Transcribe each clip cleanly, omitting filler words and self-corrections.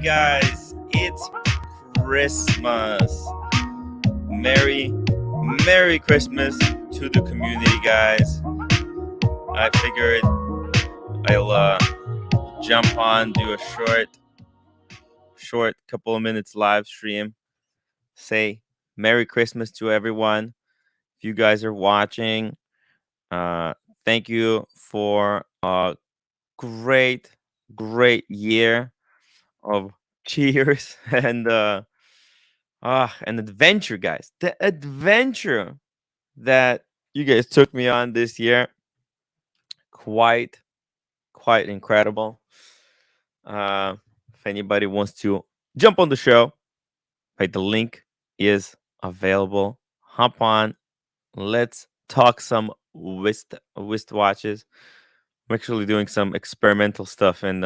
guys, it's Christmas. Merry Christmas to the community, guys. I figured I'll jump on, do a short couple of minutes live stream. Say Merry Christmas to everyone. If you guys are watching, thank you for a great year of cheers and an adventure, guys. The adventure that you guys took me on this year, quite incredible. If anybody wants to jump on the show, right, the link is available. Hop on. Let's talk some wristwatches. I'm actually doing some experimental stuff on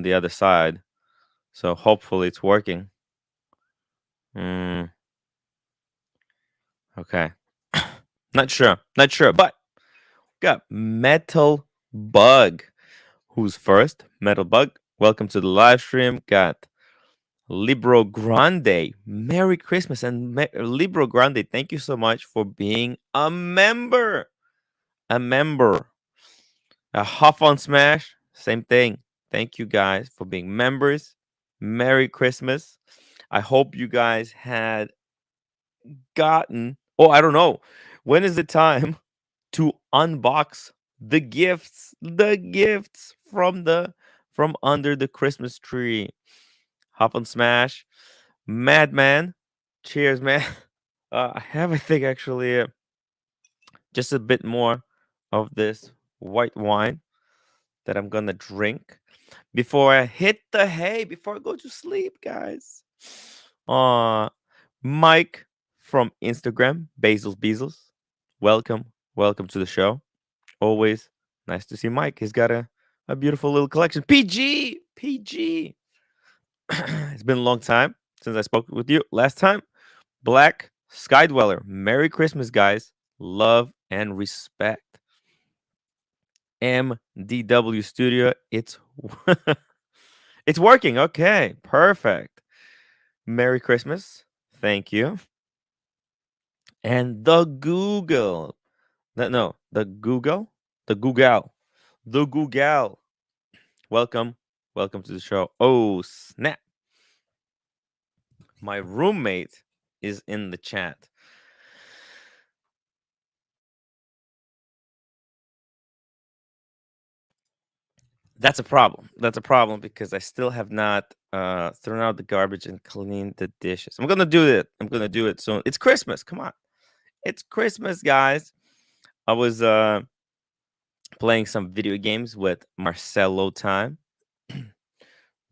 the other side, so hopefully it's working. Okay. Not sure, but got Metal Bug. Who's first? Metal Bug. Welcome to the live stream. Got Libro Grande. Merry Christmas. And Libro Grande, thank you so much for being a member. A Huff on Smash, same thing. Thank you guys for being members. Merry Christmas. I hope you guys had gotten, I don't know, when is the time to unbox the gifts from under the Christmas tree? Hop on Smash. Madman, cheers, man. I have, I think, actually just a bit more of this white wine that I'm gonna drink before I hit the hay, before I go to sleep, guys. Mike from Instagram, Bezels. Welcome to the show. Always nice to see Mike. He's got a beautiful little collection. PG. It's been a long time since I spoke with you last time. Black Skydweller. Merry Christmas, guys. Love and respect. MDW Studio. It's it's working. Okay, perfect. Merry Christmas. Thank you. And the Google. The Google. Welcome to the show. Oh, snap. My roommate is in the chat. That's a problem. Because I still have not thrown out the garbage and cleaned the dishes. I'm gonna do it soon. It's Christmas. Come on. It's Christmas, guys. I was playing some video games with Marcelo time.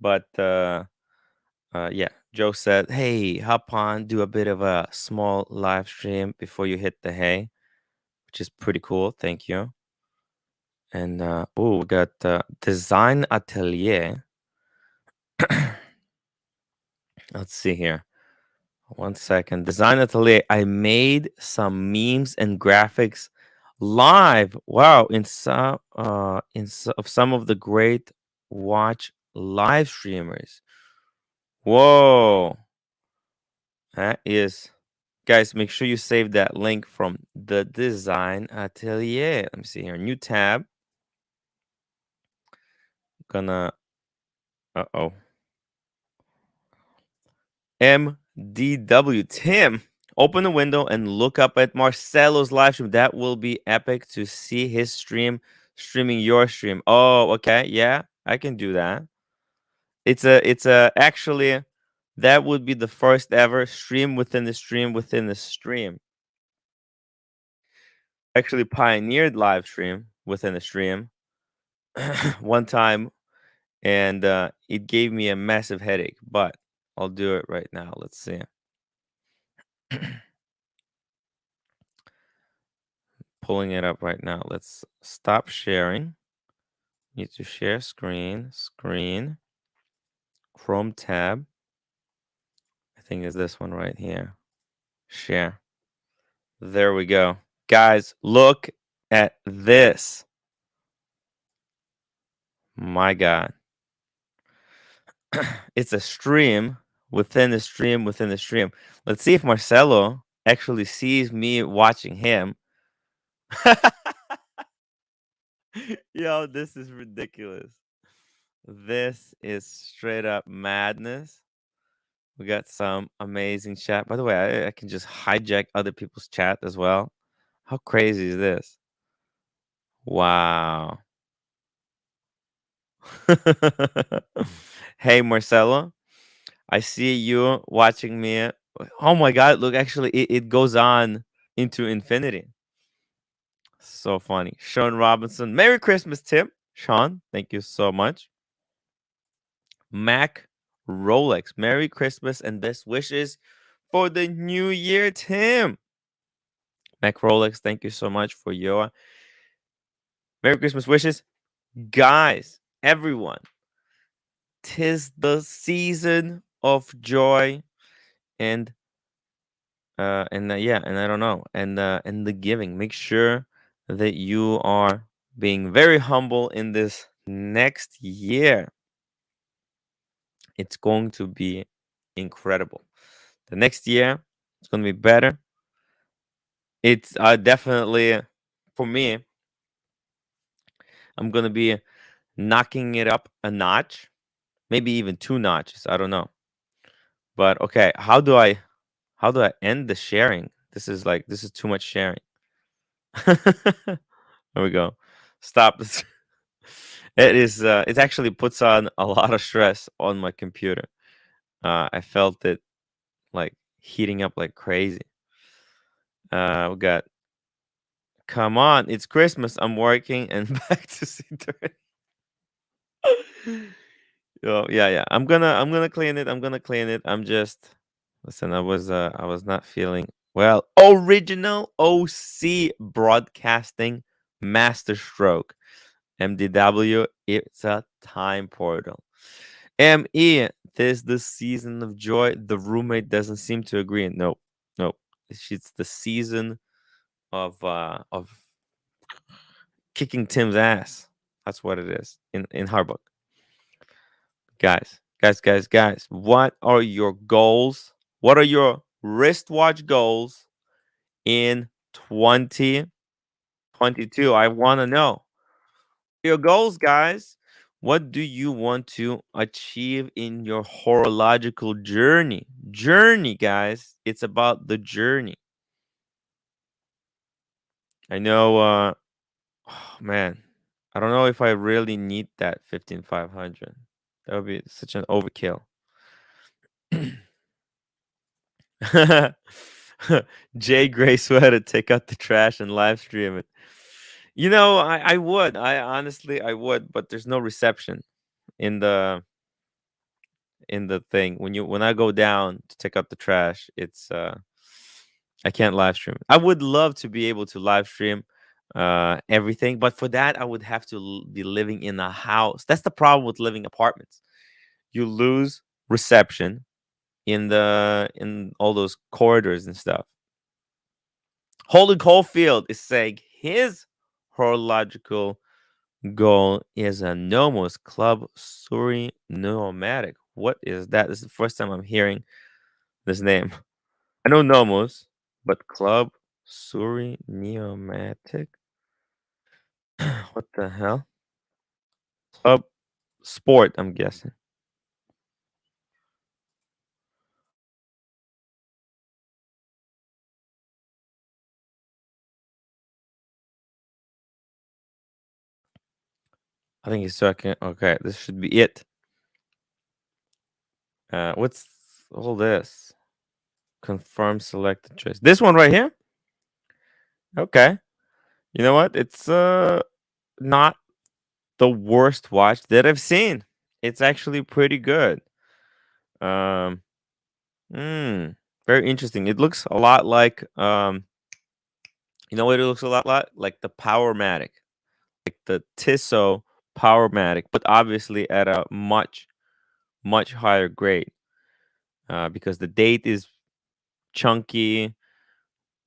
But yeah, Joe said, hey, hop on, do a bit of a small live stream before you hit the hay, which is pretty cool. Thank you. And we got Design Atelier. Let's see here. 1 second. Design Atelier. I made some memes and graphics live. Wow, of some of the great watch live streamers. Whoa. That is, guys, make sure you save that link from the Design Atelier. Let me see here. New tab. Gonna MDW Tim, open the window and look up at Marcelo's live stream. That will be epic to see his stream streaming your stream. Oh, okay. Yeah, I can do that. It's actually, that would be the first ever stream within the stream within the stream. Actually pioneered live stream within the stream one time, and it gave me a massive headache, but I'll do it right now. Let's see. Pulling it up right now. Let's stop sharing. Need to share screen, Chrome tab. I think it's this one right here. Share. There we go. Guys, look at this. My God. It's a stream within a stream within a stream. Let's see if Marcelo actually sees me watching him. Yo, this is ridiculous. This is straight up madness. We got some amazing chat. By the way, I can just hijack other people's chat as well. How crazy is this? Wow. Hey, Marcelo, I see you watching me. Oh my God, look, actually, it goes on into infinity. So funny. Sean Robinson, Merry Christmas, Tim. Sean, thank you so much. Mac Rolex, Merry Christmas and best wishes for the new year, Tim. Mac Rolex, thank you so much for your Merry Christmas wishes. Guys, everyone, tis the season of joy and yeah, and I don't know, and the giving. Make sure that you are being very humble in this next year. It's going to be incredible. The next year, it's going to be better. It's definitely, for me, I'm going to be knocking it up a notch, maybe even 2 notches. I don't know. But okay, how do I end the sharing? This is too much sharing. There we go. Stop. It is. It actually puts on a lot of stress on my computer. I felt it like heating up like crazy. We got. Come on, it's Christmas. I'm working and back to C30. Oh yeah, yeah. I'm gonna clean it. I'm gonna clean it. I'm just listen. I was not feeling well. Original OC broadcasting masterstroke. MDW. It's a time portal. ME. This the season of joy. The roommate doesn't seem to agree. No, no. It's the season of kicking Tim's ass. That's what it is in her book. Guys. What are your goals? What are your wristwatch goals in 2022? I want to know your goals, guys. What do you want to achieve in your horological journey? Journey, guys. It's about the journey. I know, oh, man. I don't know if I really need that 15500. That would be such an overkill. Jay Gray sweater, take out the trash and live stream it. You know, I would. I honestly I would, but there's no reception in the thing. When I go down to take out the trash, it's I can't live stream. I would love to be able to live stream everything, but for that I would have to be living in a house. That's the problem with living apartments. You lose reception in all those corridors and stuff. Holden Caulfield is saying his horological goal is a Nomos Club Suri Pneumatic. What is that? This is the first time I'm hearing this name. I know Nomos, but Club Suri Pneumatic? What the hell? Club Sport, I'm guessing. I think he's talking. Okay, this should be it. What's all this? Confirm selected choice. This one right here? Okay. You know what? It's not the worst watch that I've seen. It's actually pretty good. Um, very interesting. It looks a lot like you know what it looks a lot like the Powermatic, like the Tissot Powermatic, but obviously at a much higher grade. Because the date is chunky,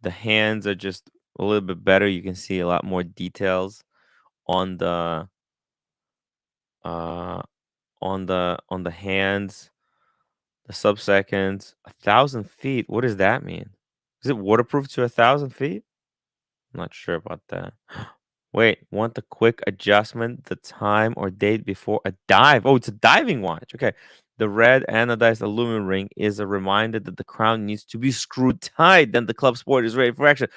the hands are just a little bit better. You can see a lot more details on the uh on the hands, the sub-seconds, 1,000 feet. What does that mean? Is it waterproof to 1,000 feet? I'm not sure about that. Wait, want a quick adjustment, the time or date before a dive? Oh, it's a diving watch. Okay. The red anodized aluminum ring is a reminder that the crown needs to be screwed tight. Then the club sport is ready for action.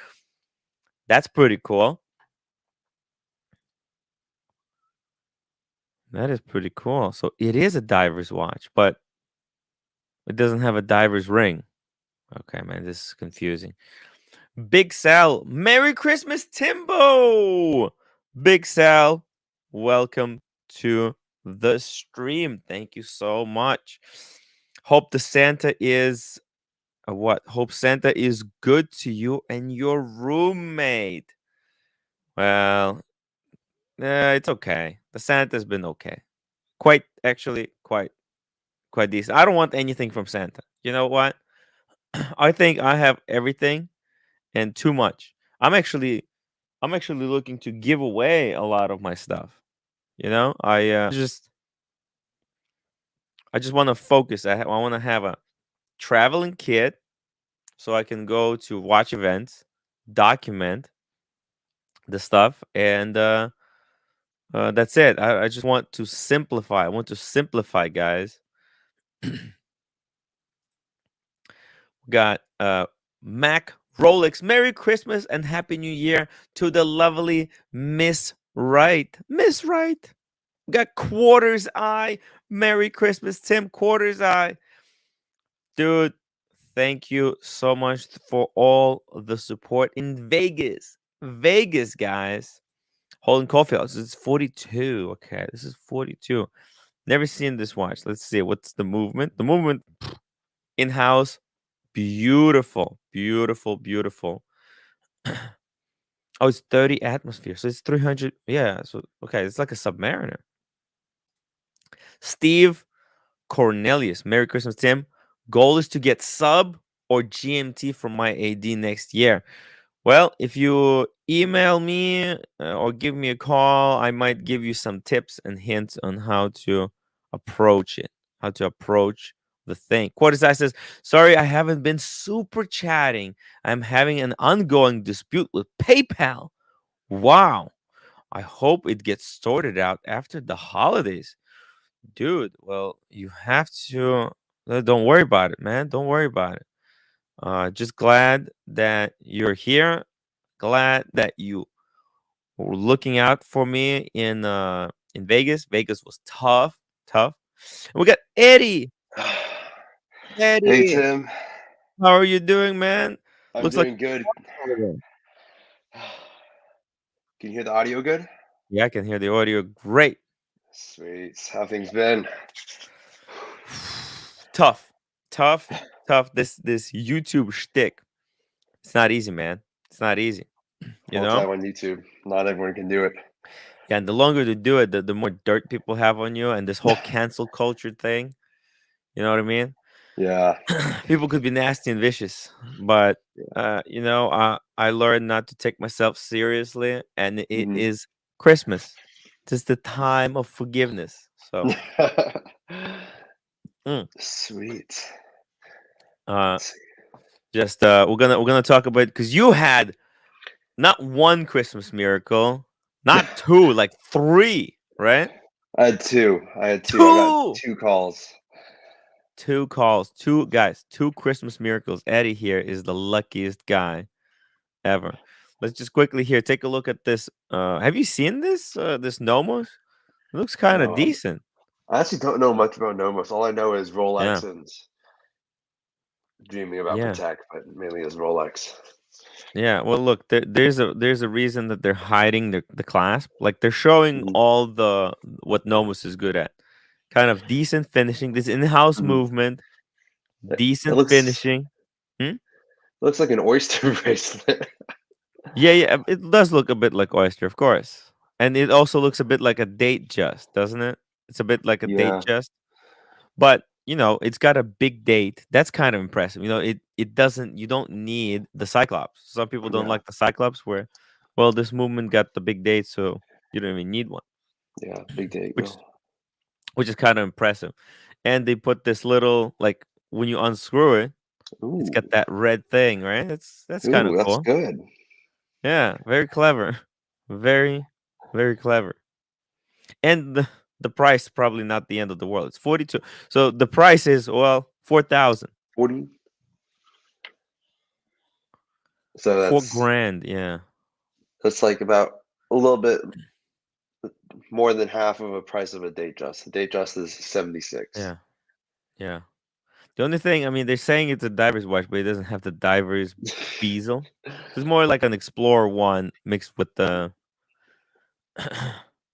That's pretty cool. That is pretty cool. So it is a diver's watch, but it doesn't have a diver's ring. Okay, man, this is confusing. Big Sal, Merry Christmas, Timbo. Big Sal, welcome to the stream. Thank you so much. Hope the Santa is what? Hope Santa is good to you and your roommate. Well, it's okay. The Santa's been okay. Quite actually, quite decent. I don't want anything from Santa. You know what? I think I have everything and too much. I'm actually looking to give away a lot of my stuff. You know, I just want to focus. I want to have a traveling kit so I can go to watch events, document the stuff, and that's it. I just want to simplify. I want to simplify, guys. Got Mac Rolex. Merry Christmas and Happy New Year to the lovely Miss Wright. Miss Wright. Got Quarters Eye. Merry Christmas, Tim. Quarters Eye. Dude, thank you so much for all the support in Vegas. Vegas, guys. Holden Caulfield. This is 42. Okay, this is 42. Never seen this watch. Let's see. What's the movement? The movement in house. Beautiful. Beautiful. Beautiful. Oh, it's 30 atmosphere. So it's 300. Yeah. So, okay. It's like a Submariner. Steve Cornelius. Merry Christmas, Tim. Goal is to get sub or GMT from my AD next year. Well, if you email me or give me a call, I might give you some tips and hints on how to approach it, how to approach the thing. Quarterside says, sorry, I haven't been super chatting. I'm having an ongoing dispute with PayPal. Wow. I hope it gets sorted out after the holidays. Dude, well, you have to. Don't worry about it, man. Don't worry about it. Just glad that you're here. Glad that you were looking out for me in Vegas. Vegas was tough, tough. And we got Eddie. Hey Eddie, Tim, how are you doing, man? I'm Looks like doing good. over there. Can you hear the audio good? Yeah, I can hear the audio great. Sweet. How things been? Tough, tough, tough. This YouTube shtick. It's not easy, man. It's not easy. You Full know. time on YouTube. Not everyone can do it. Yeah, and the longer you do it, the more dirt people have on you, and this whole cancel culture thing. You know what I mean? Yeah. People could be nasty and vicious, but I learned not to take myself seriously, and it Hmm. is Christmas. It's the time of forgiveness. So, mm, Sweet. uh, Let's see. just we're gonna talk about because you had not one Christmas miracle, not two, like three, right? I had two. I had two. I got Two. two calls. Two calls, two guys, two Christmas miracles. Eddie here is the luckiest guy ever. Let's just quickly here take a look at this. Have you seen this Nomos? It looks kind of No, decent. I actually don't know much about Nomos. All I know is Yeah, Rolex and dreaming about yeah, Protect, but mainly is Rolex. yeah. Well, look, there's a reason that they're hiding the clasp. Like they're showing Hmm. all the what Nomos is good at. Kind of decent finishing. This in-house Hmm. movement, It decent looks finishing. Hmm? looks like an oyster bracelet. Yeah, yeah, it does look a bit like oyster, of course, and it also looks a bit like a Datejust, doesn't it? It's a bit like a Yeah. Datejust, but it's got a big date. That's kind of impressive. It doesn't. You don't need the Cyclops. Some people don't Yeah. like the Cyclops. Where, well, this movement got the big date, so you don't even need one. Yeah. Big date Which will. which is kind of impressive. And they put this little, like, when you unscrew it, it's Ooh, got that red thing, right? That's kind of ooh, that's cool. good. Yeah, very clever. Very, very clever. And the price probably not the end of the world. It's 42. So the price is, well, 4,000. 40. So 4 grand, yeah. that's like about a little bit more than half of a price of a Datejust. The Datejust is 76. Yeah. Yeah. The only thing, I mean, they're saying it's a diver's watch, but it doesn't have the diver's bezel. So it's more like an Explorer one mixed with the.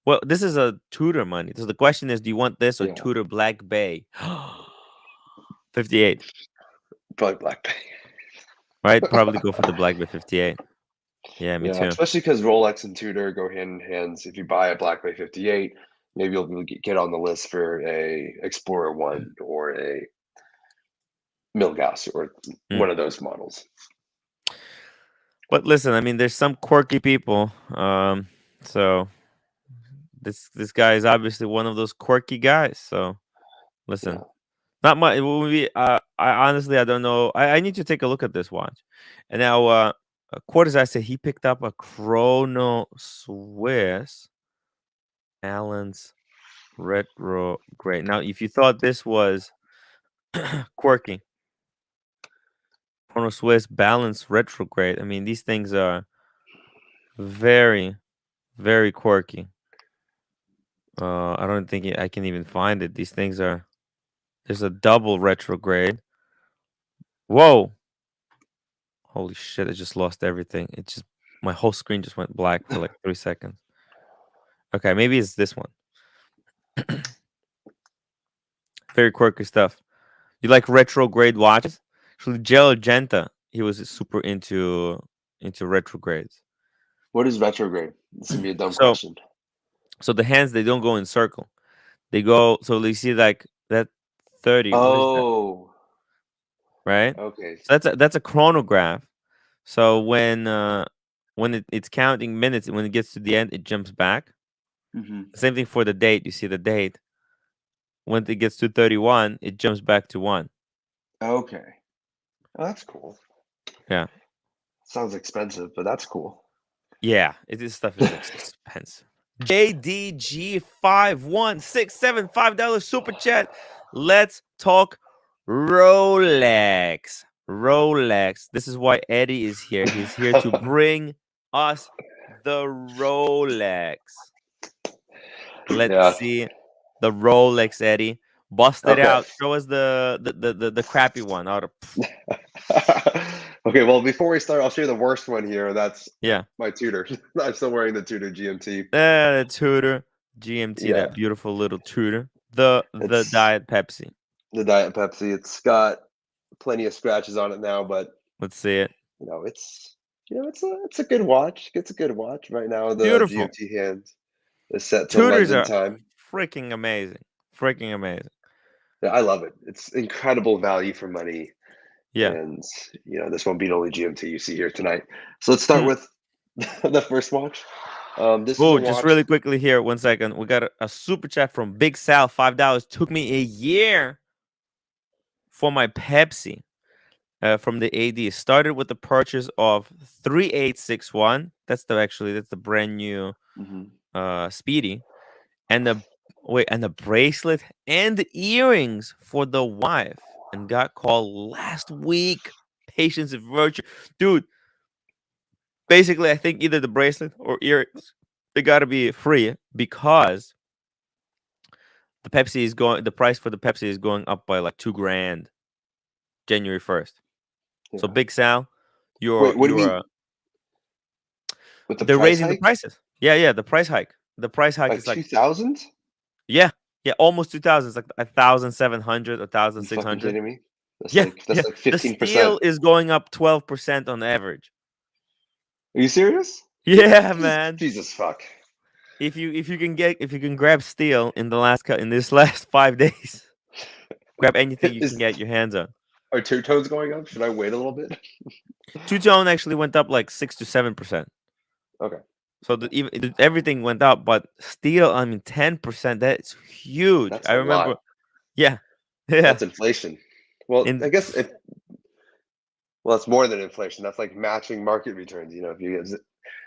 Well, this is a Tudor money. So the question is, do you want this or Yeah, Tudor Black Bay? 58, probably Black Bay. right? Probably go for the Black Bay 58. Yeah, me Yeah, too. especially because Rolex and Tudor go hand in hand. If you buy a Black Bay 58, maybe you'll get on the list for a Explorer 1 or a Milgauss or Mm. one of those models. But listen, I mean, there's some quirky people. So this guy is obviously one of those quirky guys. So listen, Yeah. not much. It will be. I honestly, I don't know. I need to take a look at this watch. And now, Quarters, I said he picked up a Chrono Swiss Allen's Retrograde. Now, if you thought this was quirky, Chrono Swiss Balance Retrograde. I mean, these things are very, very quirky. I don't think I can even find it. These things are. There's a double retrograde. Whoa! Holy shit! I just lost everything. It just my whole screen just went black for like 3 seconds. Okay, maybe it's this one. Very quirky stuff. You like retrograde watches? Actually, Gel Genta, he was super into retrogrades. What is retrograde? This is gonna be a dumb So question. so the hands, they don't go in circle. They go, so they see like that 30. What is that? Oh, Right? okay. So that's a chronograph. So when it's counting minutes, when it gets to the end, it jumps back. Hmm. Same thing for the date. You see the date. When it gets to 31, it jumps back to 1. Okay. Oh, that's cool. Yeah. Sounds expensive, but that's cool. Yeah, this stuff is expensive. JDG51675 super chat. Let's talk Rolex. Rolex. This is why Eddie is here. He's here to bring us the Rolex. Let's Yeah. see the Rolex, Eddie. Bust it Okay. out. Show us the crappy one. Out of Okay, well, before we start, I'll show you the worst one here. That's yeah. my Tudor. I'm still wearing the Tudor GMT. The Tudor GMT, Yeah, that beautiful little Tudor. The it's Diet Pepsi. the Diet Pepsi. It's got plenty of scratches on it now, but Let's see it. it's it's a good watch. It's a good watch. Right now, the Beautiful. GMT hand is set to Tudors London are time. freaking amazing. Freaking amazing. Yeah, I love it. It's incredible value for money, Yeah. and this won't be the only GMT you see here tonight. So let's start Hmm. with the first watch. This is a Oh, just watch. really quickly here. 1 second. We got a super chat from Big Sal. $5. Took me a year for my Pepsi. From the AD. Started with the purchase of 3861. That's the brand new Mhm. Speedy. And the bracelet and the earrings for the wife, and got called last week. Patience is virtue, dude. Basically, I think either the bracelet or earrings, they got to be free because the price for the Pepsi is going up by like 2 grand January 1st. So Yeah. Big Sal, Wait, what do you mean with the they're price raising the hike? prices. Yeah, the price hike. The price hike Like is like, 2,000? yeah, almost 2,000. It's like 1,700, You fucking 1,600. kidding me? That's Yeah, like yeah. that's like The 15%. steel is going up 12% on average. Are you serious? Yeah, man. Jesus fuck. If you can grab steel in this last 5 days, grab anything you can Is get your hands on. are two tones going up? Should I wait a little bit? Two tone actually went up like 6 to 7%. Okay. So everything went up, but still, I mean, 10%. That's huge. That's I a remember. lot. Yeah, yeah. That's inflation. Well, I In guess well, it's more than inflation. That's like matching market returns. If you get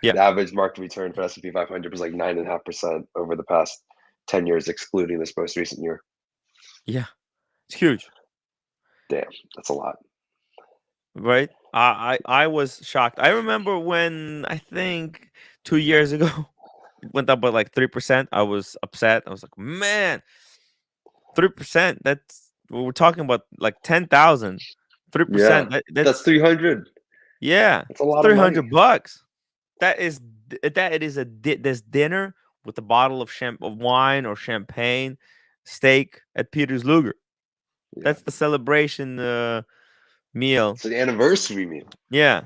yeah, the average market return for S&P 500 was like 9.5% over the past 10 years, excluding this most recent year. yeah, it's huge, Damn, that's a lot. right? I was shocked. I remember when I think 2 years ago it went up by like 3%. I was upset. I was like, man, 3%. We're talking about like 10,000. Yeah, 3%. that's That's 300. yeah, That's a lot of money. $300. It is this dinner with a bottle of wine or champagne, steak at Peter's Luger. Yeah, That's the celebration meal. it's an anniversary meal. Yeah.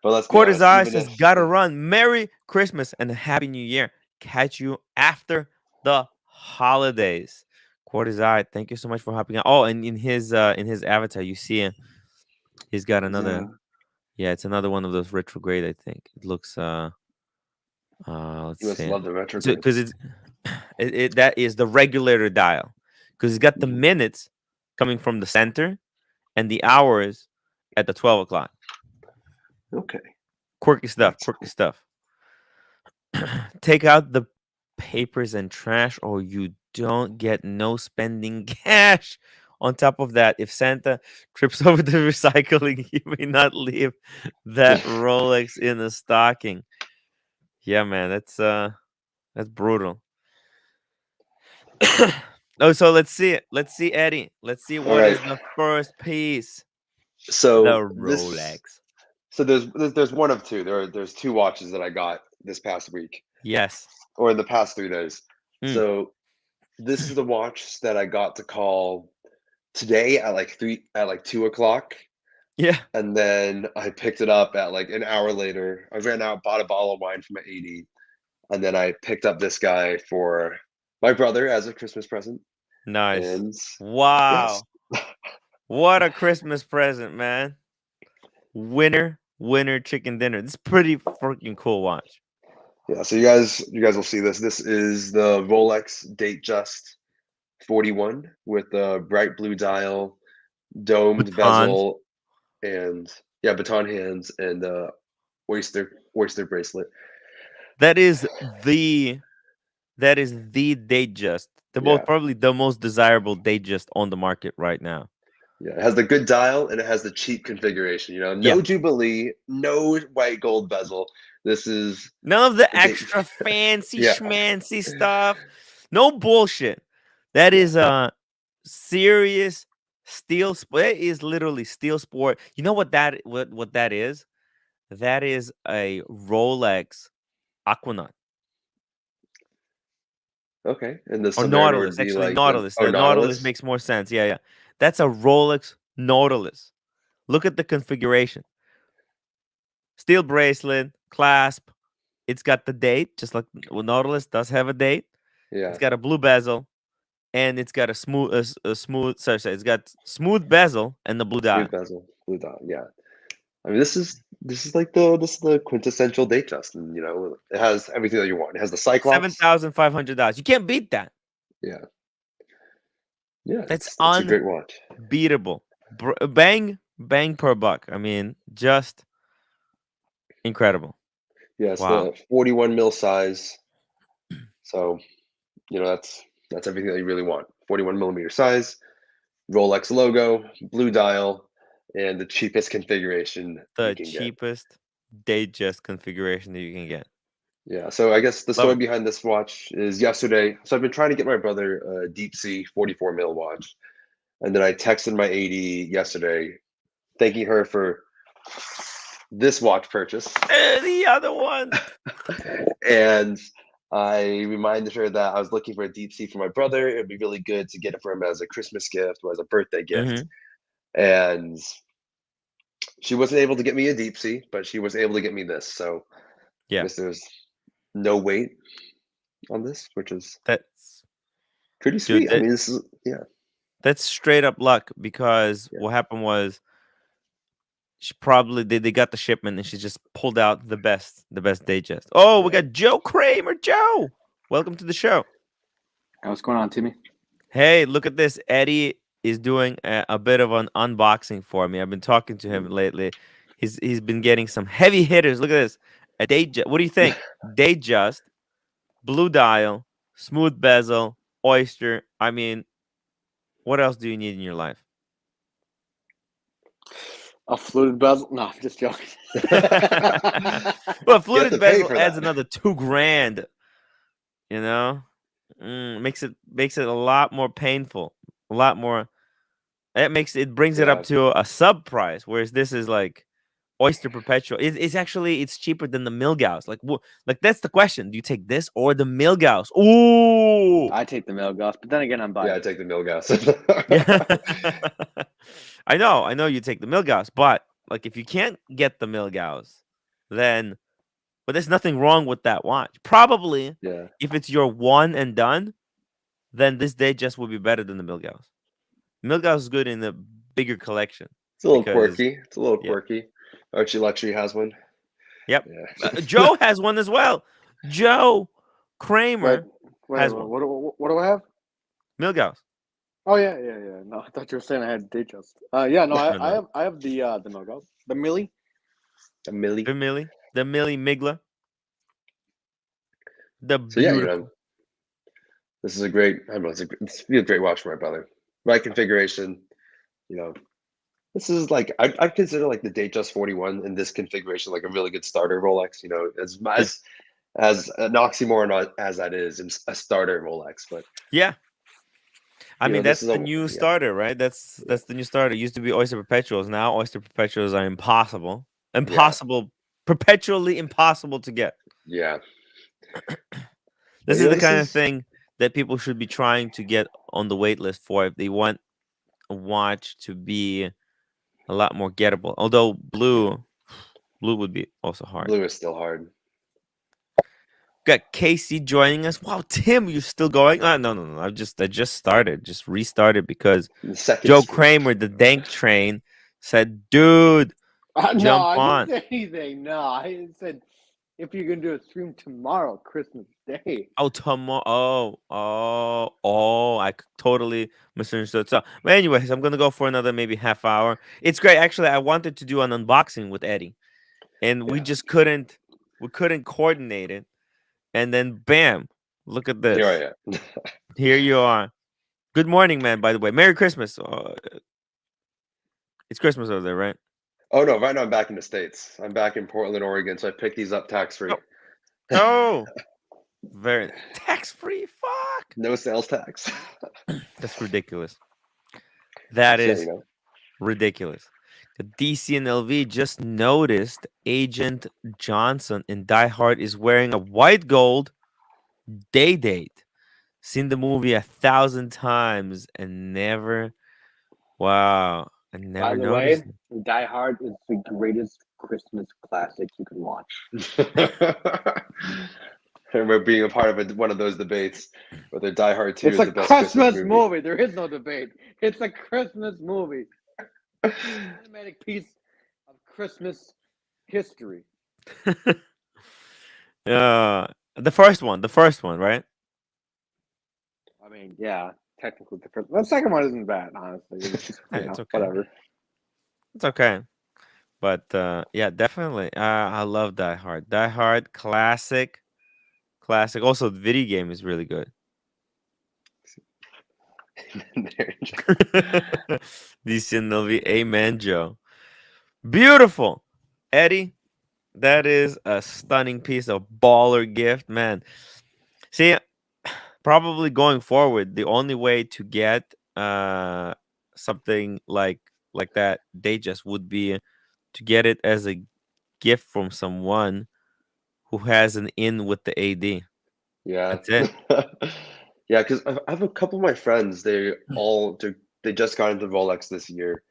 But let's be honest, Cortesai even says, if gotta run. Merry Christmas and a Happy New Year. Catch you after the holidays. Cortesai, thank you so much for hopping on. Oh, and in his avatar, you see him. He's got another. yeah, Yeah, it's another one of those retrograde. I think it looks. you Let's must see. love the retrograde. Because that is the regulator dial. Because it's got the Mhm. minutes coming from the center and the hours at the 12 o'clock. Okay, Quirky stuff. that's Quirky cool. stuff. Take out the papers and trash, or you don't get no spending cash. On top of that, if Santa trips over the recycling, he may not leave that Rolex in a stocking. Yeah, man, that's brutal. Oh, so let's see it. Let's see, Eddie. Let's see All what right, is the first piece. The so this, Rolex. so there's one of two. There's two watches that I got this past week, Yes. or in the past 3 days. Mm. So this is the watch that I got to call today at like 2 o'clock, Yeah. and then I picked it up at like an hour later. I ran out, bought a bottle of wine for my 80, and then I picked up this guy for my brother as a Christmas present. Nice. And yes, Wow. What a Christmas present, man. Winner chicken dinner. This is pretty freaking cool watch. yeah. So you guys will see this. This is the Rolex Datejust 41 with the bright blue dial, domed Batons. bezel, and yeah, baton hands and oyster bracelet. That is the Datejust. They're both Yeah, probably the most desirable Datejust on the market right now. yeah. It has the good dial and it has the cheap configuration. Yeah. No Jubilee, no white gold bezel. This is None of the a date. extra fancy Yeah, schmancy stuff. No bullshit. That yeah. is a serious steel sport. It is literally steel sport. You know what that is? That is a Rolex Aquanaut Okay. And the or Submariner would Nautilus. be Actually, like the Nautilus. The Nautilus Nautilus. makes more sense. Yeah, yeah. That's a Rolex Nautilus. Look at the configuration. Steel bracelet, clasp. It's got the date, just like Nautilus does have a date. It's Yeah, got a blue bezel, and it's got a smooth. Sorry, it's got smooth bezel and the blue smooth dial. bezel, blue dial. Yeah. I mean, this is the quintessential Datejust, and it has everything that you want. It has the Seven Cyclops. thousand five hundred dollars. You can't beat that. Yeah, yeah. That's It's a great watch. unbeatable. Bang per buck. I mean, just incredible. Yeah, it's Wow. the 41 mil size. So that's everything that you really want. 41 millimeter size, Rolex logo, blue dial, and the cheapest configuration you The can get. cheapest Datejust configuration that you can get. Yeah, so I guess the Love story it. behind this watch is yesterday. So I've been trying to get my brother a deep sea 44 mil watch, and then I texted my 80 yesterday, thanking her for this watch purchase, The other one. and I reminded her that I was looking for a deep sea for my brother. It would be really good to get it for him as a Christmas gift or as a birthday gift, Mm-hmm. and she wasn't able to get me a deep sea, but she was able to get me this. So I Yeah. guess there's no weight on this, which is That's pretty dude. sweet. I mean, this is, yeah, That's straight up luck because yeah, what happened was she probably they got the shipment and she just pulled out the best Datejust. Oh, we got Joe Kramer. Joe, welcome to the show. Hey, what's going on, Timmy? Hey, look at this. Eddie is doing a bit of an unboxing for me. I've been talking to him lately. He's been getting some heavy hitters. Look at this. A Datejust. What do you think? Datejust, blue dial, smooth bezel, oyster. I mean, what else do you need in your life? A fluted bezel? No, I'm just joking. Well, fluted to pay bezel for adds that. another $2,000. You know, makes it a lot more painful, a lot more. It brings it up to a sub price, whereas this is like Oyster Perpetual. It's actually it's cheaper than the Milgauss. Like that's the question: do you take this or the Milgauss? Ooh, I take the Milgauss, but then again, I'm biased. Yeah, I take the Milgauss. yeah. I know you take the Milgauss, but like if you can't get the Milgauss, then but there's nothing wrong with that watch. Probably, Yeah. if it's your one and done, then this Datejust will be better than the Milgauss. Milgauss is good in the bigger collection. It's a little because quirky. It's a little yeah. quirky. Archie Luxury has one. Yep. Yeah. Joe has one as well. Joe Kramer Wait, has one. what do I have? Milgauss. Oh yeah. No, I thought you were saying I had Datejust. Yeah, no, No. I have the Milgauss, the Millie. A Millie. The Millie Migla. The So yeah, beautiful. this is a great. I don't know. It's a great watch for my brother. Right configuration. This is like I'd consider like the Datejust 41 in this configuration like a really good starter Rolex. As an oxymoron as that is, it's a starter Rolex. But yeah, I mean this that's is the new starter, right? That's the new starter. It used to be Oyster Perpetuals. Now Oyster Perpetuals are impossible, perpetually impossible to get. Yeah. This is the kind of thing that people should be trying to get on the wait list for if they want a watch to be a lot more gettable. Although blue would be also hard. Blue is still hard. Got Casey joining us. Wow, Tim, you're still going? No. I just restarted because Joe Kramer, the Dank Train, said, "Dude, jump on." I didn't say anything. No, I said if you're gonna do a stream tomorrow, Christmas Day. Oh, tomorrow. I totally misunderstood. So, but anyways, I'm gonna go for another maybe half hour. It's great. Actually, I wanted to do an unboxing with Eddie, and we just couldn't. We couldn't coordinate it. And then, bam! Look at this. Here I am. Here you are. Good morning, man. By the way, Merry Christmas. It's Christmas over there, right? Oh no! Right now I'm back in the States. I'm back in Portland, Oregon. So I picked these up tax-free. Oh, very tax-free. Fuck. No sales tax. That's ridiculous. That is ridiculous. The DC and LV just noticed Agent Johnson in Die Hard is wearing a white gold day date. Seen the movie 1,000 times and never. Wow. I never noticed. By the way, Die Hard is the greatest Christmas classic you can watch. And we're being a part of one of those debates whether Die Hard 2 is the best Christmas movie. There is no debate. It's a Christmas movie. Cinematic piece of Christmas history. The first one, right? I mean, yeah, technically the first. The second one isn't bad, honestly. It's just, it's okay. Whatever. It's okay. But yeah, definitely. I love Die Hard. Die Hard, classic. Also, the video game is really good. DC and LV, amen, Joe. Beautiful, Eddie. That is a stunning piece of baller gift, man. See, probably going forward, the only way to get something like that Datejust would be to get it as a gift from someone who has an in with the AD. Yeah, that's it. Yeah, because I have a couple of my friends. They just got into Rolex this year,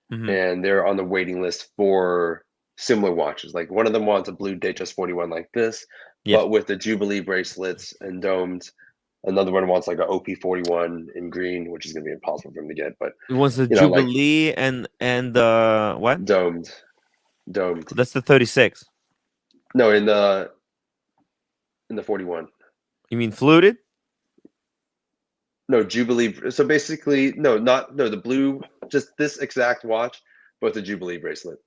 and they're on the waiting list for similar watches. Like one of them wants a blue Datejust 41 like this, but with the Jubilee bracelets and domed. Another one wants like an OP41 in green, which is going to be impossible for him to get. But it wants the Jubilee and what? Domed. Domed. That's the 36. No, in the 41. You mean fluted? No, Jubilee. So basically, the blue, just this exact watch, but the Jubilee bracelet.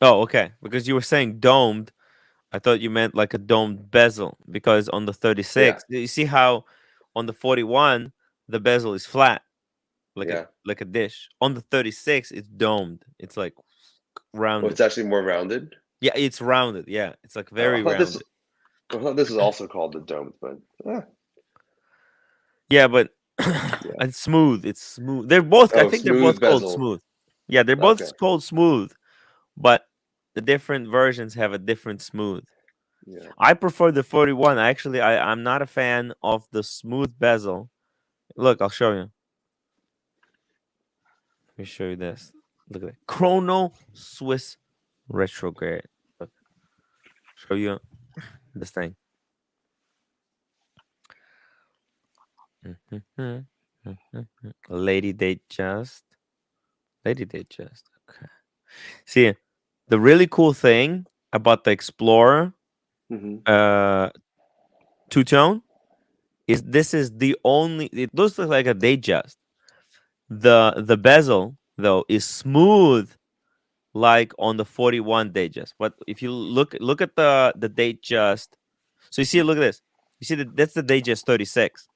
Oh, okay. Because you were saying domed. I thought you meant like a domed bezel. Because on the 36, you see how on the 41 the bezel is flat, like a dish. On the 36, it's domed. It's like rounded. Oh, it's actually more rounded. Yeah, it's rounded. Yeah, it's like very rounded. I thought this is also called the domed, but yeah, but it's smooth. It's smooth. They're both. I think they're both called smooth. Yeah, they're both called smooth, but the different versions have a different smooth. Yeah. I prefer the 41. Actually, I'm not a fan of the smooth bezel. Look, I'll show you. Let me show you this. Look at that. Chrono Swiss Retrograde. Look. Show you this thing. Lady Datejust. Lady Datejust. Okay. See, the really cool thing about the Explorer two-tone is this is the only. It looks like a Datejust. The bezel though is smooth, like on the 41 Datejust. But if you look at the Datejust, so you see, look at this. You see that's the Datejust 36.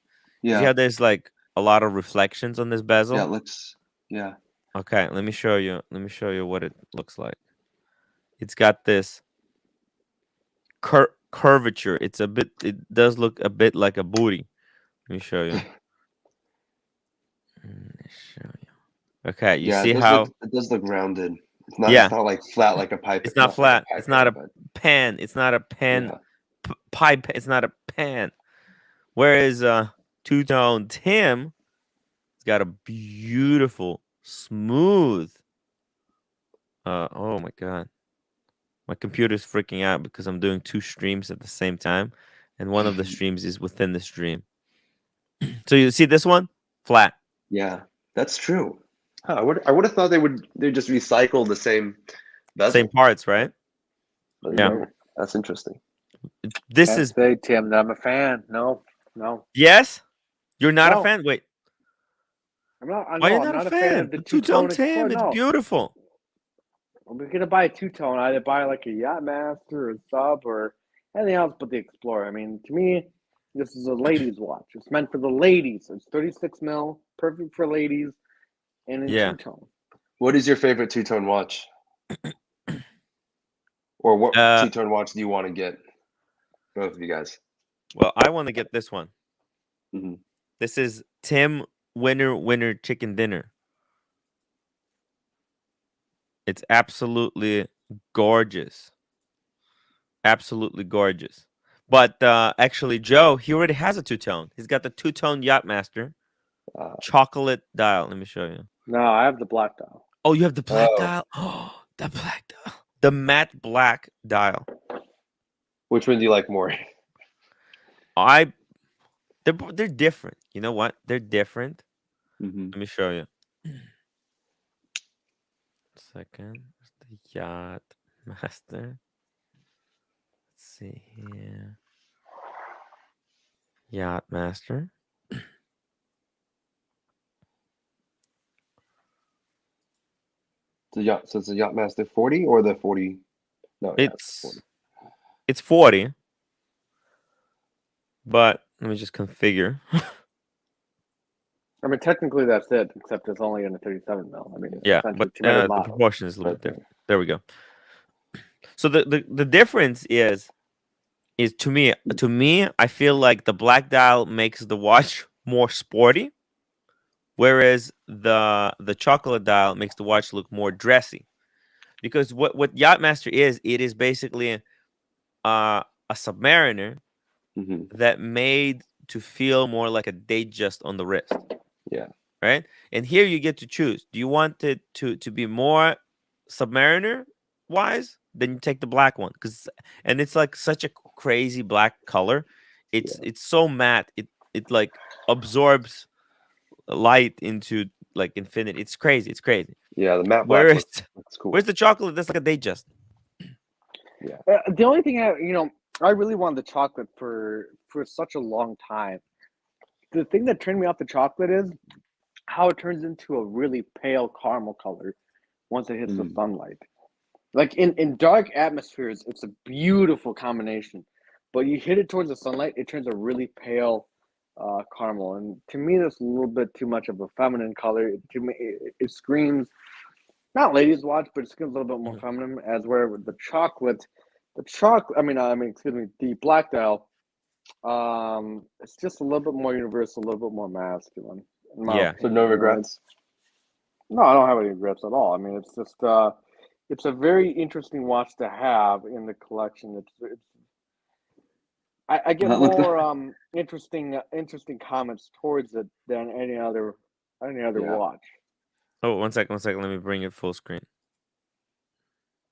Yeah. You see how there's like a lot of reflections on this bezel? Yeah, it looks. Yeah. Okay, let me show you. Let me show you what it looks like. It's got this curvature. It's a bit. It does look a bit like a booty. Let me show you. Okay, you see how it does look rounded. It's not. Yeah. It's not like flat like a pipe. It's not flat. It's not a pan. It's not a pan. Pipe. It's not a pan. Whereas two-tone Tim, it's got a beautiful, smooth. Oh my god, my computer's freaking out because I'm doing 2 streams at the same time, and one of the streams is within the stream. So you see this one flat. Yeah, that's true. Huh, I would have thought they just recycle the same bezel. Same parts, right? Yeah, that's interesting. This is say, Tim, that I'm a fan. No. Yes, you're not a fan. Wait, I'm not. Why are you not a fan of the two-tone Tim? It's beautiful. I'm gonna buy a two-tone. I'd buy like a Yacht-Master or a Sub or anything else but the Explorer. I mean, to me, this is a ladies' watch. It's meant for the ladies. It's 36 mil, perfect for ladies, and in two-tone. What is your favorite two-tone watch? Or what two-tone watch do you want to get? Both of you guys. Well, I want to get this one. Mm-hmm. This is Tim Winner Chicken Dinner. It's absolutely gorgeous. Absolutely gorgeous. But actually, Joe, he already has a two-tone. He's got the two-tone Yacht-Master. Chocolate dial. Let me show you. No, I have the black dial. Oh, you have the black dial? Oh, the black dial. The matte black dial. Which one do you like more? They're different. You know what? They're different. Mm-hmm. Let me show you. Second, the Yacht-Master. Let's see here. Yacht-Master. So it's a Yacht-Master 40 or the 40? No, it's 40. It's 40. But let me just configure. I mean, technically that's it, except it's only in a 37 mil. I mean, yeah, but the proportion is a little bit different. There we go. So the difference is to me, I feel like the black dial makes the watch more sporty, whereas the chocolate dial makes the watch look more dressy. Because what Yacht-Master is, it is basically a Submariner that made to feel more like a Datejust on the wrist. Yeah. Right? And here you get to choose. Do you want it to be more Submariner wise? Then you take the black one, and it's like such a crazy black color. It's so matte. It like absorbs light into like infinity. It's crazy. It's crazy. Yeah, the matte black looks It's cool. Where's the chocolate? That's like a Datejust. The only thing I really wanted the chocolate for such a long time. The thing that turned me off the chocolate is how it turns into a really pale caramel color once it hits the sunlight. Like in dark atmospheres, it's a beautiful combination, but you hit it towards the sunlight, it turns a really pale caramel. And to me, that's a little bit too much of a feminine color. To me, it screams not ladies' watch, but it screams a little bit more feminine. As where with the chocolate, excuse me, the black dial, it's just a little bit more universal, a little bit more masculine. In my Yeah. opinion. So no regrets. No, I don't have any regrets at all. I mean, it's just it's a very interesting watch to have in the collection. I get That looks- more interesting comments towards it than any other Yeah. watch. Oh, one second. Let me bring it full screen.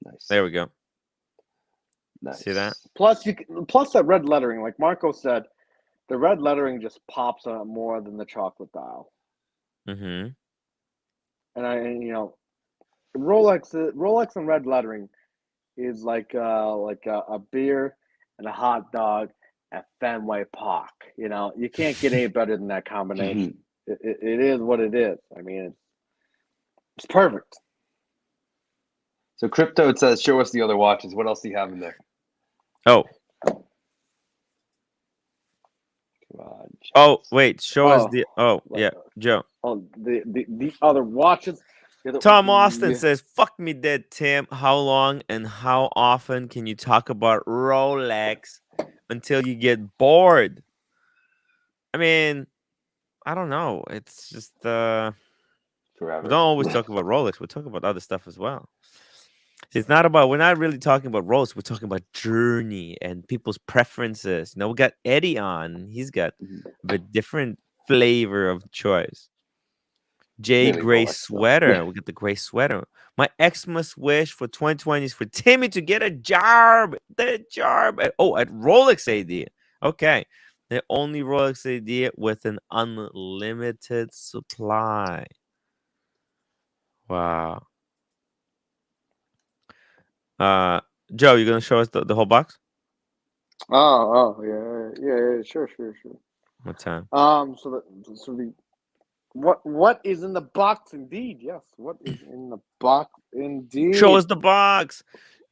Nice. There we go. Nice. See that? Plus that red lettering, like Marco said, the red lettering just pops on it more than the chocolate dial. Mm-hmm. And Rolex and red lettering is like a beer and a hot dog at Fenway Park. You can't get any better than that combination. It is what it is. I mean, it's perfect. So Crypto, it says, show us the other watches. What else do you have in there? Oh. Oh, wait. Show us the. Oh, yeah, Joe. Oh, the other watches. Tom Austin says, "Fuck me dead, Tim. How long and how often can you talk about Rolex until you get bored?" I mean, I don't know. It's just Forever. we don't always talk about Rolex. We talk about other stuff as well. It's not about. We're not really talking about Rolex. We're talking about journey and people's preferences. We got Eddie on. He's got a bit different flavor of choice. Jay Mainly gray Rolex, sweater. though. We got the gray sweater. My Xmas wish for 2020 is for Timmy to get a job. At Rolex AD. Okay. The only Rolex AD with an unlimited supply. Wow. Joe, you gonna show us the whole box? Oh, yeah, sure. What time? What is in the box? Indeed, yes. What is in the box? Indeed. Show us the box.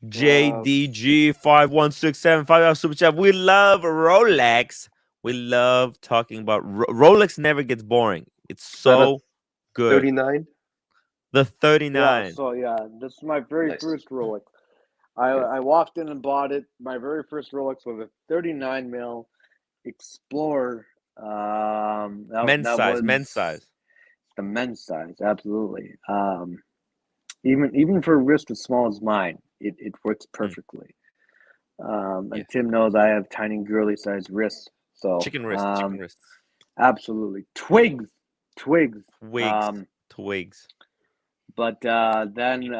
JDG 51675 super chat. We love Rolex. We love talking about Rolex. Never gets boring. It's so good. 39. The 39. Yeah. So this is my very Nice. first Rolex. I walked in and bought it. My very first Rolex was a 39 mil Explorer. Men's size. The men's size, absolutely. Even for a wrist as small as mine, it works perfectly. And Tim knows I have tiny girly sized wrists, so chicken wrists. Absolutely, twigs. Twigs. But then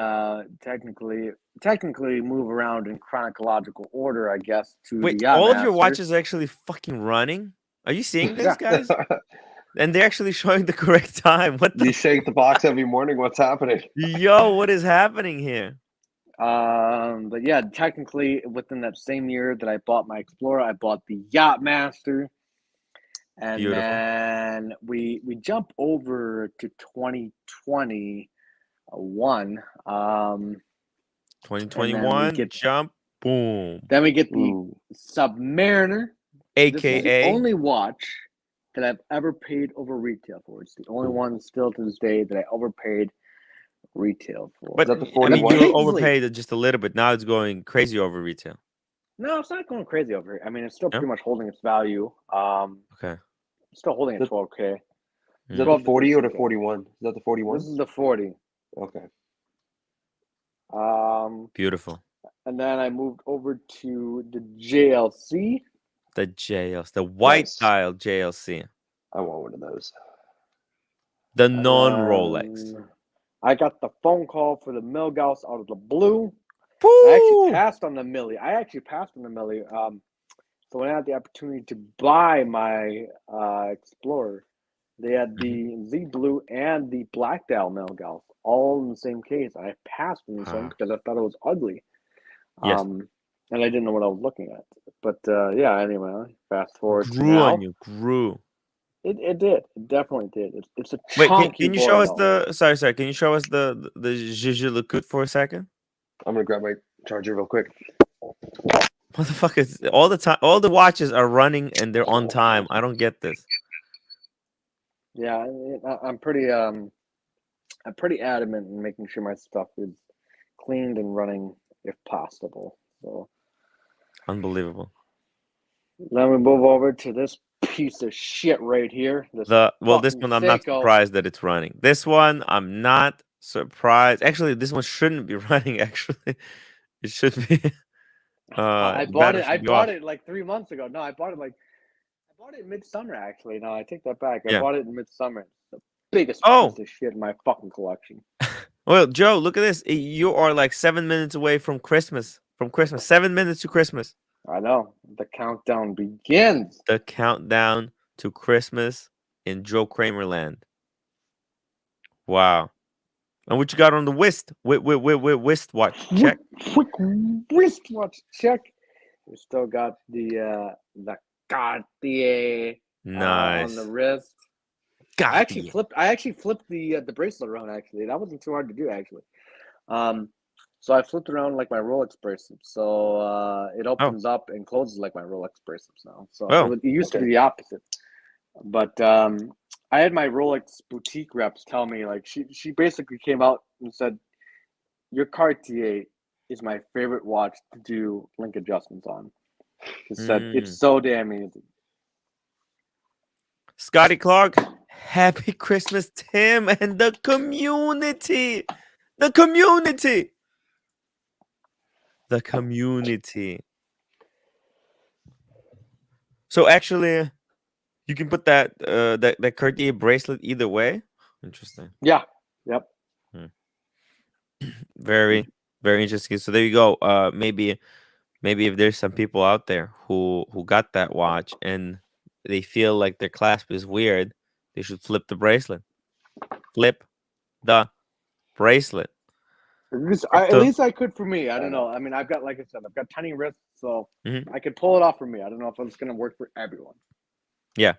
technically move around in chronological order, I guess. Wait, the all of your Yacht-Master. watches are actually fucking running? Are you seeing this, guys? And they're actually showing the correct time. What the? You shake the box every morning. What's happening? Yo, what is happening here? But yeah, technically within that same year that I bought my Explorer, I bought the Yacht-Master. And Beautiful. then we jump over to 2021. 2021 jump, boom. Then we get the Submariner. AKA This is the only watch that I've ever paid over retail for. It's the only one still to this day that I overpaid retail for. But is that the 41? You overpaid just a little bit. Now it's going crazy over retail. No, it's not going crazy over here. I mean, it's still pretty much holding its value. Okay. It's still holding at 12K. Is that the 40 or the 41? Is that the 41? This is the 40. Okay. Beautiful. And then I moved over to the JLC. The JLC, the white dial JLC. I want one of those. The non-Rolex. I got the phone call for the Milgauss out of the blue. Woo! I actually passed on the Millie. So when I had the opportunity to buy my Explorer, They had the Z Blue and the Black Dial Milgauss all in the same case. I passed on this one because I thought it was ugly. Yes. And I didn't know what I was looking at. But yeah, anyway, fast forward to Grew now. on you. Grew. It did. It definitely did. It's a Wait, chunky can you show boy, us though. sorry, can you show us the Gigi Lecoute for a second? I'm gonna grab my charger real quick. Motherfuckers, all the time, all the watches are running and they're on time. I don't get this. Yeah, I'm pretty adamant in making sure my stuff is cleaned and running if possible. So Unbelievable. then we move over to this piece of shit right here. This This fucking one I'm not Seiko. surprised that it's running. This one I'm not surprised. Actually, this one shouldn't be running. Actually, it should be. I The bought battery it. I should be bought off. it like 3 months ago. No, I bought it in midsummer. Actually, no, I take that back. I Yeah. bought it in midsummer. It's the biggest Oh. piece of shit in my fucking collection. Well, Joe, look at this. You are like 7 minutes away from Christmas. 7 minutes to Christmas. I know. The countdown begins. The countdown to Christmas in Joe Kramer land. Wow. And what you got on the wrist? Wrist watch check. Quick wristwatch check. We still got the Cartier Nice. on the wrist. I actually flipped the bracelet around. Actually, that wasn't too hard to do. Actually, so I flipped around like my Rolex bracelets. So it opens up and closes like my Rolex bracelets now. So it used to be the opposite. But I had my Rolex boutique reps tell me, like, she basically came out and said, "Your Cartier is my favorite watch to do link adjustments on." She said it's so damn easy. Scotty Clark, happy Christmas, Tim, and the community. The community. The community. So actually, you can put that that Cartier bracelet either way. Interesting. Yeah. Yep. Very, very interesting. So there you go. Maybe if there's some people out there who got that watch and they feel like their clasp is weird, they should flip the bracelet. Flip the bracelet. At least I could for me. I don't know. I mean, I've got, like I said, I've got tiny wrists, so I could pull it off for me. I don't know if it's going to work for everyone. Yeah.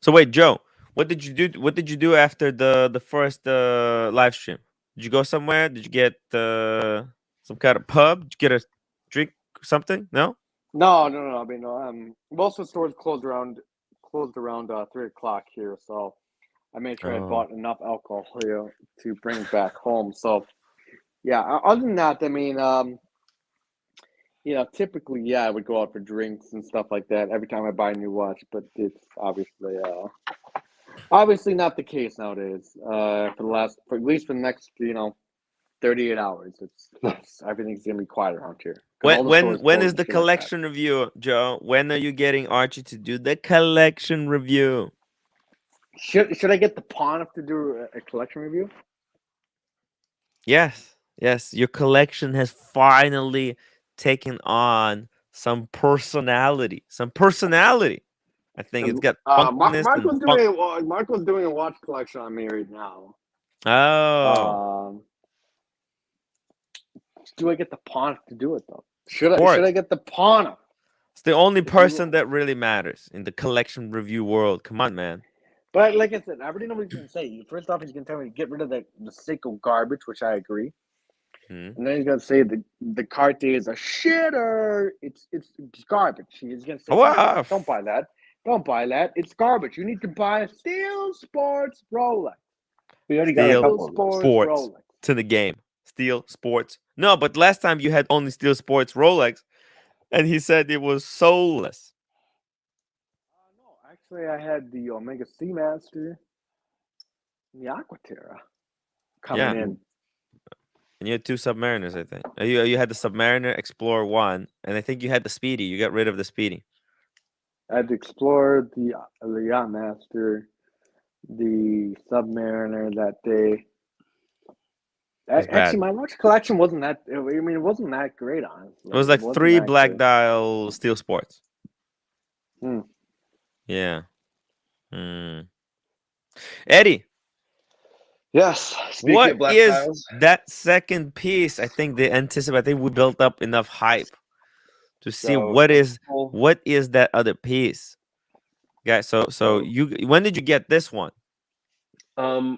So wait, Joe, what did you do? What did you do after the first live stream? Did you go somewhere? Did you get some kind of pub? Did you get a drink or something? No. No. I mean, most of the stores closed around 3:00 here, so I made sure I bought enough alcohol here to bring back home. So yeah. Other than that, I mean, typically, yeah, I would go out for drinks and stuff like that every time I buy a new watch, but it's obviously not the case nowadays. For at least for the next 38 hours, it's everything's gonna be quiet around here. When is the collection review, Joe? When are you getting Archie to do the collection review? Should I get the pawn to do a collection review? Yes. Your collection has finally taken on some personality. I think it's got Marco's doing a watch collection on me right now. Oh. Do I get the pawn to do it though? Should I get the pawn? It's the only person that really matters in the collection review world. Come on, man. But like I said, I already know what he's gonna say. First off, he's gonna tell me to get rid of the Seiko garbage, which I agree. And then he's gonna say the Cartier is a shitter. It's garbage. He's gonna say, don't buy that. Don't buy that. It's garbage. You need to buy a Steel Sports Rolex. We already got a couple Sports Rolex. To the game. Steel Sports. No, but last time you had only Steel Sports Rolex, and he said it was soulless. No, actually, I had the Omega Seamaster, the Aquaterra coming in. And you had 2 Submariners, I think. You had the Submariner Explorer 1, and I think you had the Speedy. You got rid of the Speedy. I had the Explorer, the Yacht-Master, the Submariner that day. Actually, my watch collection wasn't that. I mean, it wasn't that great, honestly. It was like 3 Black Dial Steel Sports. Yeah. Eddie, Yes. Speaking what of black is dials, that second piece? I think they anticipate. I think we built up enough hype to see so what full- is that other piece, guys. So Oh. you when did you get this one? Let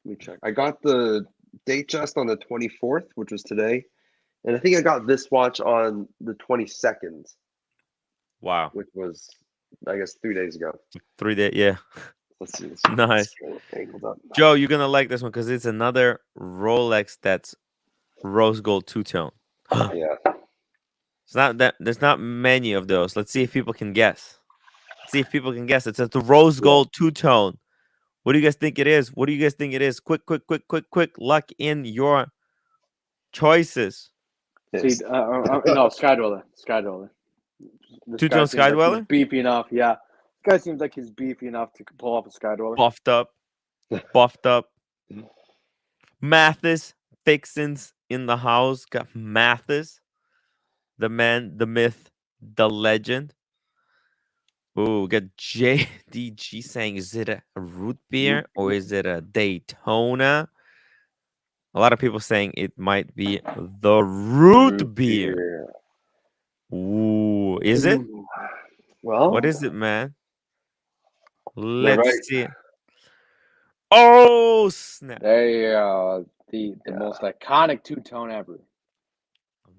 me check. I got the Datejust on the 24th, which was today, and I think I got this watch on the 22nd, Wow, which was, I guess, 3 days ago. 3 days. Yeah, Let's see. nice. Angled up. Joe, you're gonna like this one because it's another Rolex that's rose gold two tone. Yeah. It's not that there's not many of those. Let's see if people can guess. Let's see if people can guess. It's a rose gold two tone. What do you guys think it is? What do you guys think it is? Quick. Luck in your choices. See, Yes. no, Skydweller. Skydweller. This Two guy tone seems like he's Skydweller? beefy enough. Yeah, this guy seems like he's beefy enough to pull off a Skydweller. Buffed up. Mathis Fixins in the house. Got Mathis, the man, the myth, the legend. Ooh, we got JDG saying, is it a root beer or is it a Daytona? A lot of people saying it might be the root beer. Ooh, is it? Well, What is it, man? they're Let's right. see. Oh, snap. There you go. The most iconic two-tone ever.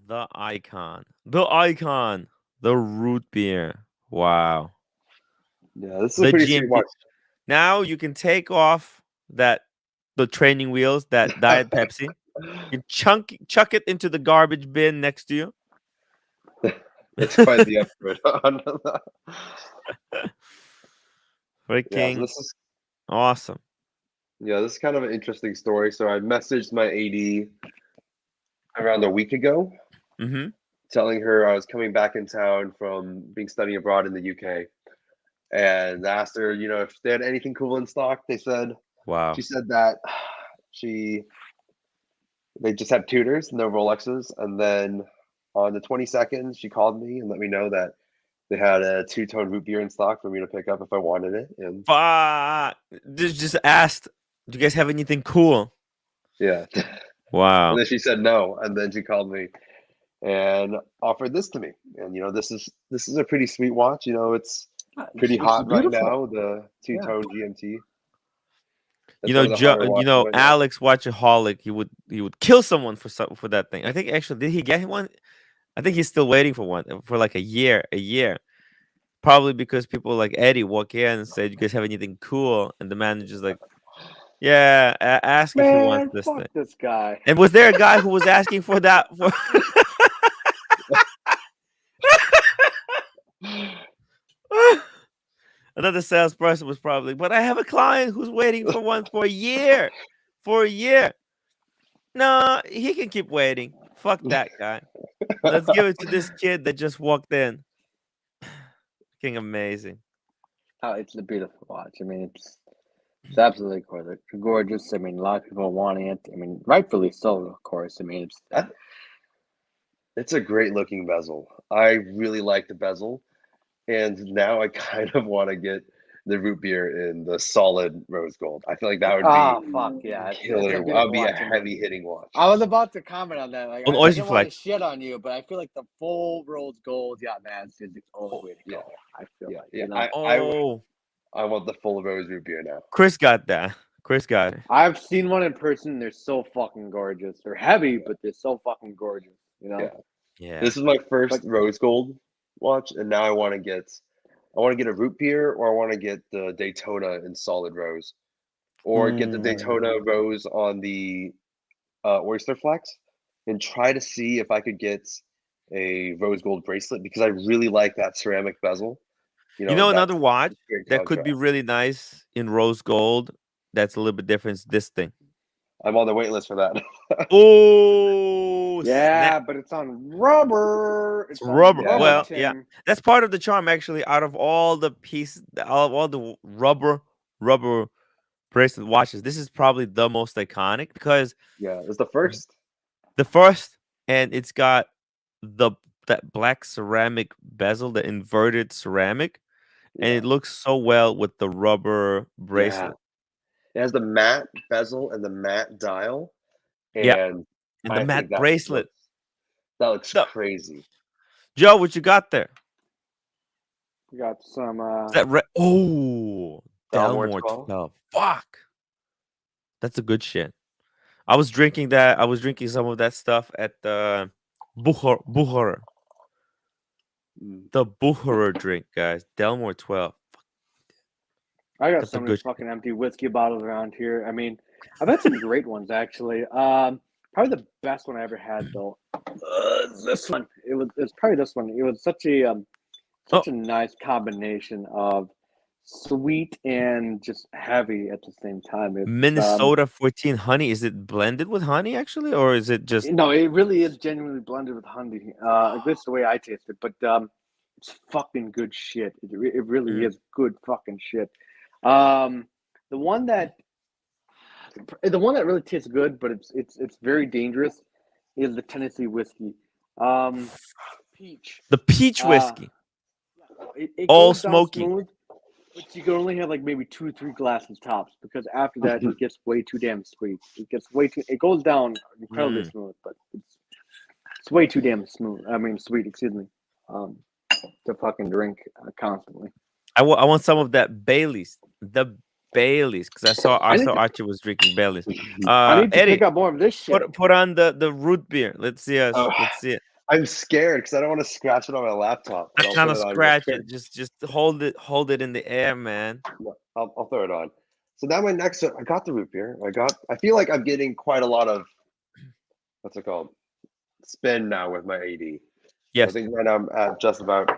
The icon. The root beer. Wow. Yeah, this is The a pretty sweet GMT. watch. Now you can take off the training wheels, that Diet Pepsi. You chuck it into the garbage bin next to you. It's quite the upgrade. Freaking Yeah, this is awesome. this is kind of an interesting story. So I messaged my AD around a week ago, telling her I was coming back in town from being studying abroad in the UK, and asked her, if they had anything cool in stock. They said, Wow. she said that they just had Tudors, no Rolexes, and then on the 22nd, she called me and let me know that they had a two-tone root beer in stock for me to pick up if I wanted it. And Fuck. Just asked, do you guys have anything cool? yeah. Wow. And then she said no, and then she called me and offered this to me. And this is a pretty sweet watch. It's pretty hot right now. The two-tone GMT. That's one of the hotter watches right now. Alex Watchaholic, he would kill someone for that thing. I think actually, did he get one? I think he's still waiting for one for like a year. Probably because people like Eddie walk in and say, "Do you guys have anything cool?" And the manager's like, "Yeah, ask if he wants this thing." This guy. And was there a guy who was asking for that? Another salesperson was probably, but I have a client who's waiting for one for a year. No, he can keep waiting. Fuck that guy. Let's give it to this kid that just walked in. Fucking amazing. Oh, it's a beautiful watch. I mean, it's absolutely gorgeous. I mean, a lot of people wanting it. I mean, rightfully so, of course. I mean, it's a great looking bezel. I really like the bezel, and now I kind of want to get the root beer in the solid rose gold. I feel like that would be fuck yeah, killer. That would be a heavy hitting watch. I was about to comment on that. Like, On I didn't want to Oisiflex. shit on you, but I feel like the full rose gold Yacht-Master is the only way to go. I feel like, I want the full rose root beer now. Chris got that. Chris got it. I've seen one in person. They're so fucking gorgeous. They're heavy, but they're so fucking gorgeous. Yeah. This is my first rose gold watch, and now I want to get a root beer, or I want to get the Daytona in solid rose, or get the Daytona rose on the Oyster Flex, and try to see if I could get a rose gold bracelet, because I really like that ceramic bezel. Another watch that could be really nice in rose gold. That's a little bit different. Is this thing. I'm on the wait list for that. Oh, yeah, snap. but it's on rubber. It's rubber. Yeah. Well, Tim. yeah, that's part of the charm. Actually, out of all the pieces, all the rubber bracelet watches, this is probably the most iconic because it's the first. And it's got that black ceramic bezel, the inverted ceramic, and it looks so well with the rubber bracelet. It has the matte bezel and the matte dial, Yeah, and and the I think matte bracelet. that looks No. crazy. Joe, what you got there? We got some. Is that oh, Dalmore Delmore 12. 12. Fuck, that's a good shit. I was drinking that. I was drinking some of that stuff at the Bucher. The Bucherer drink, guys. Delmore 12. I got That's a so many good fucking empty whiskey bottles around here. I mean, I've had some great ones actually. Probably the best one I ever had though. This one. It's probably this one. It was such a nice combination of sweet and just heavy at the same time. It's Minnesota 14 honey. Is it blended with honey actually, or is it just no, it really is genuinely blended with honey. This is the way I taste it, but it's fucking good shit. It really is good fucking shit. The one that really tastes good, but it's very dangerous, is the Tennessee whiskey. Peach. the peach whiskey? It All goes down smoky. smooth, but you can only have like maybe 2 or 3 glasses tops, because after that it gets way too damn sweet. It goes down incredibly smooth, but it's way too damn smooth. I mean sweet, excuse me. To fucking drink constantly. I want some of that Bailey's. The Bailey's, because I saw Archie was drinking Bailey's. I need to Eddie, pick up more of this shit. put on the root beer. Let's see us. Oh. Let's see it. I'm scared because I don't want to scratch it on my laptop. Not kind of scratch it. Just hold it in the air, man. I'll throw it on. So now my next, I got the root beer. I feel like I'm getting quite a lot of, what's it called? Spend now with my AD. Yes. I think right now I'm at just about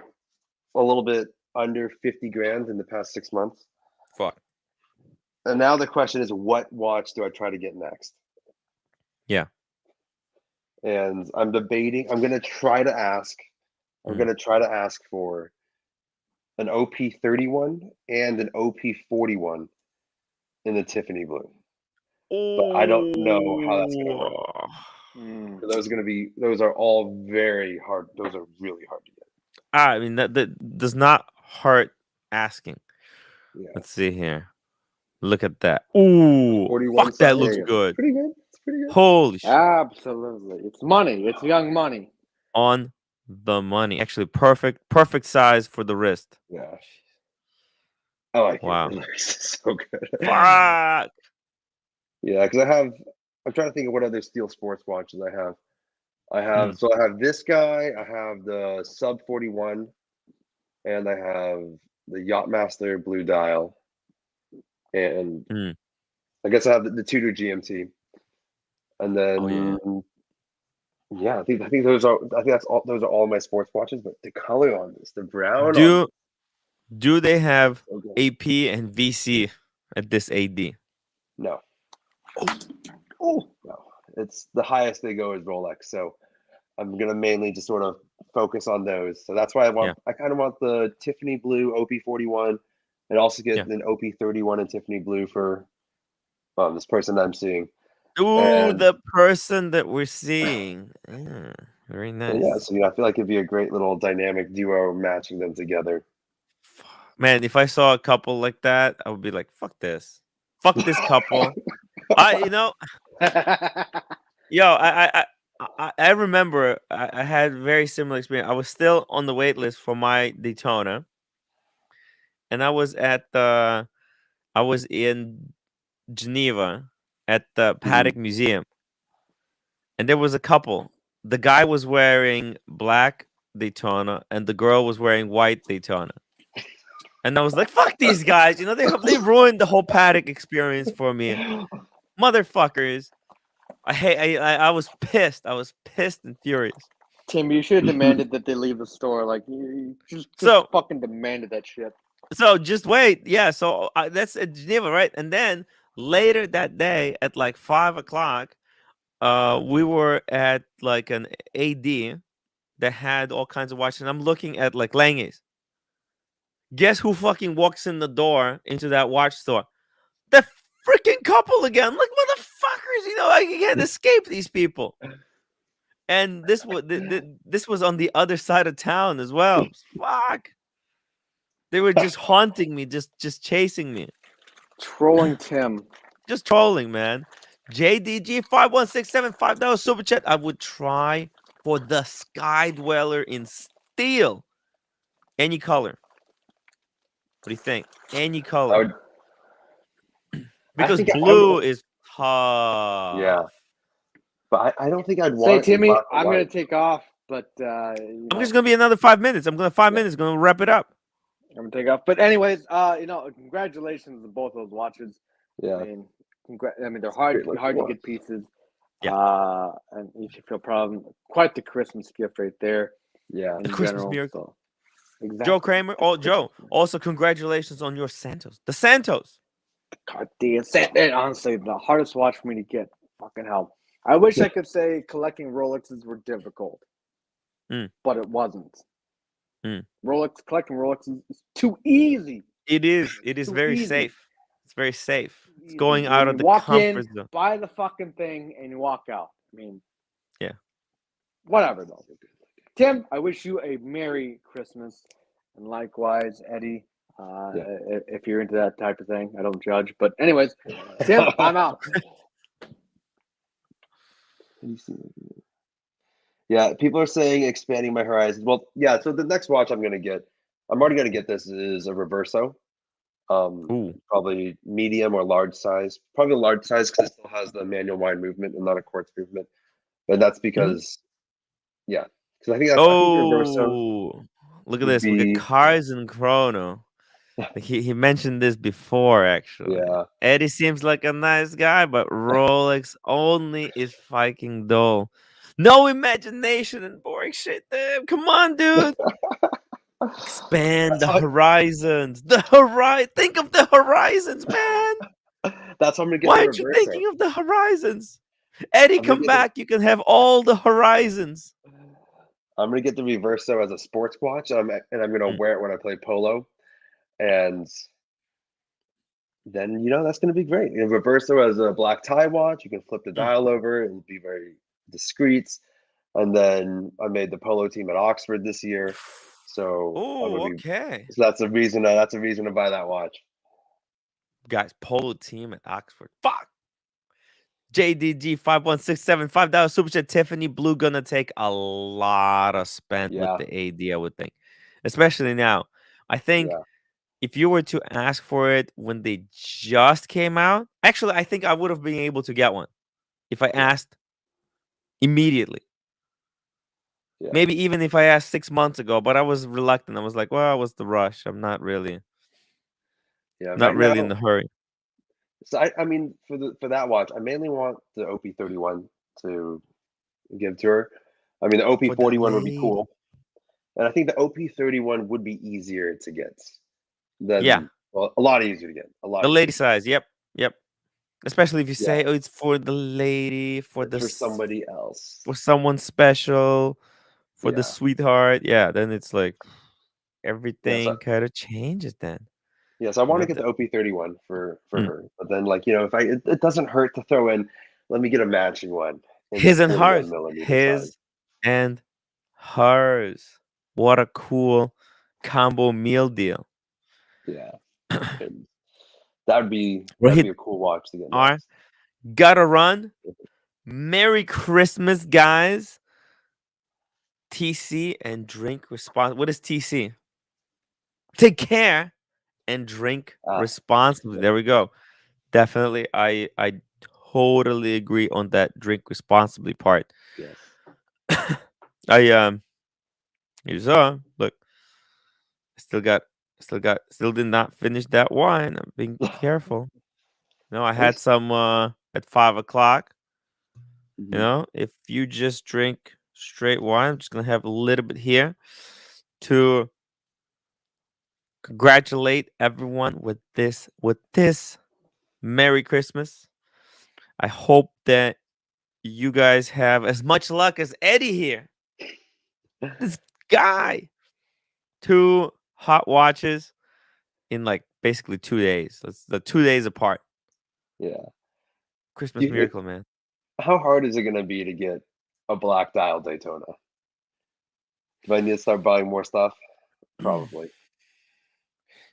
a little bit under 50 grand in the past 6 months. Fuck. And now the question is, what watch do I try to get next? Yeah. And I'm debating. I'm gonna try to ask for an OP31 and an OP41 in the Tiffany blue. But I don't know how that's gonna work. Those are all very hard. Those are really hard to get. I mean that does not hurt asking. Yeah. Let's see here. Look at that. Ooh, 41 fuck, that looks good. Pretty good. It's pretty good. Holy shit. Absolutely. It's money. It's young money. On the money. Actually, perfect size for the wrist. Yeah. I like Wow. it. It looks so good. Fuck. Yeah, because I'm trying to think of what other steel sports watches I have. So I have this guy, I have the Sub 41, and I have the Yacht-Master blue dial, and I guess I have the Tudor GMT, and then I think those are all my sports watches. But the color on this, the brown. Do they have AP and VC at this AD? No. No. It's the highest they go is Rolex. So I'm gonna mainly just sort of focus on those. So that's why I kind of want the Tiffany blue OP41, and also get an OP31 in Tiffany blue for this person I'm seeing. Ooh, the person that we're seeing. Very nice. So I feel like it'd be a great little dynamic duo matching them together. Man, if I saw a couple like that, I would be like, fuck this. Fuck this couple. I remember I had very similar experience. I was still on the wait list for my Daytona, and I was in Geneva at the Paddock Museum, and there was a couple. The guy was wearing black Daytona, and the girl was wearing white Daytona. And I was like, "Fuck these guys!" They ruined the whole Paddock experience for me, motherfuckers. I was pissed. I was pissed and furious. Tim, you should have demanded that they leave the store. Like, you just fucking demanded that shit. So just wait. Yeah. So that's at Geneva, right? And then later that day at like 5 o'clock, we were at like an AD that had all kinds of watches. And I'm looking at like Lange's. Guess who fucking walks in the door into that watch store? The freaking couple again. I'm like, motherfuckers, I can't escape these people. And this was on the other side of town as well. Fuck. They were just haunting me, just chasing me, Trolling Tim. just trolling, man. JDG 51675. That was super chat. I would try for the Sky Dweller in steel, any color. What do you think? Any color, because think blue is tough. Yeah. But I don't think I'd want Say, it in Timmy, black or I'm gonna white. take off, but I'm just gonna be another 5 minutes. I'm gonna 5 minutes. Gonna wrap it up. I'm gonna take off. But anyways, congratulations to both those watches. Yeah. I mean, they're hard Great to looking get pieces. Yeah. And you should feel proud of them. Quite the Christmas gift right there. Yeah. In The Christmas general, miracle. So, exactly. Joe Kramer. Oh, Joe. Also, congratulations on your Santos. The Santos. Cartier Santos. Honestly, the hardest watch for me to get. Fucking hell. I wish I could say collecting Rolexes were difficult, but it wasn't. Collecting Rolexes is too easy. It is. It is Too very easy. safe. It's very safe. It's Easy. going out of the walk comfort in, zone. buy the fucking thing, and you walk out. I mean, Yeah. Whatever though. Tim, I wish you a Merry Christmas, and likewise, Eddie. If you're into that type of thing, I don't judge. But anyways, Tim, I'm out. Yeah, people are saying expanding my horizons. Well, yeah. So the next watch I'm already gonna get this is a Reverso. Ooh. Probably medium or large size. Probably large size because it still has the manual wind movement and not a quartz movement. But that's because, yeah, because I think Reverso Oh, look at would this. We got be cars and Chrono. Like he mentioned this before, actually. Yeah. Eddie seems like a nice guy, but Rolex only is fucking dull. No imagination and boring shit, dude. Come on, dude. Expand the horizons. Think of the horizons, man. That's how I'm gonna get Why the aren't you Reverso. thinking of the horizons? Eddie, I'm gonna come get back. You can have all the horizons. I'm gonna get the Reverso as a sports watch, and I'm gonna wear it when I play polo, and then that's gonna be great. Reverso as a black tie watch, you can flip the dial over and be very discreet. And then I made the polo team at Oxford this year, so Oh, okay. So that's a reason. That's a reason to buy that watch. Guys, polo team at Oxford. Fuck. JDG 51675. That was super chat. Tiffany Blue gonna take a lot of spend with the AD, I would think, especially now. I think if you were to ask for it when they just came out, actually, I think I would have been able to get one if I asked immediately. Yeah. Maybe even if I asked 6 months ago, but I was reluctant. I was like, well, what's the rush? I'm not really, not really in the hurry. So I mean, for that watch, I mainly want the OP31 to give to her. I mean, the OP41 would be cool, and I think the OP31 would be easier to get than well, a lot easier to get. The lady size. Yep. Especially if you say, "Oh, it's for the lady, for somebody else, for someone special, for the sweetheart." Yeah, then it's like everything kind of changes. Then. Yes, I want to get the OP31 for her, but then if it doesn't hurt to throw in, let me get a matching one. His and hers. His and hers. What a cool combo meal deal. Yeah. That'd be a cool watch to get next. Gotta run. Merry Christmas, guys. TC and drink responsibly. What is TC? Take care and drink responsibly. There we go. Definitely, I totally agree on that drink responsibly part. Yes. You saw, look, still did not finish that wine. I'm being careful. I had some at 5 o'clock. If you just drink straight wine, I'm just gonna have a little bit here to congratulate everyone with this Merry Christmas. I hope that you guys have as much luck as Eddie here. This guy. 2 hot watches in basically 2 days. That's the 2 days apart. Yeah. Christmas miracle, man. How hard is it going to be to get a black dial Daytona? Do I need to start buying more stuff? Probably.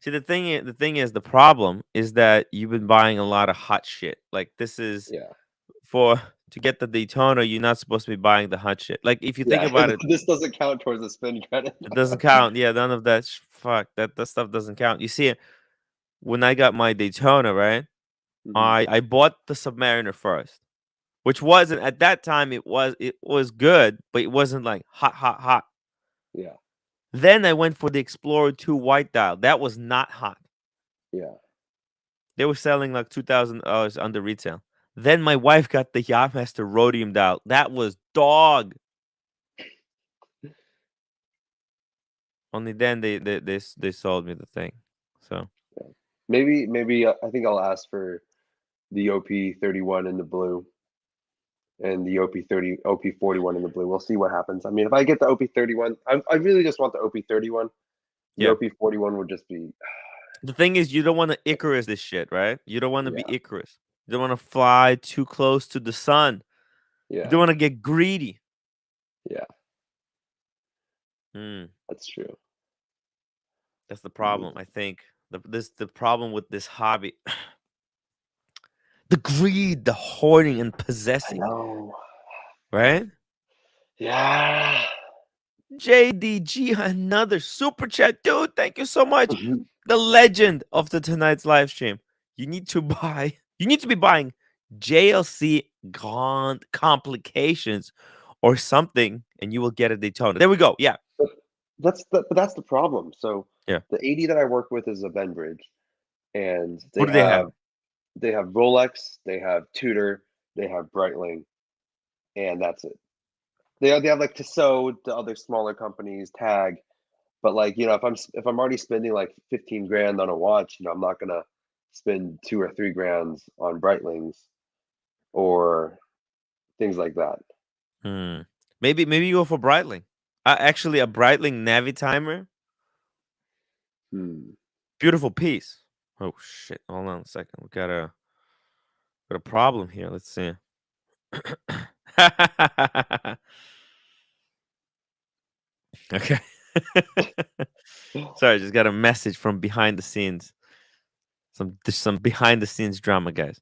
See, the problem is that you've been buying a lot of hot shit. Like this is Yeah. for to get the Daytona, you're not supposed to be buying the hot shit. Like if you think Yeah. about it, This doesn't count towards the spin credit. it doesn't count. Yeah, none of that. Fuck that stuff doesn't count. You see, when I got my Daytona, right? Mhm. I bought the Submariner first, which wasn't at that time. It was good, but it wasn't like hot, hot, hot. Yeah. Then I went for the Explorer 2 white dial. That was not hot. Yeah. They were selling like $2,000 under retail. Then my wife got the Yacht-Master rhodium dial. That was dog. Only then they sold me the thing. So Maybe I think I'll ask for the OP31 in the blue and the OP41 in the blue. We'll see what happens. I mean, if I get the OP31, I really just want the OP31. The yeah. OP41 would just be The thing is, you don't want to Icarus this shit, right? You don't want to be yeah, Icarus. You don't want to fly too close to the sun. You yeah, don't want to get greedy. yeah. Hmm. That's true. That's the problem. I think the problem with this hobby, the greed, the hoarding and I possessing, know. right? Yeah. JDG, another super chat, dude. Thank you so much. The legend of the tonight's live stream. You need to buy. You need to be buying JLC Grand Complications or something, and you will get a Daytona. There we go. Yeah, But that's the problem. So yeah. the 80 that I work with is a Benbridge, and What do they have? they have Rolex, they have Tudor, they have Breitling, and that's it. They have like Tissot, the other smaller companies, Tag, but like if I'm already spending like 15 grand on a watch, I'm not gonna spend 2 or 3 grand on Breitlings or things like that. Hmm. Maybe you go for Breitling. Actually, a Breitling Navi timer. Hmm. Beautiful piece. Oh shit! Hold on a second. We got a problem here. Let's see. Okay. Sorry, I just got a message from behind the scenes. There's some behind the scenes drama, guys.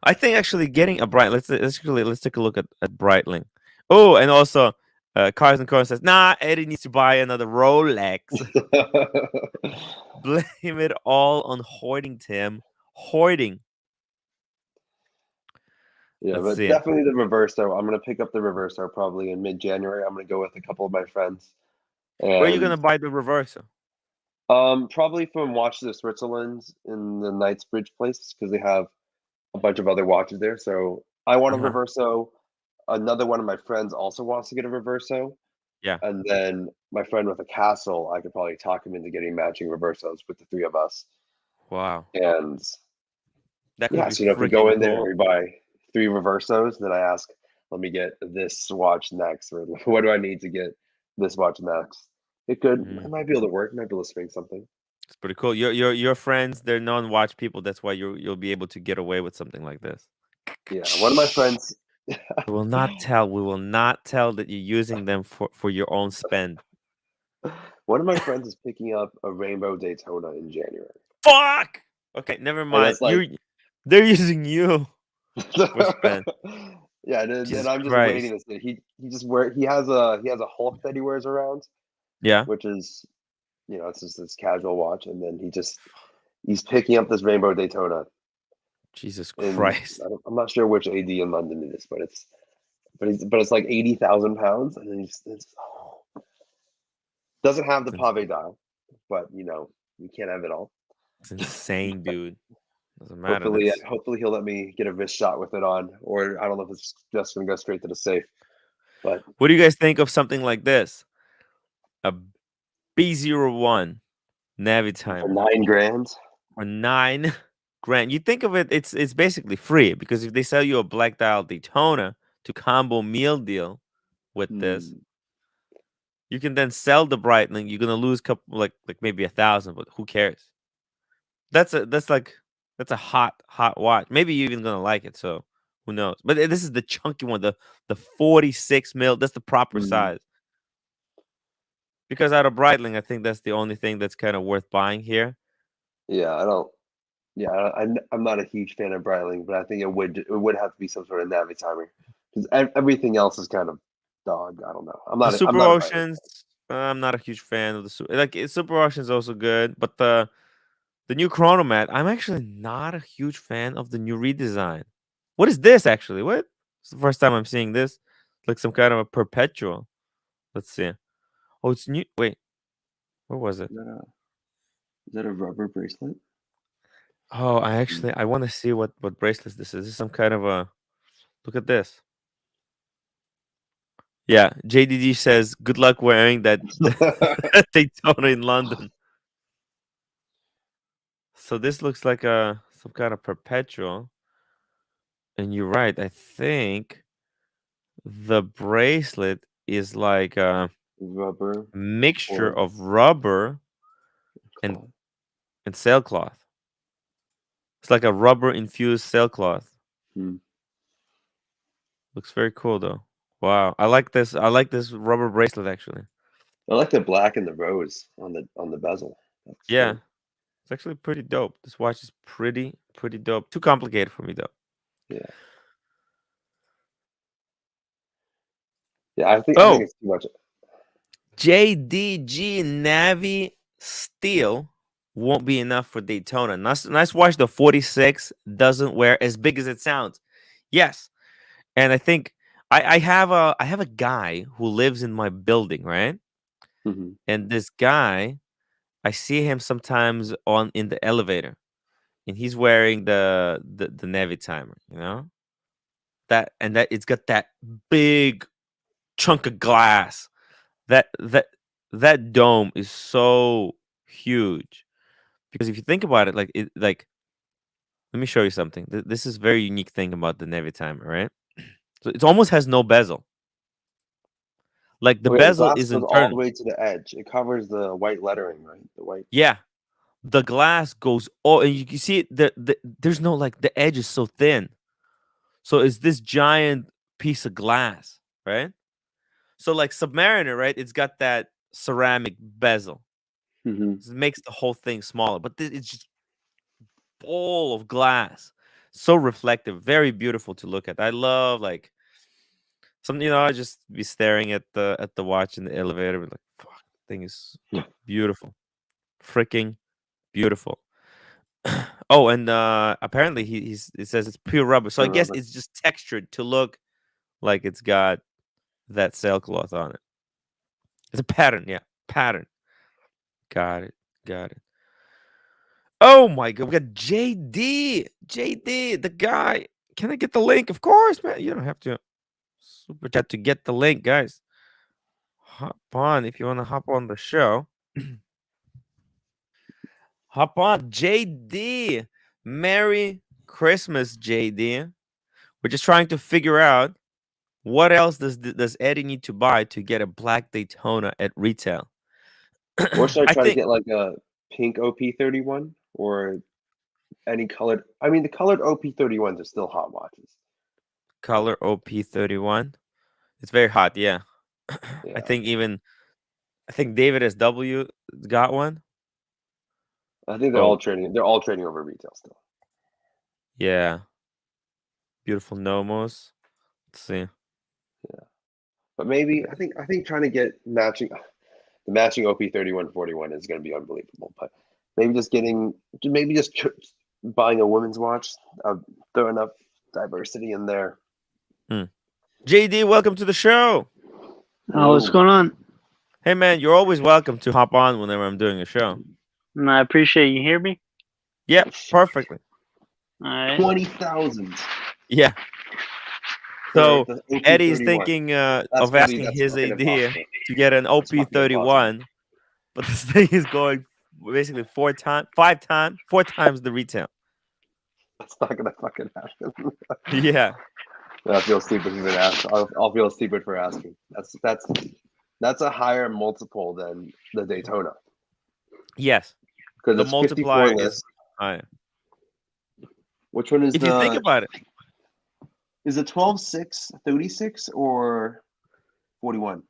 I think actually getting a bright. Let's take a look at Breitling. Oh, and also, Cars and Cars says, "Nah, Eddie needs to buy another Rolex." Blame it all on hoarding, Tim. Hoarding. Yeah, Let's but see. definitely the Reverso. I'm gonna pick up the Reverso probably in mid-January. I'm gonna go with a couple of my friends, Where are you and gonna buy the Reverso? probably from Watch the Switzerland in the Knightsbridge place because they have a bunch of other watches there. So I want a Uh-huh. Reverso. Another one of my friends also wants to get a Reverso, Yeah. and then my friend with a castle, I could probably talk him into getting matching Reversos with the three of us. Wow. And That could yeah, be so if we go freaking in there and cool. we buy 3 Reversos, then I ask, let me get this watch next, or what do I need to get this watch next? It Mm, might be able to work. It might be able to swing something. it's pretty cool. Your friends, they're non-watch people. That's why you'll be able to get away with something like this. Yeah, one of my friends. We will not tell. We will not tell that you're using them for your own spend. One of my friends is picking up a rainbow Daytona in January, Fuck. Okay, never and mind. that's like, They're using you for spend. yeah, and Jesus I'm just waiting Christ. to see. He has a Hulk that he wears around, Yeah. which is it's just this casual watch, and then he's picking up this rainbow Daytona, Jesus and Christ. I'm not sure which AD in London it is, but it's like 80,000 pounds, and then doesn't have the It's, ins- pave dial, but you can't have it all. it's insane, dude. Doesn't matter. Hopefully, That's hopefully he'll let me get a wrist shot with it on, or I don't know if it's just gonna go straight to the safe. But what do you guys think of something like this? A B01 Navi for timer 9 grand, for 9 grand. You think of it, it's basically free because if they sell you a black dial Daytona to combo meal deal with this, hmm, you can then sell the Breitling. You're gonna lose couple like maybe 1,000, but who cares? That's a hot watch. Maybe you're even gonna like it. So who knows? But this is the chunky one, the 46 mil. That's the proper hmm. size. because out of Breitling, I think that's the only thing that's kind of worth buying here. Yeah, I don't. Yeah, I'm not a huge fan of Breitling, but I think it would have to be some sort of Navi timer because everything else is kind of dog. I don't know. I'm The not. I'm Super not a Breitling Oceans, I'm not a huge fan of the Super Oceans also good, but the new Chrono-mat, I'm actually not a huge fan of the new redesign. What is this actually? What? It's the first time I'm seeing this. It's like some kind of a perpetual. Let's see. Oh, it's new. Wait, what was it? fan. Is that a rubber bracelet? Oh, I want to see what bracelet this is. This is some kind of a. Look at this. Yeah, JDD says, "Good luck wearing that Daytona in London." So this looks like a some kind of perpetual, and you're right. I think the bracelet is like a Rubber mixture or of rubber and cloth. sailcloth. It's like a rubber infused sailcloth. Hmm. Looks very cool though. Wow, I like this. I like this rubber bracelet actually. I like the black and the rose on the bezel. That's Yeah, cool. it's actually pretty dope. This watch is pretty dope. Too complicated for me though. Yeah, yeah. I think Oh, it's too much. JDG Navi Steel won't be enough for Daytona. Nice watch. The 46 doesn't wear as big as it sounds. Yes, and I think I have a guy who lives in my building, right? Hmm. And this guy, I see him sometimes on in the elevator, and he's wearing the Navi timer. You know that it's got that big chunk of glass. That that that dome is so huge because if you think about it, like let me show you something. This is very unique thing about the Navi timer, right? So it almost has no bezel. Like the Okay, the bezel glass is goes all the internal. way to the edge. It covers the white lettering, right? The white. Yeah, the glass goes all, and you can see it. There's no like the edge is so thin, so it's this giant piece of glass, right? So like Submariner, right? It's got that ceramic bezel. Hmm. It makes the whole thing smaller, but it's just ball of glass, so reflective, very beautiful to look at. I love like some, I just be staring at the watch in the elevator, be like, fuck, thing is beautiful, freaking beautiful. Oh, and apparently it says it's pure rubber, so I Pure guess rubber. it's just textured to look like it's got that sailcloth on it. It's a pattern, yeah, pattern. Got it, got it. Oh my god, we got JD, the guy. Can I get the link? Of course, man. You don't have to super chat to get the link, guys. Hop on if you want to hop on the show. Hop on, JD. Merry Christmas, JD. We're just trying to figure out what else does Eddie need to buy to get a black Daytona at retail. Or should I I try to think get like a pink OP31 or any colored? I mean, the colored OP31s are still hot watches. color OP31. It's very hot, yeah. I Yeah, think even I think David SW got one. I think they're Oh, all trading. They're all trading over retail still. yeah. Beautiful Nomos. Let's see. But maybe I think trying to get the matching OP3141 is going to be unbelievable. But maybe just buying a women's watch, throw enough diversity in there. Hmm. JD, welcome to the show. Oh, what's Hello. going on? Hey man, you're always welcome to hop on whenever I'm doing a show. I appreciate you hear me. Yeah, perfectly. All right. 20,000 Yeah. for So the Eddie's OP31. thinking That's of crazy. asking That's his fucking idea impossible. to get an That's fucking impossible. OP31, but this thing is going basically four times the retail. That's not gonna fucking happen. Yeah. I feel stupid even ask. I'll feel stupid for asking. That's a higher multiple than the Daytona Yes. because The it's 54 multiplier is list. higher. Which one is If you think about it, is it 12.6 36 or 41?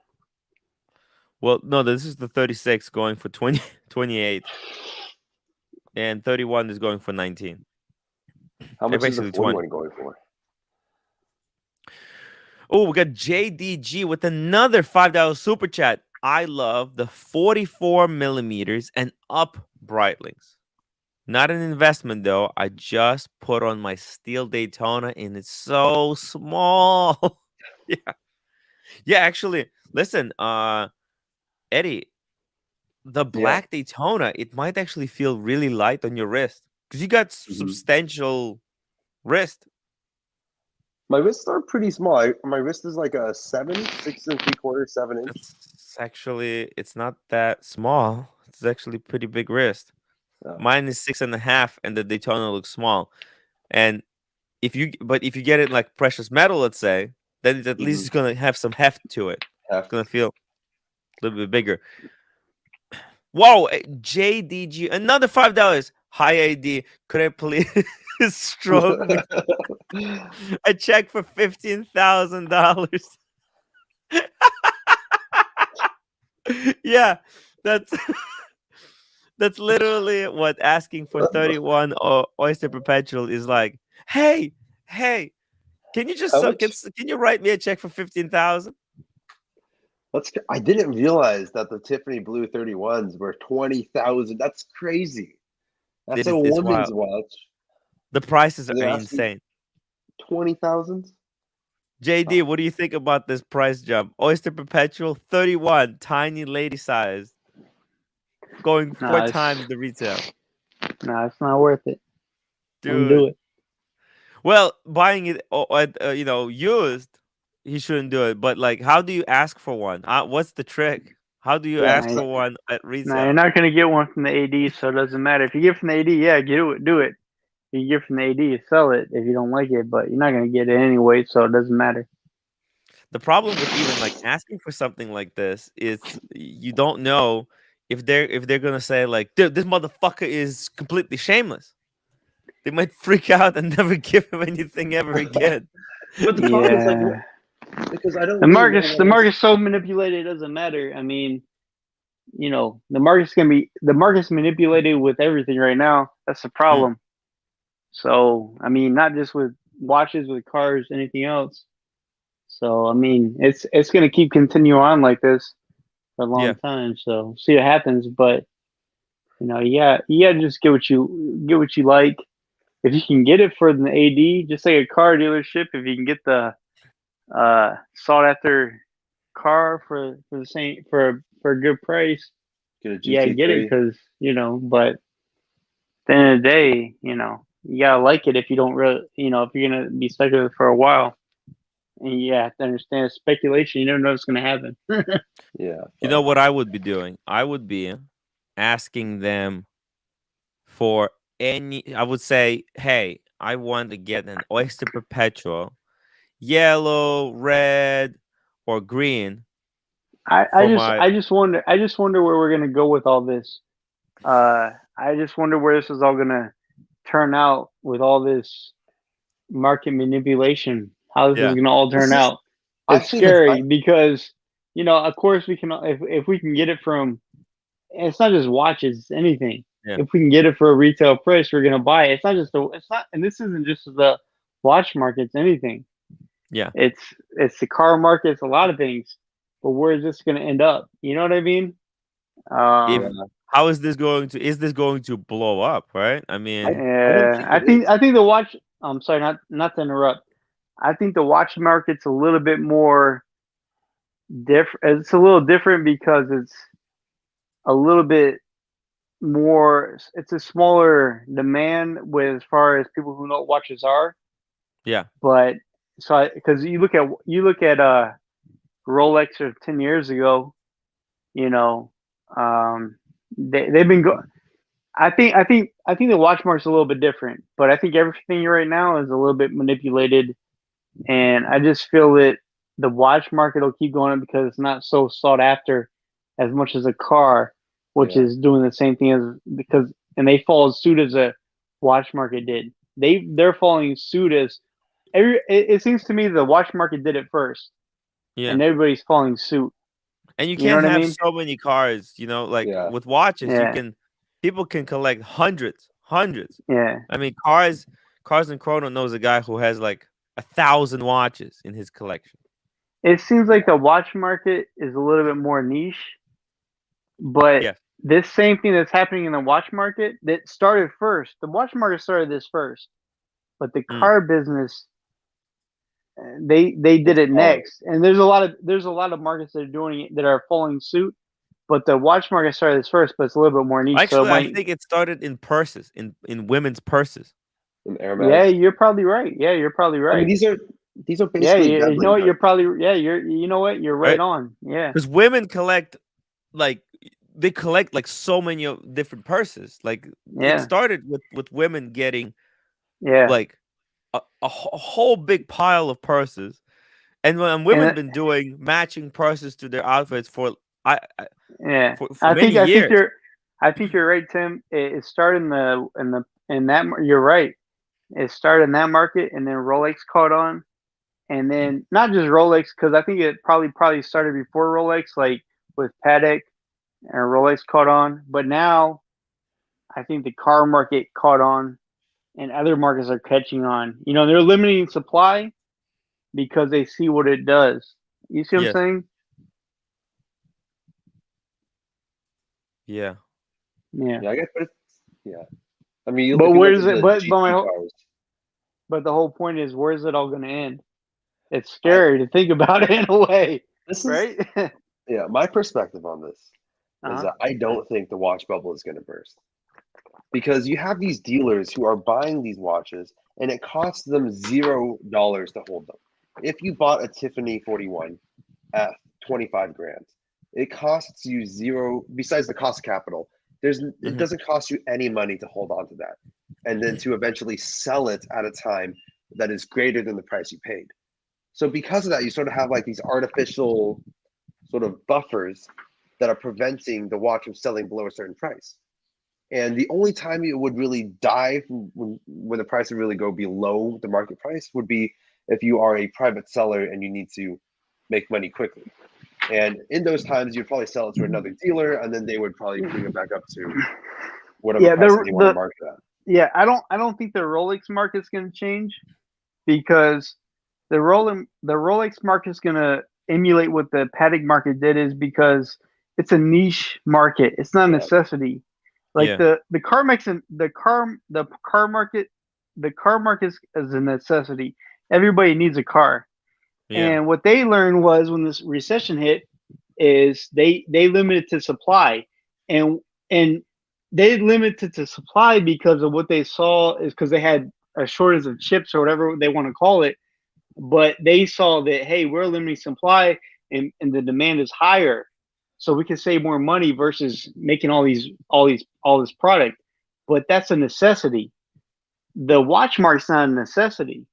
Well, no, this is the 36 going for 28, and 31 is going for 19. How They're much is the basically 20. 41 going for? Oh, we got JDG with another $5 super chat. I love the 44 millimeters and up Breitlings. Not an investment though. I just put on my steel Daytona and it's so small. Yeah. Yeah, actually, listen, Eddie, the black Daytona, it might actually feel really light on your wrist because you got substantial wrist. My wrists are pretty small. My wrist is like a 7, 6 3/4, 7 inch. It's actually, it's not that small. It's actually pretty big wrist. Oh. Mine is 6.5, and the Daytona looks small. And if you get it like precious metal, let's say, then it's at least it's gonna have some heft to it. It's gonna feel a little bit bigger. Whoa, JDG, another $5. Hi AD, could I please stroke a check for $15,000? Yeah, that's that's literally what asking for 31 or Oyster Perpetual is like. Hey, can you just can you write me a check for 15,000? I didn't realize that the Tiffany blue 31s were 20,000. That's crazy. That's a woman's watch. The prices are insane. 20,000. JD, what do you think about this price jump? Oyster Perpetual 31, tiny lady size, going 4 times the retail. Nah, it's not worth it. Dude. Don't do it. Well, buying it, used, he shouldn't do it. But like, how do you ask for one? What's the trick? How do you ask for one at retail? Nah, you're not gonna get one from the AD, so it doesn't matter. If you get from the AD, yeah, do it. If you get from the AD, sell it if you don't like it, but you're not gonna get it anyway, so it doesn't matter. The problem with even like asking for something like this is you don't know if they're gonna say like, dude, this motherfucker is completely shameless. They might freak out and never give him anything ever again. But the problem is like, because I don't. The market's so manipulated, it doesn't matter. I mean, the market's manipulated with everything right now. That's the problem. So I mean, not just with watches, with cars, anything else. So I mean, it's gonna keep continue on like this for a long time. So see what happens. But you gotta just get what you like. If you can get it for the AD, just like a car dealership, if you can get the sought after car for the same for a good price, get it because But at the end of the day, you gotta like it if you don't really, if you're gonna be stuck with it for a while, and you have to understand speculation. You never know what's gonna happen. Yeah. You know what I would be doing? I would be asking them for I would say, hey, I want to get an Oyster Perpetual, yellow, red, or green. I just wonder where we're gonna go with all this. I just wonder where this is all gonna turn out with all this market manipulation. How this is gonna all turn out. It's scary because of course we can if we can get it from. It's not just watches; it's anything. Yeah. If we can get it for a retail price, we're gonna buy it. And this isn't just the watch market; it's anything. Yeah, it's the car market. It's a lot of things. But where is this gonna end up? You know what I mean? How is this going to? Is this going to blow up? Right? I mean, I think the watch. I'm sorry, not to interrupt. I think the watch market's a little bit more different. It's a little different because it's a little bit more. It's a smaller demand with as far as people who know what watches are. Yeah. But because you look at Rolex of 10 years ago, they've been going. I think the watch market's a little bit different, but I think everything right now is a little bit manipulated, and I just feel that the watch market will keep going up because it's not so sought after as much as a car, which is doing the same thing and they followed suit as a watch market did. They're following suit as it seems to me the watch market did it first, and everybody's following suit. And you You know can't what I have mean? so many cars, you know, like Yeah. with watches, Yeah. people can collect hundreds. Yeah. I mean, Cars and Chrono knows a guy who has like 1,000 watches in his collection. It seems like the watch market is a little bit more niche, but Yeah. this same thing that's happening in the watch market that started first. The watch market started this first, but the Mm. car business they did it next. And there's a lot of markets that are doing it that are following suit, but the watch market started this first, but it's a little bit more niche. So it Actually, I might. think it started in purses, in women's purses. And Air Yeah, Max. you're probably right. Yeah, you're probably I right. mean, these are Yeah, basically you know what? Breitling You're goods. probably you know what? You're right Right. on. Yeah. Because women collect like they collect like so many different purses. Like it Yeah. started with women getting Yeah. like a whole big pile of purses, and when women And been doing matching purses to their outfits for yeah. for I many think years. you're right, Tim. It started in that you're right. It started in that market, and then Rolex caught on, and then not just Rolex, because I think it probably started before Rolex, like with Patek and Rolex caught on. But now I think the car market caught on, and other markets are catching on. You know, they're limiting supply because they see what it does. You see what I'm Yes. saying? Yeah. Yeah. Yeah, I guess, but yeah. I mean, But if you where look does at it? the But GT cars, but the whole point is, where's it all going to end? It's I, scary to think about it in a way, this is right? yeah. My perspective on this is Uh-huh. that I don't think the watch bubble is going to burst because you have these dealers who are buying these watches and it costs them $0 to hold them. If you bought a Tiffany 41 at 25 grand, it costs you zero. Besides the cost of capital, it Mhm. doesn't cost you any money to hold on to that, and then to eventually sell it at a time that is greater than the price you paid. So because of that, you sort of have like these artificial sort of buffers that are preventing the watch from selling below a certain price. And the only time it would really dive when the price would really go below the market price would be if you are a private seller and you need to make money quickly. And in those times, you'd probably sell it to another dealer, and then they would probably bring it back up to whatever Yeah, price that you want to market at. yeah. I don't think the Rolex market's going to change because the Rolex market's going to emulate what the Patek market did, is because it's a niche market. It's not a Yeah. necessity. Like Yeah. the car makes the car market is a necessity. Everybody needs a car. Yeah. And what they learned was when this recession hit is they limited to supply, and and they limited to supply because of what they saw is because they had a shortage of chips or whatever they want to call it. But they saw that, hey, we're limiting supply, and the demand is higher, so we can save more money versus making all this product. But that's a necessity. The watch market's not a necessity.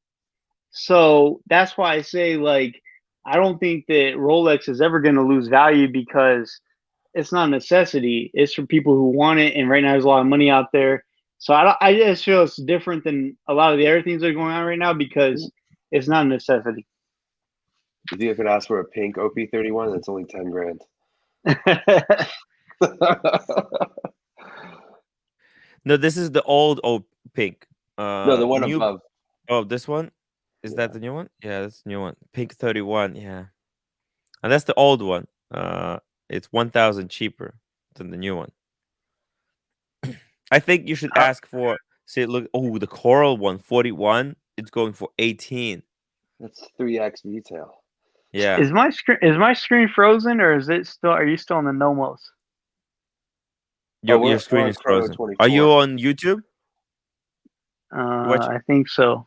So that's why I say, like, I don't think that Rolex is ever going to lose value because it's not a necessity. It's for people who want it, and right now there's a lot of money out there. So I just feel it's different than a lot of the other things that are going on right now because it's not a necessity. If you can ask for a pink OP31, that's only 10 grand. No, this is the old pink. No, the one New. above. Oh, this one is that the new one? Yeah, that's the new one. Pink 31. Yeah, and that's the old one. It's 1,000 cheaper than the new one. I think you should ask for. See, look. Oh, the coral one, 41. It's going for 18. That's 3x retail. Yeah. Is my screen frozen, or is it still? Are you still on the Nomos? Your screen we're is on Chrono frozen. 24. Are you on YouTube? I think so.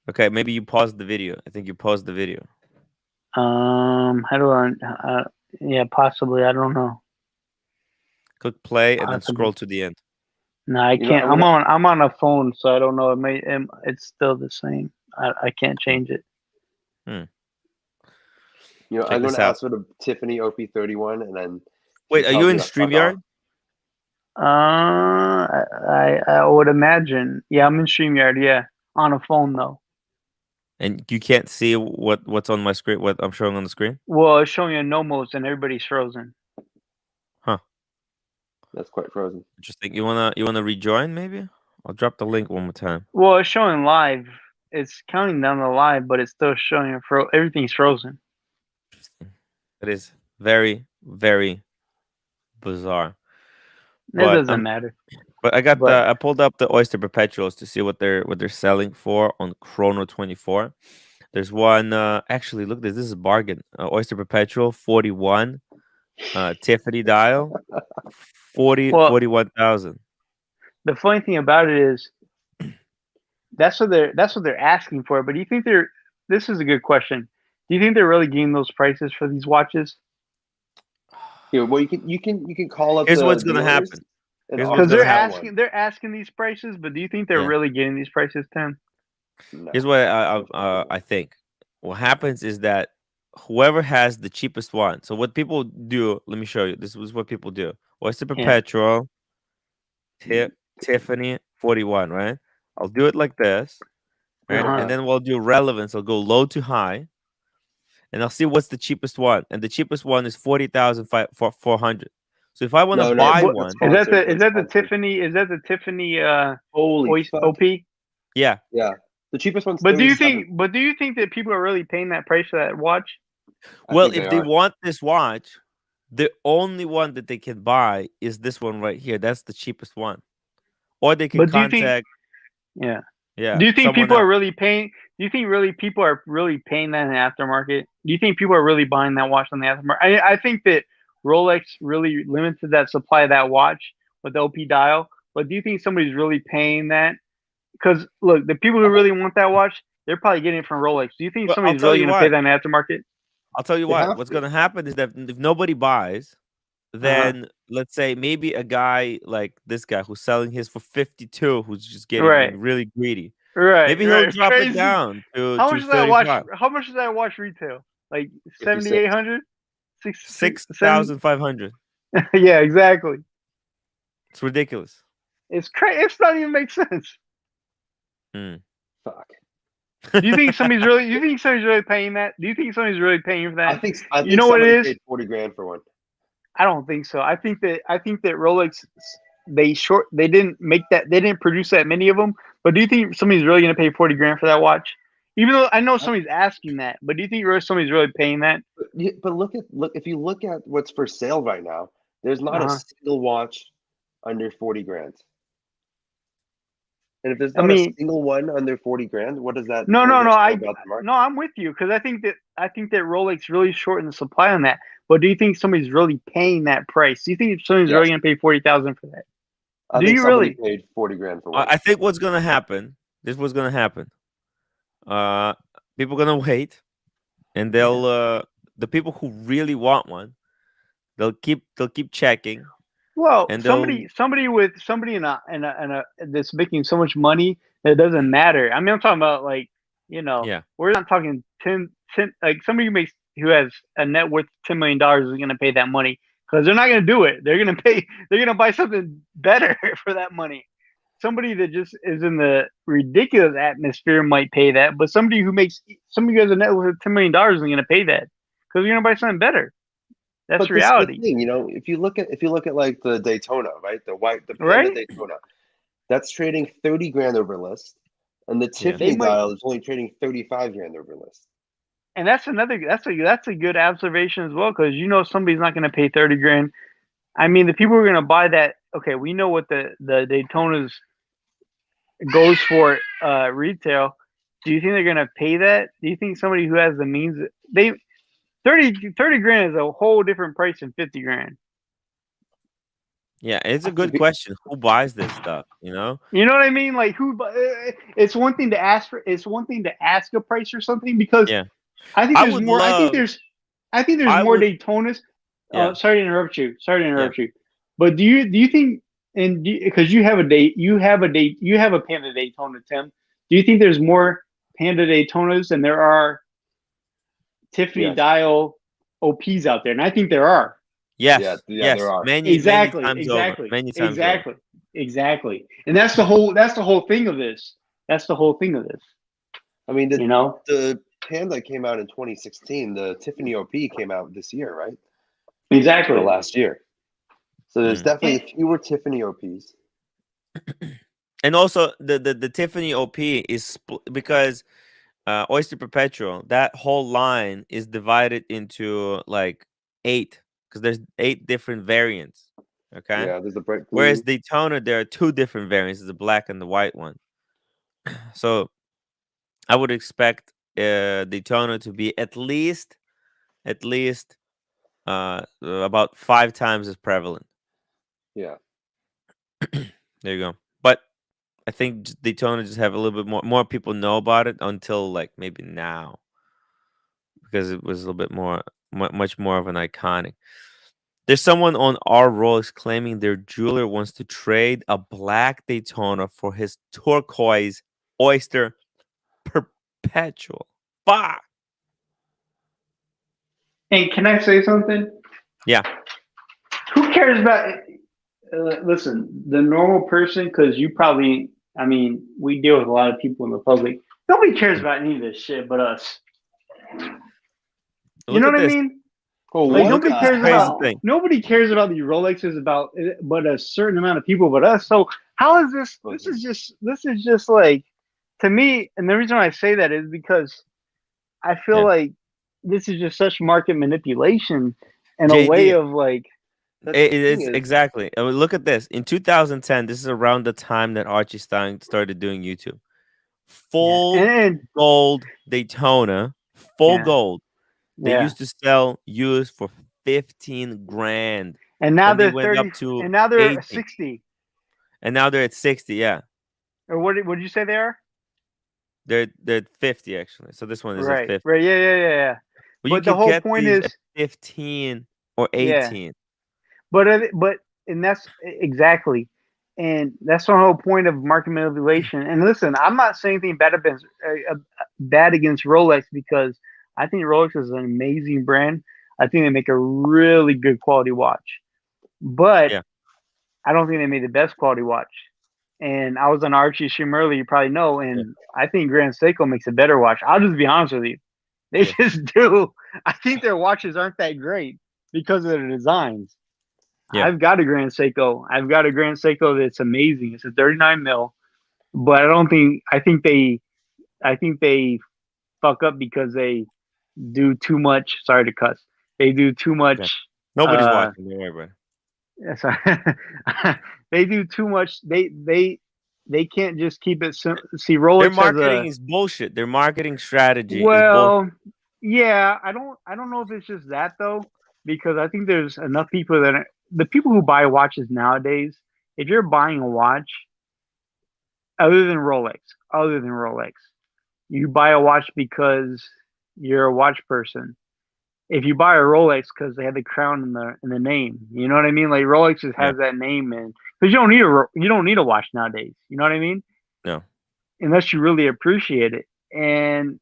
Okay, maybe you paused the video. I think you paused the video. How do I? Yeah, possibly. I don't know. Click play and then Possibly. scroll to the end. No, I can't. I'm on a phone, so I don't know. It's still the same. I can't change it. I'm Check going this to out. ask for the Tiffany OP31, and then. Wait, are you in StreamYard? I would imagine. Yeah, I'm in StreamYard. Yeah, on a phone though. And you can't see what's on my screen, what I'm showing on the screen? Well, it's showing a Nomos and everybody's frozen. Huh. That's quite frozen. Interesting. You wanna rejoin maybe? I'll drop the link one more time. Well, it's showing live. It's counting down the live, but it's still showing everything's frozen. Interesting. It is very, very bizarre. That doesn't matter. But I pulled up the Oyster Perpetuals to see what they're selling for on Chrono 24. There's one actually look this is a bargain. Oyster Perpetual 41 Tiffany dial 41,000. The funny thing about it is that's what they're asking for, but do you think this is a good question. Do you think they're really getting those prices for these watches? Yeah, well you can call up. Here's what's gonna happen. Because they're asking these prices, but do you think they're really getting these prices, Tim? No. Here's what I think. What happens is that whoever has the cheapest one. So what people do, let me show you. This is what people do. Oyster Perpetual, Tiffany 41, right? I'll do it like this, right? And then we'll do relevance. I'll go low to high, and I'll see what's the cheapest one. And the cheapest one is 40,400. So if I want to buy one, is that the Tiffany? Is that the Tiffany? Holy OP? Yeah. The cheapest one's. But do you think that people are really paying that price for that watch? Well, if they want this watch, the only one that they can buy is this one right here. That's the cheapest one. Or they can contact. Yeah. Do you think people are really paying? Do you think people are really paying that in the aftermarket? Do you think people are really buying that watch on the aftermarket? I think that Rolex really limited that supply of that watch with the OP dial. But do you think somebody's really paying that? Because look, the people who really want that watch, they're probably getting it from Rolex. Do you think somebody's really going to pay that in the aftermarket? I'll tell you what. What's going to happen is that if nobody buys, then let's say maybe a guy like this guy who's selling his for 52, who's just getting really greedy. Right. Maybe he'll drop it down to how much to does that watch? How much does that watch retail? Like 7,800, 6,500. Yeah, exactly. It's ridiculous. It's crazy. It's not even make sense. Fuck. Do you think somebody's really? You think somebody's really paying that? Do you think somebody's really paying for that? I think you know what it is. Paid 40 grand for one. I don't think so. I think that Rolex they didn't make that, they didn't produce that many of them. But do you think somebody's really going to pay 40 grand for that watch? Even though I know somebody's asking that, but do you think somebody's really paying that? But look if you look at what's for sale right now, there's not a single watch under 40 grand. And if there's not a single one under 40 grand, what does that? No. I'm with you because I think that Rolex really shortened the supply on that. But do you think somebody's really paying that price? Do you think somebody's really going to pay 40,000 for that? I think somebody paid 40 grand for one. I think what's going to happen. This was going to happen. People are going to wait, and they'll the people who really want one, they'll keep checking. Well, somebody in a that's making so much money that it doesn't matter. I mean, I'm talking about we're not talking 10 like somebody who has a net worth $10 million is going to pay that money because they're not going to do it. They're going to buy something better for that money. Somebody that just is in the ridiculous atmosphere might pay that, but somebody who has a net worth of $10 million isn't going to pay that because they're going to buy something better. That's reality. Thing, if you look at like the Daytona, right? The Daytona, that's trading 30 grand over list, and the Tiffany dial is only trading 35 grand over list. And that's a good observation as well, because somebody's not going to pay 30 grand. I mean, the people who are going to buy that. Okay, we know what the Daytonas goes for retail. Do you think they're going to pay that? Do you think somebody who has the means 30 grand is a whole different price than 50 grand. Yeah, it's a good question. Who buys this stuff? You know what I mean? Like it's one thing to ask for. It's one thing to ask a price or something because I think there's more. I think there's more Daytonas. Yeah. Sorry to interrupt you. But do you think? And because you have a Panda Daytona, Tim. Do you think there's more Panda Daytonas than there are Tiffany dial OPs out there? And I think there are. Yes. There are. Many times over. Exactly. And that's the whole thing of this. I mean, You know, the Panda came out in 2016. The Tiffany OP came out this year, right? exactly. Or last year. So there's Mm. definitely fewer Tiffany OPs. And also the Tiffany OP is because Oyster Perpetual, that whole line is divided into like 8, because there's 8 different variants. Okay. Yeah, there's the bright blue. Whereas Daytona, there are 2 different variants, the black and the white one. So I would expect Daytona to be at least about 5 times as prevalent. Yeah. There you go. But I think Daytona just have a little bit more people know about it until like maybe now, because it was a little bit more much more of an iconic. There's someone on our Rolex claiming their jeweler wants to trade a black Daytona for his turquoise Oyster Perpetual. Fuck. And can I say something? Yeah. Who cares about? Listen, the normal person, because you probably, I mean, we deal with a lot of people in the public. Nobody cares about any of this shit but us. You Look know at what I this. mean? Oh, Like what? Look nobody at this cares crazy about thing. nobody cares about the Rolexes but a certain amount of people but us. So how is this? This is just like, to me, and the reason why I say that is because I feel Yeah. like this is just such market manipulation and a way JD, of like. it's exactly. I mean, look at this. In 2010, this is around the time that Archie Stein started doing YouTube. Full And gold Daytona, full yeah, gold. They yeah. used to sell used for 15 grand. And now Then they they're went 30, up to and now they're 80, 60. and now they're at 60. Yeah, Or what did you say they are? they're at 50 actually. So this one is at Right, 50. right, yeah. But you But the could whole get point these at is, 15 or yeah. 18. But and that's exactly, and that's the whole point of market manipulation. And listen, I'm not saying anything bad against Rolex, because I think Rolex is an amazing brand. I think they make a really good quality watch, but Yeah. I don't think they made the best quality watch. And I was on Archie's stream earlier, you probably know, and I think Grand Seiko makes a better watch. I'll just be honest with you. They Yeah. just do. I think their watches aren't that great because of their designs. Yeah. I've got a Grand Seiko. I've got a Grand Seiko that's amazing. It's a 39 mil, but I think they fuck up because they do too much. Sorry to cuss. They do too much. Okay. Nobody's watching. Don't worry about Sorry. They do too much. They can't just keep it. See, Their Rolex has marketing is bullshit. Their marketing strategy is bullshit. well, yeah. I don't know if it's just that though, because I think there's enough people the people who buy watches nowadays. If you're buying a watch, other than Rolex, you buy a watch because you're a watch person. If you buy a Rolex because they have the crown in the name, you know what I mean? Like Rolex just has that name, and because you don't need a watch nowadays. You know what I mean? No. Unless you really appreciate it. And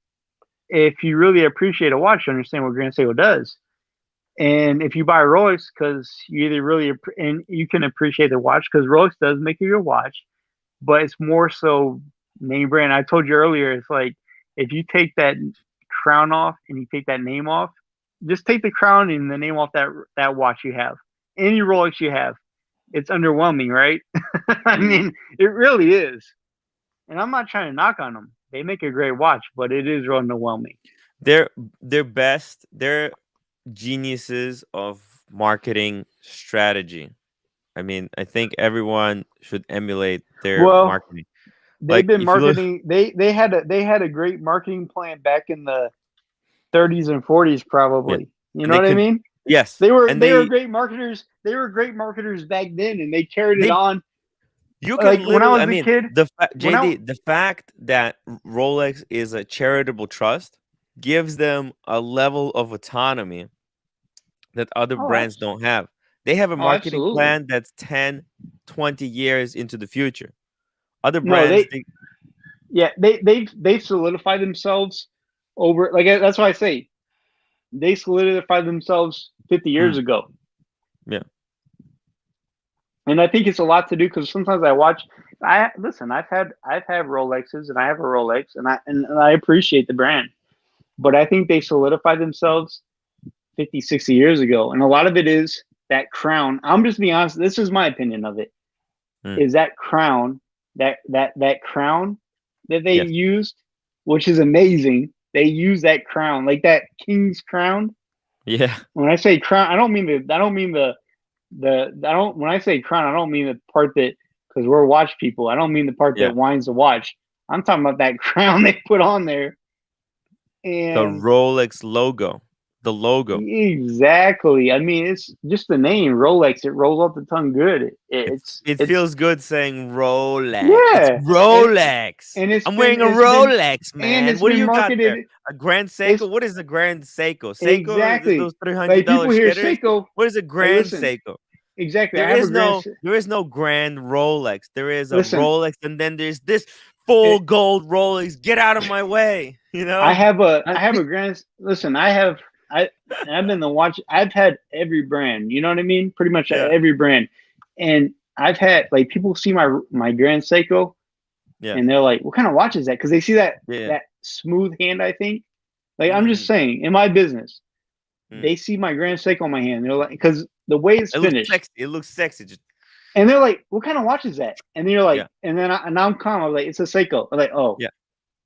if you really appreciate a watch, you understand what Grand Seiko does. And if you buy a Rolex because you either really and you can appreciate the watch, because Rolex does make a good watch, but it's more so name brand. I told you earlier, it's like if you take that crown off and you take that name off, just take the crown and the name off that watch you have. Any Rolex you have, it's underwhelming, right? I mean, it really is. And I'm not trying to knock on them. They make a great watch, but it is underwhelming. They're best. They're geniuses of marketing strategy. I mean, I think everyone should emulate their marketing. They've been marketing. They had a great marketing plan back in the 30s and 40s, probably. You know what I mean? Yes. They were great marketers. They were great marketers back then, and they carried it on. You can literally, when I was a kid, the fact that Rolex is a charitable trust gives them a level of autonomy that other brands don't have. They have a marketing plan that's 10, 20 years into the future. Other brands, they solidify themselves over, like, that's why I say they solidified themselves 50 years ago. Yeah. And I think it's a lot to do because sometimes I watch. Listen. I've had Rolexes, and I have a Rolex, and I appreciate the brand, but I think they solidified themselves 50, 60 years ago, and a lot of it is that crown. I'm just being honest. This is my opinion of it. Is that crown that crown that they used, which is amazing. They use that crown, like that king's crown. Yeah. When I say crown, I don't mean when I say crown, I don't mean the part that, because we're watch people, I don't mean the part that winds the watch. I'm talking about that crown they put on there. And the Rolex logo. The logo. Exactly. I mean, it's just the name Rolex. It rolls off the tongue good. It feels good saying Rolex. Yeah. It's Rolex. And I'm wearing a Rolex, man. And what do you marketed, got there? A Grand Seiko? What is a Grand Seiko? Seiko? Exactly. Those $300 like people hear shitters? Seiko. What is a Grand Seiko? Exactly. There is no Grand Rolex. There is a Rolex, and then there's this full gold Rolex. Get out of my way. You know. I have a Grand. Listen, I've been the watch. I've had every brand. You know what I mean? Pretty much every brand, and I've had like people see my Grand Seiko, and they're like, "What kind of watch is that?" Because they see that smooth hand. I think. Like I'm just saying, in my business, they see my Grand Seiko on my hand. They're like, because the way it's finished, it looks sexy. And they're like, "What kind of watch is that?" And then you're like, and then I'm calm. I'm like, "It's a Seiko." I'm like, "Oh, yeah."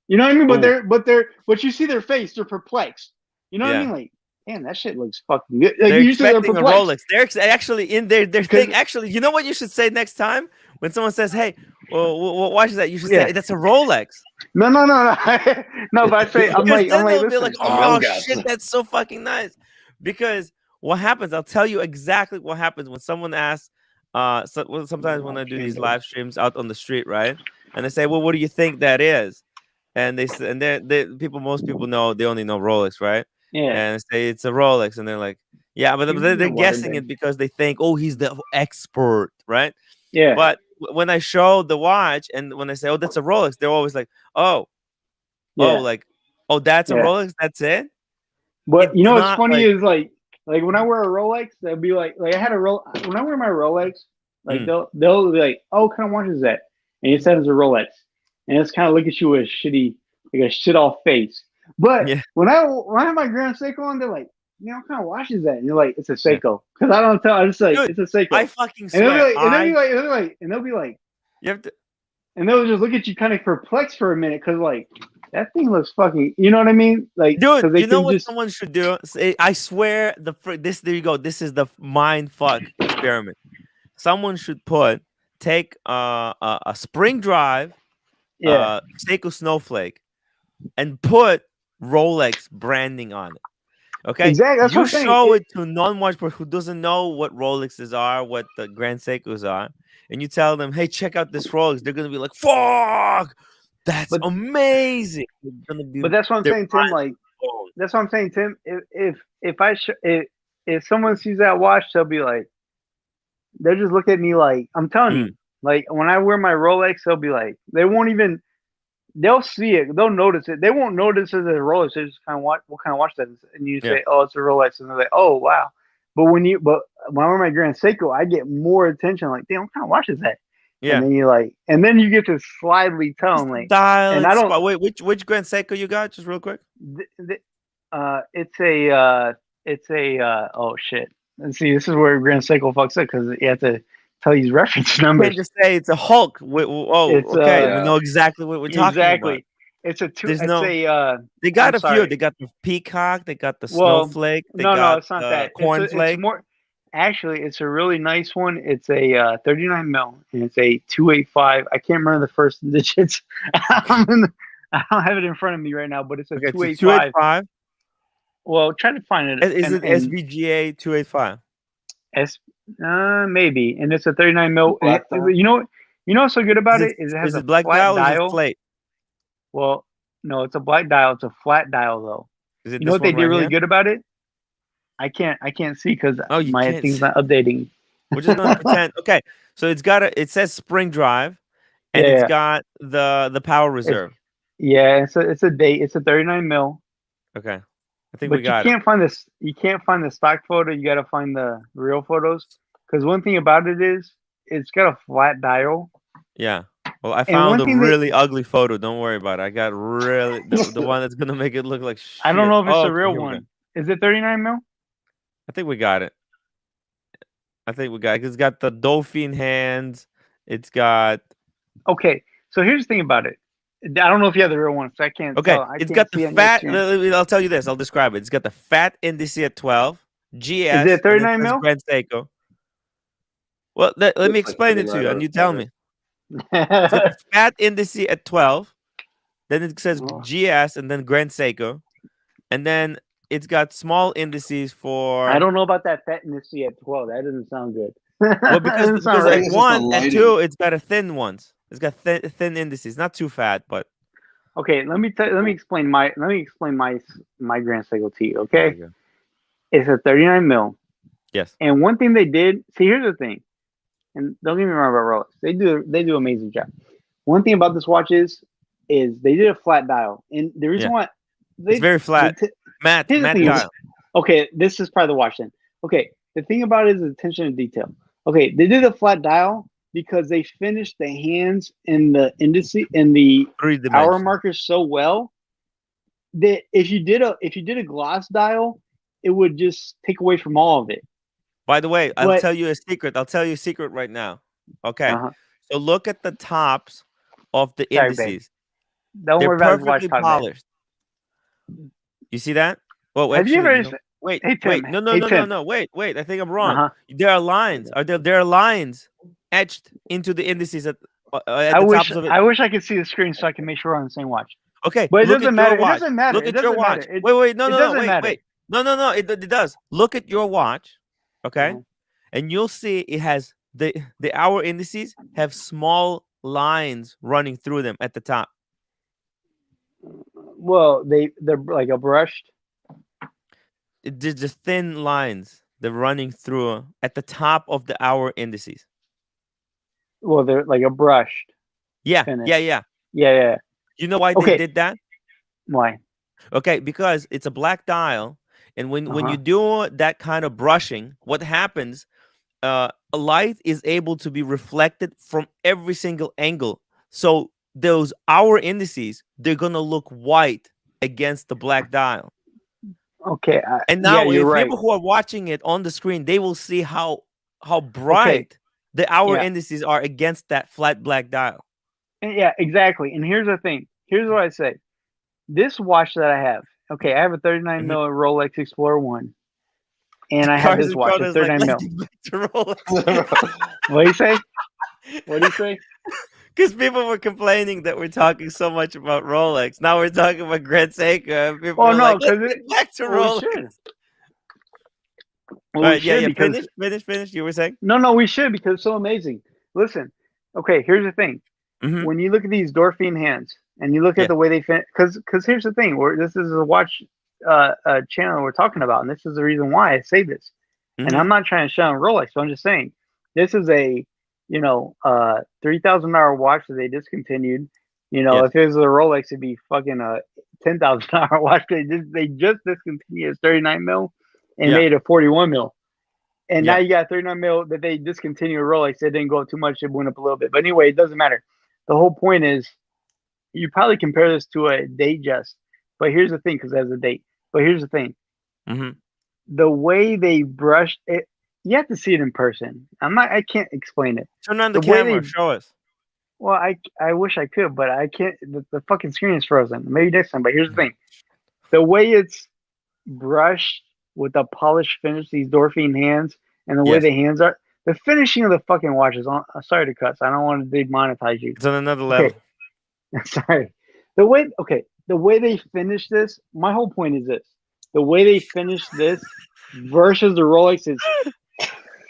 You know what I mean? But you see their face. They're perplexed. You know what I mean? Like, man, that shit looks fucking good. Like, they're expecting a Rolex. They're actually in their thing. Actually, you know what you should say next time when someone says, "Hey, well, what watch is that?" You should say, "That's a Rolex." No. No, but I say, I'm like, be like, "Oh shit, that's so fucking nice." Because what happens? I'll tell you exactly what happens when someone asks. Sometimes when I do these live streams out on the street, right, and they say, "Well, what do you think that is?" And most people know, they only know Rolex, right? Yeah. And say it's a Rolex, and they're like, yeah, but they're guessing it because they think, oh, he's the expert, right? Yeah. But when I show the watch, and when I say, oh, that's a Rolex, they're always like, oh, that's a Rolex, that's it. But you know what's funny is like when I wear a Rolex, they'll be like I had a when I wear my Rolex, like they'll be like, oh, what kind of watch is that? And it says it's a Rolex. And it's kind of look at you with a shit off face. But when I have my Grand Seiko on, they're like, "Man, what kind of watch is that?" And you're like, "It's a Seiko." Because I don't tell. I just like, "It's a Seiko." I fucking swear. And they'll be like, you have to. And they'll just look at you kind of perplexed for a minute because like that thing looks fucking. You know what I mean? Like, dude, you know what someone should do? I swear, there you go. This is the mind fuck experiment. Someone should take a spring drive. Seiko snowflake, and put Rolex branding on it. Okay, exactly. That's you what I'm show it to non-watch person who doesn't know what Rolexes are, what the Grand Seikos are, and you tell them, "Hey, check out this Rolex." They're gonna be like, "Fuck, that's amazing!" But that's what I'm saying, Tim. Like, that's what I'm saying, Tim. If someone sees that watch, they'll be like, they'll just look at me like, I'm telling you. Like when I wear my Rolex, they'll be like, they'll see it, they'll notice it. They won't notice it as a Rolex. They just kind of what kind of watch that is, and you say, "Oh, it's a Rolex," and they're like, "Oh, wow." But when I wear my Grand Seiko, I get more attention. Like, damn, what kind of watch is that? Yeah. And then you get to slyly tell them like, dial. And I don't wait. Which Grand Seiko you got? Just real quick. It's a oh shit. Let's see. This is where Grand Seiko fucks up because you have to tell these reference numbers. You can't just say it's a Hulk. Okay, we know exactly what we're talking about. It's a two. They got a few. They got the peacock. They got the snowflake. No, it's not that. Cornflake. It's more. Actually, it's a really nice one. It's a 39 mil, and it's a 285. I can't remember the first digits. I don't have it in front of me right now, but it's a 285. Well, try to find it. Is it SVGA 285? Maybe, and it's a 39 mil. You know what's so good about it is it has a black flat dial. dial. Or is it plate? Well, no, it's a black dial. It's a flat dial though. Is it you know what they did really good about it? I can't see because my thing's not updating. We're just gonna pretend. Okay, so it says spring drive, and it's got the power reserve. It's a 39 mil. Okay. I think we got it. You can't find the stock photo. You got to find the real photos. Because one thing about it is it's got a flat dial. Yeah. Well, I And found one a thing that really ugly photo. Don't worry about it. I got really the one that's gonna make it look like shit. I don't know if it's Oh, a okay, real here we go. one. Is it 39 mil? I think we got it. I think we got it. It's got the dolphin hands. It's got Okay, so here's the thing about it. I don't know if you have the real one, so I can't okay. tell. I It's can't got the see on your fat. screen. I'll tell you this. I'll describe it. It's got the fat indice at 12, Is GS, it and then 39 says mil? Grand Seiko. Well, let me Looks like explain it to 39 you, on and you the tell cover. me. It's got the fat indice at 12. Then it says Oh. GS and then Grand Seiko, and then it's got small indices for. I don't know about that fatness at 12. That doesn't sound good. Well, That because doesn't sound I at think right. it's just the 1 and lighting. 2, it's got a thin ones. It's got thin indices, not too fat, but Okay, let me explain my Grand Seiko to you. there Okay, you go. it's a 39 mil. Yes. And one thing they did, see, here's the thing, and don't get me wrong about Rolex, they do an amazing job. One thing about this watch is they did a flat dial, and the reason Yeah. why It's very flat. Matte here's the thing, dial. okay, this is part of the watch then. Okay, the thing about it is attention to detail. Okay, they did a flat dial because they finished the hands and the indice and the hour 3-dimensional. markers so well that if you did a gloss dial, it would just take away from all of it. By the way, I'll But tell you a secret. I'll tell you a secret right now. Okay. uh-huh. So look at the tops of the Sorry, babe. indices. Don't They're worry about his watch perfectly talk, babe. polished. You see that? Well, Have you actually, ever? you know, wait, Hey, Tim. wait, Hey, Tim. no. Wait. I think I'm wrong. Uh-huh. There are lines. There are lines etched into the indices at I the wish tops of it. I wish I could see the screen so I can make sure we're on the same watch. Okay, But it look doesn't at matter. your It watch. doesn't matter. Look It at your doesn't watch. matter. Wait, no, it no, doesn't wait, matter. wait. No, it does. Look at your watch, okay? Uh-huh. And you'll see it has the hour indices have small lines running through them at the top. Well, they're like a brushed. There's just thin lines they're running through at the top of the hour indices. Well, they're like a brushed. Yeah, finish. yeah. Yeah. You know why Okay. they did that? Why? Okay, because it's a black dial, and when Uh-huh. you do that kind of brushing, what happens? A light is able to be reflected from every single angle. So those hour indices, they're gonna look white against the black dial. Okay. And now, yeah, you're if right. people who are watching it on the screen, they will see how bright the hour Yeah. indices are against that flat black dial. Yeah, exactly. And here's the thing. Here's what I say. This watch that I have. Okay, I have a 39 Mhm. mil Rolex Explorer 1. And I have this watch, a Carter's like, 39 mil. let's get back to Rolex. What do you say? What do you say? Because people were complaining that we're talking so much about Rolex. Now we're talking about Grand Seiko. And people Oh, are no, like, let's 'cause get back to Well, Rolex. we should. All Well, right, we should yeah. because Finish. You were saying? no, we should because it's so amazing. Listen, okay, here's the thing. Mhm. When you look at these Dorfine hands and you look Yeah. at the way they fit, because here's the thing. This is a watch channel we're talking about, and this is the reason why I say this. And Mhm. I'm not trying to shut on Rolex, but I'm just saying this is a $3,000 watch that they discontinued. Yes. If it was a Rolex, it'd be fucking a $10,000 watch. They just discontinued its 39 mil and Yeah. made a 41 mil. And Yeah. now you got 39 mil that they discontinued Rolex. It didn't go up too much. It went up a little bit. But anyway, it doesn't matter. The whole point is you probably compare this to a Datejust. But here's the thing, because it has a date. But here's the thing. Mhm. The way they brushed it, you have to see it in person. I can't explain it. Turn on the The way camera. they- Show us. Well, I wish I could, but I can't. The fucking screen is frozen. Maybe next time. But here's the thing. The way it's brushed with the polished finish, these Dorfine hands, and the way Yes. the hands are, the finishing of the fucking watch is on. Sorry to cuss. I don't want to demonetize you. It's on another level. Okay. Sorry. The way they finish this, my whole point is this. The way they finish this versus the Rolex is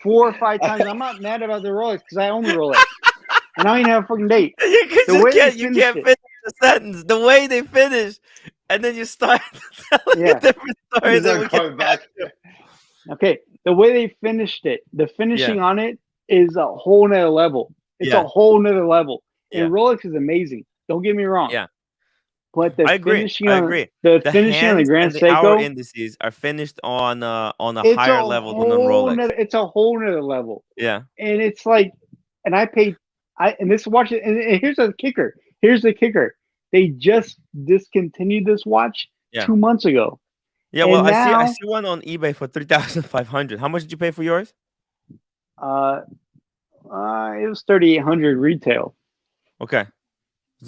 4 or 5 times. I'm not mad about the Rolex because I own the Rolex. And I don't even have a fucking date. The way they You finished can't it. finish the sentence. The way they finish, and then you start telling Yeah. a different story. He's Then not we going back. Okay. The way they finished it, the finishing on it is a whole nother level. It's Yeah. a whole nother level. Yeah. And Rolex is amazing. Don't get me wrong. Yeah. But the I agree. finishing I on agree. the The finishing on the hands Grand and the hour Seiko, indices are finished on a it's higher a level than on Rolex. it's a whole nother level. Yeah. And it's like and I paid. And this watch, and here's the kicker. Here's the kicker. They just discontinued this watch 2 months ago. Yeah, and well, now, I see one on eBay for 3,500. How much did you pay for yours? it was 3,800 retail. Okay.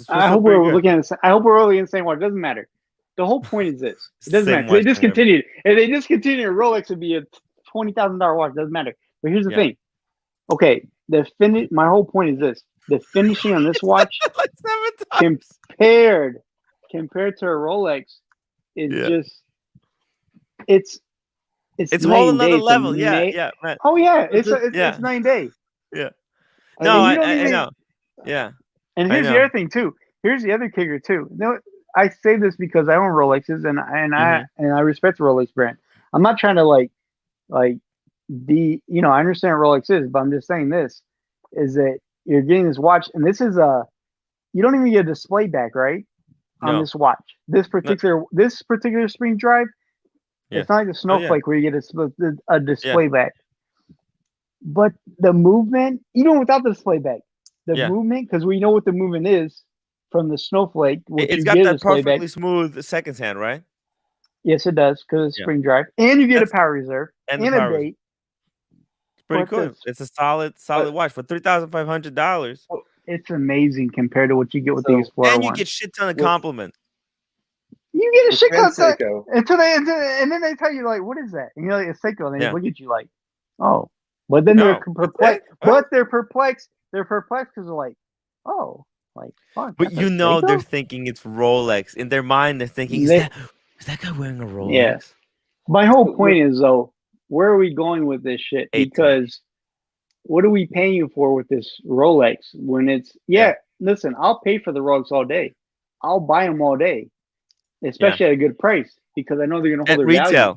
I hope we're looking at. I hope we're looking at the same watch. It doesn't matter. The whole point is this: it doesn't matter. They discontinued. If they discontinued, Rolex would be a $20,000 watch. It doesn't matter. But here's the thing. Okay, the finish. My whole point is this: the finishing on this watch, like 7 times. compared to a Rolex, is just it's whole another level. Yeah, man. Oh yeah, it's night and day. Yeah. No, I know. Yeah. And here's the other thing too. Here's the other kicker too. No, I say this because I own Rolexes and I respect the Rolex brand. I'm not trying to like be, I understand what Rolex is, but I'm just saying this is that you're getting this watch, and this is you don't even get a display back, right? On this watch. This particular spring drive, it's not like a snowflake where you get a display back. But the movement, even without the display back, the movement, because we know what the movement is from the snowflake. It's got that perfectly smooth seconds hand, right? Yes, it does, because it's spring drive, and you get a power reserve and a date. It's pretty cool. It's a solid watch for $3,500. It's amazing compared to what you get with the Explorer. And you get shit ton of compliments. You get a shit ton of Seiko and then they tell you like, what is that? And you're like, it's Seiko, and they look at you like, oh. But then they're perplexed. But they're perplexed. They're perplexed because they're like, oh, like fuck. But they're thinking it's Rolex. In their mind, they're thinking, is that guy wearing a Rolex? Yeah. My whole point is though, where are we going with this shit? Because what are we paying you for with this Rolex when it's listen, I'll pay for the Rolex all day. I'll buy them all day, especially at a good price because I know they're gonna hold their value.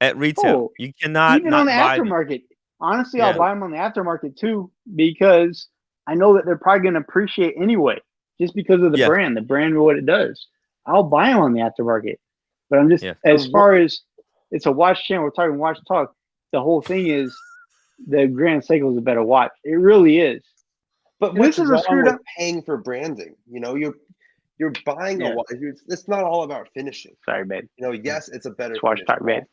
At retail, you cannot even on the aftermarket. Honestly, I'll buy them on the aftermarket too because I know that they're probably going to appreciate anyway, just because of the brand and what it does. I'll buy them on the aftermarket, but I'm just as far as it's a watch channel. We're talking watch talk. The whole thing is the Grand Seiko is a better watch. It really is. But this is a screwed up paying for branding. You're buying a watch. It's not all about finishing. Sorry, babe. Yes, it's a better watch talk, babe.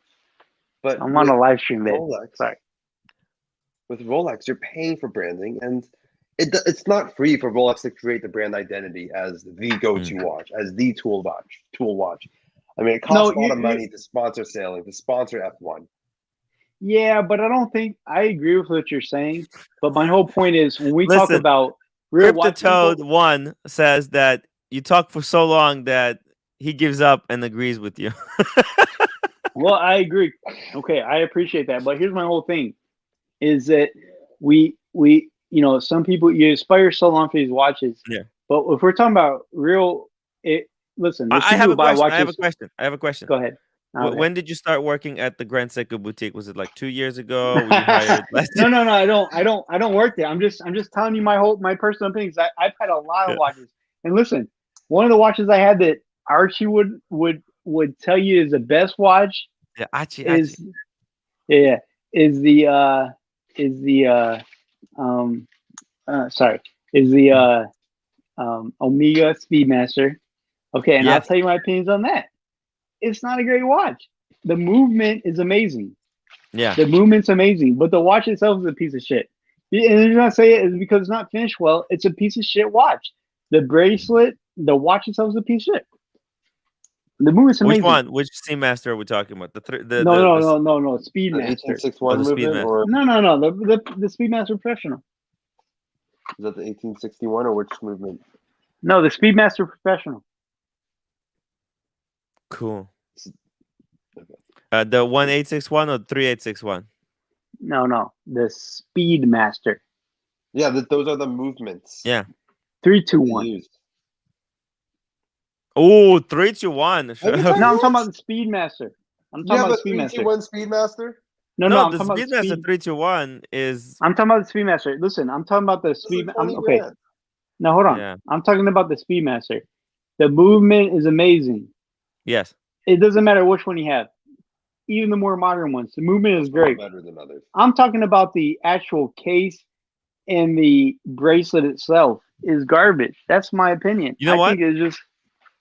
But I'm on a live stream, babe. Sorry. With Rolex, you're paying for branding, and it's not free for Rolex to create the brand identity as the go-to watch, as the tool watch. I mean, it costs a lot of money to sponsor sailing, to sponsor F1. Yeah, but I don't think I agree with what you're saying. But my whole point is when we talk about real Cryptotoad One says that you talk for so long that he gives up and agrees with you. Well, I agree. Okay, I appreciate that. But here's my whole thing. Is that we some people, you aspire so long for these watches. Yeah. But if we're talking about listen. I have a question. Go ahead. When did you start working at the Grand Seiko boutique? Was it like 2 years ago? Were you hired last year? No. I don't work there. I'm just telling you my personal opinions. I've had a lot of watches. And listen, one of the watches I had that Archie would tell you is the best watch. Yeah, Archie. Is the Omega Speedmaster. Okay, and I'll tell you my opinions on that. It's not a great watch. The movement is amazing. Yeah. The movement's amazing, but the watch itself is a piece of shit. And the reason I say it is because it's not finished well. It's a piece of shit watch. The bracelet, the watch itself is a piece of shit. The movement's amazing. Which one? Which Speedmaster are we talking about? No. Speedmaster. 1861 movement, or no. The Speedmaster Professional. Is that the 1861 or which movement? No, the Speedmaster Professional. Cool. The 1861 or 3861? No. The Speedmaster. Yeah, those are the movements. Yeah. 321. Oh, 321. No, I'm talking about the Speedmaster. I'm talking about the Speedmaster. 321 Speedmaster? No, the Speedmaster 321 is. I'm talking about the Speedmaster. Listen, I'm talking about the Speedmaster. Okay. Now hold on. Yeah. I'm talking about the Speedmaster. The movement is amazing. Yes. It doesn't matter which one you have. Even the more modern ones. The movement is great. Better than others. I'm talking about the actual case, and the bracelet itself is garbage. That's my opinion. You know I what? think it's just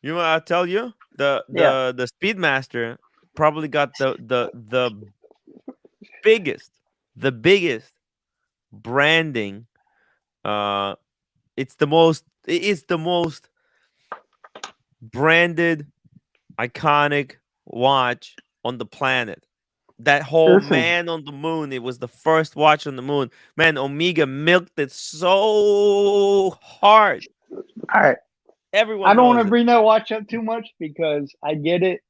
You know what I'll tell you? Yeah. The Speedmaster probably got the biggest, the biggest branding. It's the most. It is the most branded, iconic watch on the planet. That whole Listen. man on the moon. It was the first watch on the moon. Man, Omega milked it so hard. All right. Everyone I don't want knows to it. bring that watch up too much because I get it.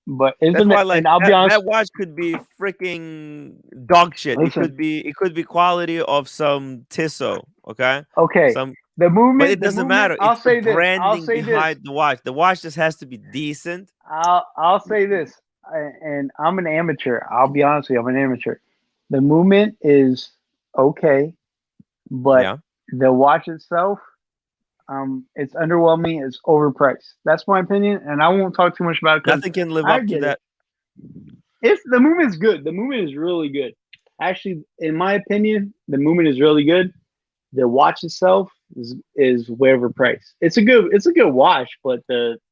But That's isn't why, it? like, And I'll be honest. that watch could be freaking dog shit. Listen. It could be quality of some Tissot, okay? Okay. Some, The movement. but it doesn't matter. I'll It's the say this. I'll branding say this. behind the watch. The watch just has to be decent. I'll say this, and I'm an amateur. I'll be honest with you, I'm an amateur. The movement is okay, but Yeah. the watch itself, it's underwhelming. It's overpriced. That's my opinion, and I won't talk too much about it. 'Cause Nothing can live I up to get that. It's the movement's good. The movement is really good. Actually, in my opinion, the movement is really good. The watch itself is way overpriced. It's a good watch, but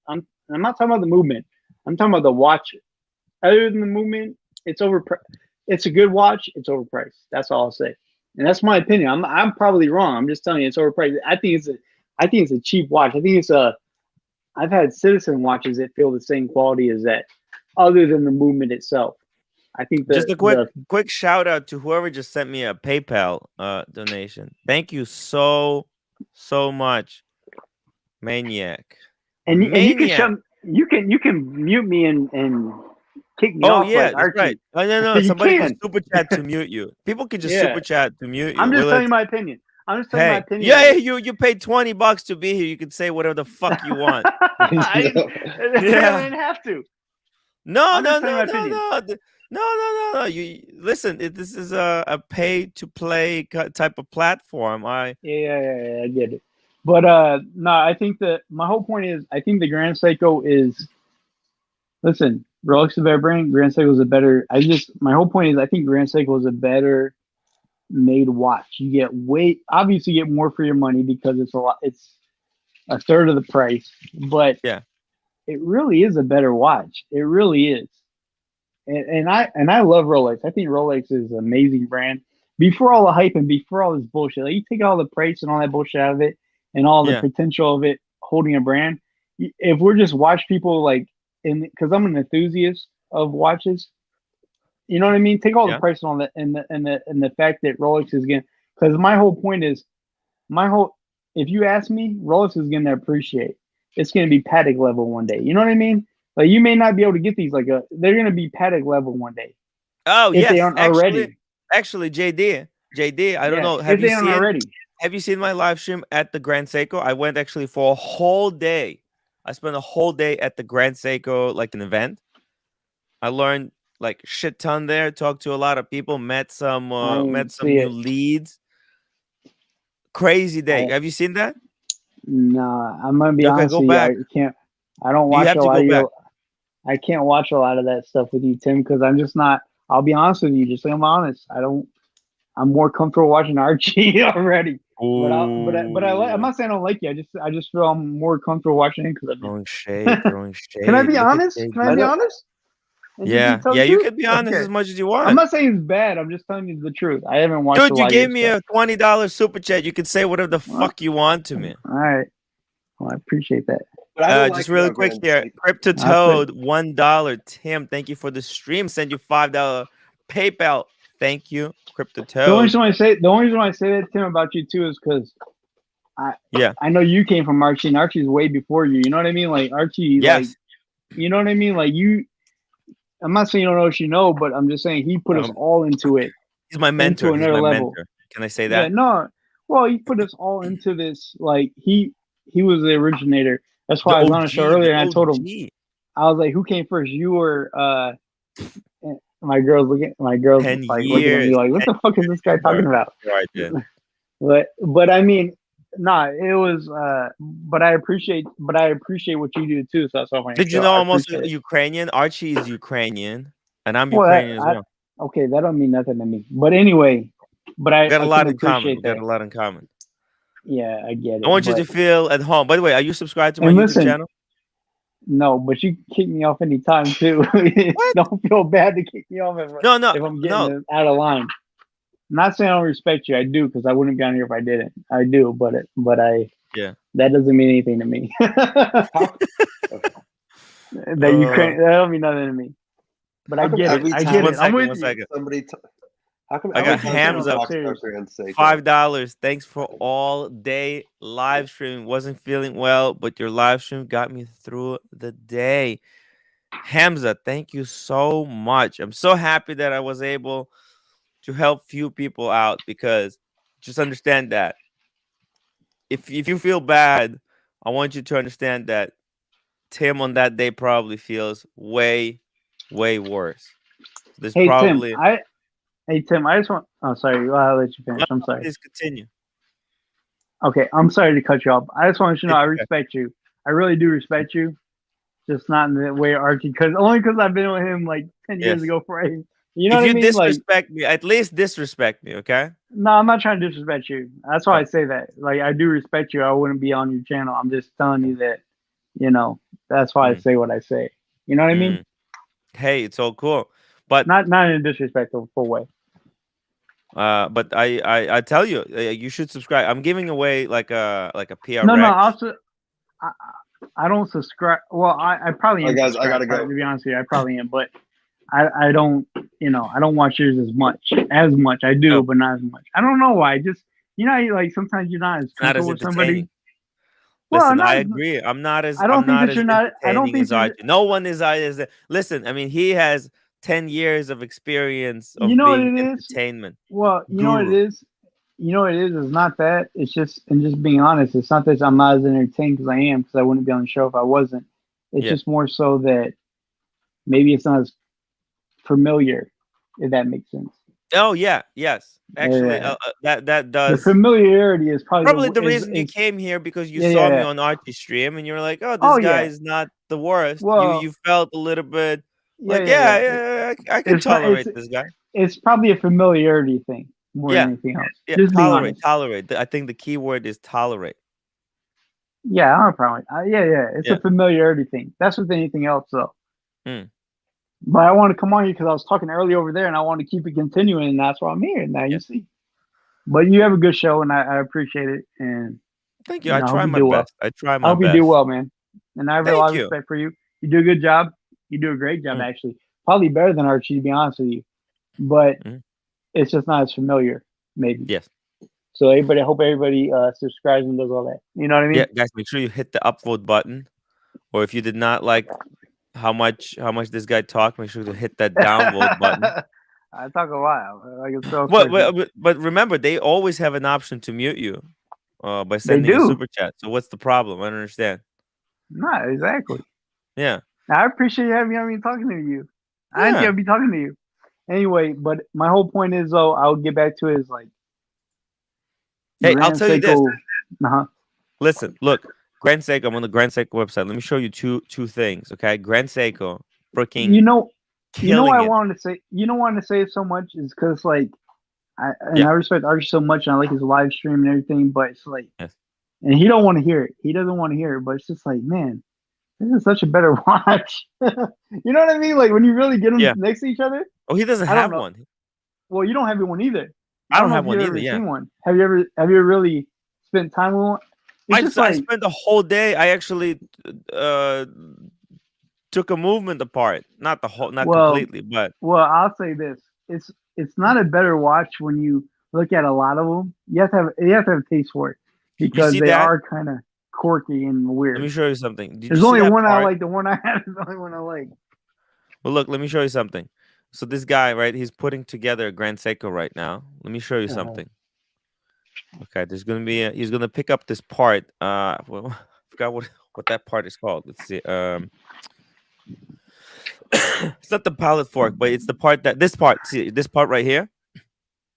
I'm not talking about the movement. I'm talking about the watch. Other than the movement, it's overpriced. It's a good watch. It's overpriced. That's all I'll say, and that's my opinion. I'm probably wrong. I'm just telling you it's overpriced. I think it's a cheap watch. I think I've had Citizen watches that feel the same quality as that, other than the movement itself. I think Just a quick shout out to whoever just sent me a PayPal donation. Thank you so much, Maniac. And you Maniac. you can mute me and kick me Oh off. yeah, Like that's Archie. right. Oh, no, You somebody can. can super chat to mute you. People can just Yeah. super chat to mute you. I'm just Well, telling you my opinion. I'm just telling you my hey, opinion. yeah, you paid $20 to be here. You can say whatever the fuck you want. I didn't have to. No. I'm just telling you my opinion. No. You listen. This is a pay to play type of platform. Yeah, I get it. But no, I think that my whole point is I think the Grand Seiko is. Listen, Rolex is a better brand. Grand Seiko is a better. My whole point is I think Grand Seiko is a better made watch. You get obviously get more for your money because it's a lot. It's a third of the price, but Yeah. it really is a better watch. It really is. And I love Rolex. I think Rolex is an amazing brand. Before all the hype and before all this bullshit, like you take all the price and all that bullshit out of it, and all the potential of it holding a brand. If we're just watch people like because I'm an enthusiast of watches, you know what I mean. Take all the price and all that, and the fact that Rolex is getting. Because my whole point is, if you ask me, Rolex is going to appreciate. It's going to be Patek level one day. You know what I mean? Like you may not be able to get these. They're going to be Patek level one day. Oh, if they aren't already. Actually, JD, I don't know. Have you seen my live stream at the Grand Seiko? I went actually for a whole day. I spent a whole day at the Grand Seiko, like an event. I learned like shit ton there. Talked to a lot of people. Met some new leads. Crazy day. Have you seen that? Nah, I'm gonna be honest with you. I can't. I don't watch a lot of I can't watch a lot of that stuff with you, Tim, because I'm just not. I'll be honest with you. Just like I'm honest. I'm more comfortable watching Archie already. But I'm not saying I don't like you. I just feel I'm more comfortable watching him because throwing shade. Can I be honest? Can I be honest? Yeah, you can be honest as much as you want. I'm not saying it's bad. I'm just telling you the truth. I haven't watched. Dude, you gave me a $20 super chat. You can say whatever the fuck you want to me. All right. Well, I appreciate that. Just really quick here. Crypto Toad, $1. Tim, thank you for the stream. Send you $5 PayPal. Thank you, Crypto Toad. The only reason why I say that, Tim, about you too is because I know you came from Archie, and Archie's way before you. You know what I mean? Like Archie, like you know what I mean? Like you. I'm not saying you don't know what you know, but I'm just saying he put us all into it. He's my mentor. He's my mentor. Can I say that? Yeah, no. Well, he put us all into this. Like he was the originator. That's why I was on a show earlier, and I told him, I was like, "Who came first, you or?" My girls looking at me like, "What the fuck is this guy talking about?" Right. But I mean, it was. But I appreciate what you do too. So that's why. Did you know I'm also Ukrainian? Archie is Ukrainian, and I'm Ukrainian as well. Okay, that don't mean nothing to me. But anyway, But I got a can lot in common. appreciate We got that. a lot in common. Yeah, I get it. I want you but, to feel at home. By the way, are you subscribed to my and YouTube listen, channel? no, but you can kick me off anytime too. What? Don't feel bad to kick me off if No, I'm getting out of line. I'm not saying I don't respect you. I do, because I wouldn't be on here if I didn't. I do, but Yeah. that doesn't mean anything to me. How, That Ukraine, that don't mean nothing to me. But I how come get it. every I time get One it. I'm second, with one you. second. somebody, how come I got every time hams someone up. talks about Serious. Grand Seiko, $5. Thanks for all day live streaming. Wasn't feeling well, but your live stream got me through the day. Hamza, thank you so much. I'm so happy that I was able to help few people out, because just understand that if you feel bad, I want you to understand that Tim on that day probably feels way, way worse. There's Hey Tim, probably I just want. Oh, sorry. I'll let you finish. I'm sorry. please continue. Okay, I'm sorry to cut you off. I just want you to know I It's okay. respect you. I really do respect you. Just not in the way Archie, because I've been with him like 10 years Yes. ago. You know If what I you mean? Like, disrespect me, at least disrespect me, okay? no, I'm not trying to disrespect you. That's why Oh. I say that. Like, I do respect you. I wouldn't be on your channel. I'm just telling you that. That's why I say what I say. You know what I mean? Hey, it's all cool, but Not in a disrespectful way. but I tell you, you should subscribe. I'm giving away like a PRX. No. Also, I don't subscribe. Well, I probably am. All right, guys, I gotta subscribed, go. To be honest with you, I probably am, but I don't. I don't watch yours as much. I do, No. but not as much. I don't know why. Just like sometimes you're not as It's not as comfortable with somebody. entertaining. Well, Listen, not. I agree. I'm not as I don't think that as you're not. I don't entertaining think as you're. Archie. No one is as. Listen, I mean, he has 10 years of experience You of know what being it is? entertainment Well, you know what guru. it is. You know what it is. It's not that. It's just, and just being honest. It's not that I'm not as entertained because I am, because I wouldn't be on the show if I wasn't. It's Yeah. just more so that maybe it's not as familiar, if that makes sense. Oh yeah, yes. Actually, Yeah. that The does. familiarity is Probably the is, reason you came here, because you yeah, saw me yeah. on Archie's stream and you were like, "Oh, Oh this guy yeah. is not the worst." Well, You felt a little bit like, yeah. I can It's tolerate this guy. it's probably a familiarity thing more than Yeah, anything else. yeah. Just being Tolerate, honest. tolerate. I think the key word is tolerate. Yeah, I don't have a problem. Yeah. It's Yeah. a familiarity thing. That's with anything else, though. Hmm. But I want to come on here because I was talking earlier over there, and I want to keep it continuing, and that's why I'm here. Now Yeah. you see. But you have a good show, and I appreciate it. And Thank you. I I hope try you my do best. well. I try I my hope you best. do well, man. And I have a lot Thank of you. respect for you. You do a good job. You do a great job, actually. Probably better than Archie, to be honest with you. But it's just not as familiar, maybe. Yes. So I hope everybody subscribes and does all that. You know what I mean? Yeah, guys, make sure you hit the upvote button. Or if you did not like how much this guy talked, make sure to hit that downvote button. I talk a while. Like it's so But remember, they always have an option to mute you by they sending a do. super chat. So what's the problem? I don't understand. No, exactly. Yeah. I appreciate you having me talking to you. I didn't think I'd be talking to you. Anyway, but my whole point is, though, I'll get back to it, is like, Hey, I'll tell you this. Listen, look, Grand Seiko. I'm on the Grand Seiko website. Let me show you two things. Okay, Grand Seiko, freaking. You know why I it. wanted to say. You know why I wanted to say it so much is because I respect Archie so much, and I like his live stream and everything. But it's like, and he don't want to hear it. He doesn't want to hear it. But it's just like, man, this is such a better watch. You know what I mean? Like when you really get them next to each other. Oh, he doesn't have one. Well, you don't have one either. I don't have know if one you've either. ever Yeah. seen one. Have you ever really spent time with one? I spent the whole day. I actually took a movement apart. Not completely, but. Well, I'll say this: it's not a better watch when you look at a lot of them. You have to have a taste for it because they are kind of quirky and weird. Let me show you something. There's only one I like. The one I have is the only one I like. Well, look, let me show you something. So this guy, right? He's putting together a Grand Seiko right now. Let me show you something. Okay, there's gonna be he's gonna pick up this part. Well, I forgot what that part is called. Let's see. It's not the pallet fork, but it's the part this part. See this part right here.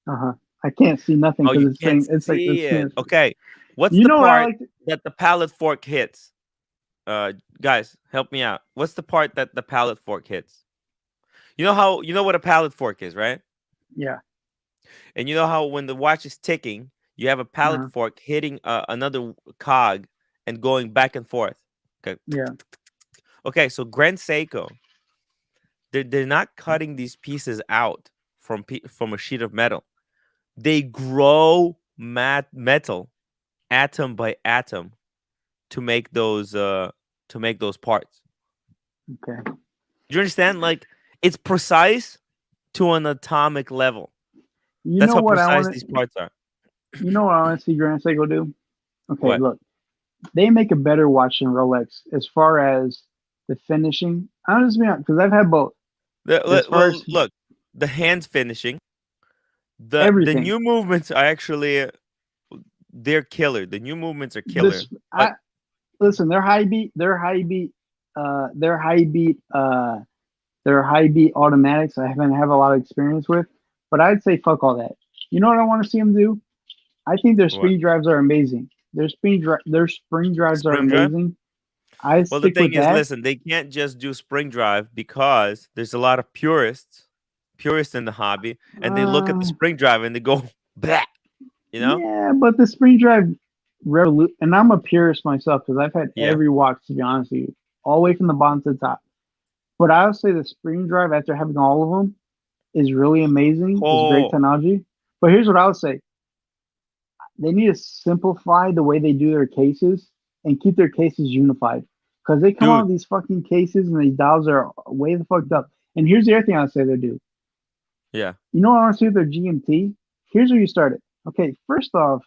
I can't see nothing. Oh, you can't it's see it. Okay, what's the part that the pallet fork hits? Guys, help me out. What's the part that the pallet fork hits? You know what a pallet fork is, right? Yeah. And you know how when the watch is ticking, you have a pallet Uh-huh. fork hitting another cog and going back and forth. Okay. Yeah. Okay, so Grand Seiko, they're not cutting these pieces out from a sheet of metal. They grow metal atom by atom to make those parts. Okay. Do you understand? Like, it's precise to an atomic level. You That's know how what I precise want these to. parts are. You know what I want to see Grand Seiko do? Okay, What? look, they make a better watch than Rolex as far as the finishing. I'm just being honest because I've had both. As far Well, as look, the hands finishing, the everything, new movements are actually they're killer. The new movements are killer. this But I listen. They're high beat automatics. I haven't have a lot of experience with, but I'd say fuck all that. You know what I want to see them do? I think their what? spring drives are amazing. Their spring drives are Spring drive? amazing. I Well, the stick with thing is, that. listen, they can't just do spring drive because there's a lot of purists in the hobby, and they look at the Uh, spring drive and they go, bah, you know? yeah, but the spring drive and I'm a purist myself because I've had Yeah. every watch to be honest with you, all the way from the bottom to the top. But I would say the spring drive, after having all of them, is really amazing. It's great Oh, technology. But here's what I would say: they need to simplify the way they do their cases and keep their cases unified. Because they come out dude, with these fucking cases and these dials are way the fucked up. And here's the other thing I would say they do. yeah. You know what I want to see with their GMT? Here's where you start it. Okay, first off,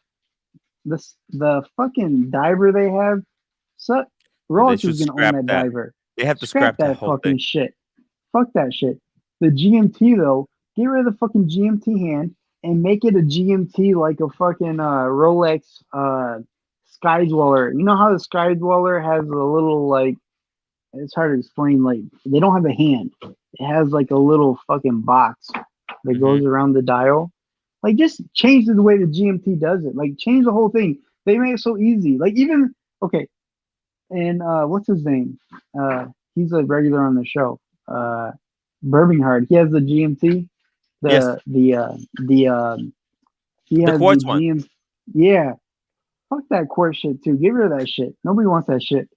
the fucking diver they have, so They Rolex should is gonna own scrap that that. diver. They have to Scrap scrap that that whole thing. fucking shit. Fuck that shit. The GMT though, get rid of the fucking GMT hand and make it a GMT like a fucking Rolex Sky Dweller. You know how the Sky Dweller has a little like it's hard to explain. Like they don't have a hand. It has like a little fucking box that Hmm. goes around the dial. Like just change the way the GMT does it. Like change the whole thing. They made it so easy. Like even okay, and what's his name? He's a regular on the show. Birminghard. He has the GMT. Yes, The he the has the quartz one. GM. Yeah, fuck that quartz shit too. Get rid of that shit. Nobody wants that shit.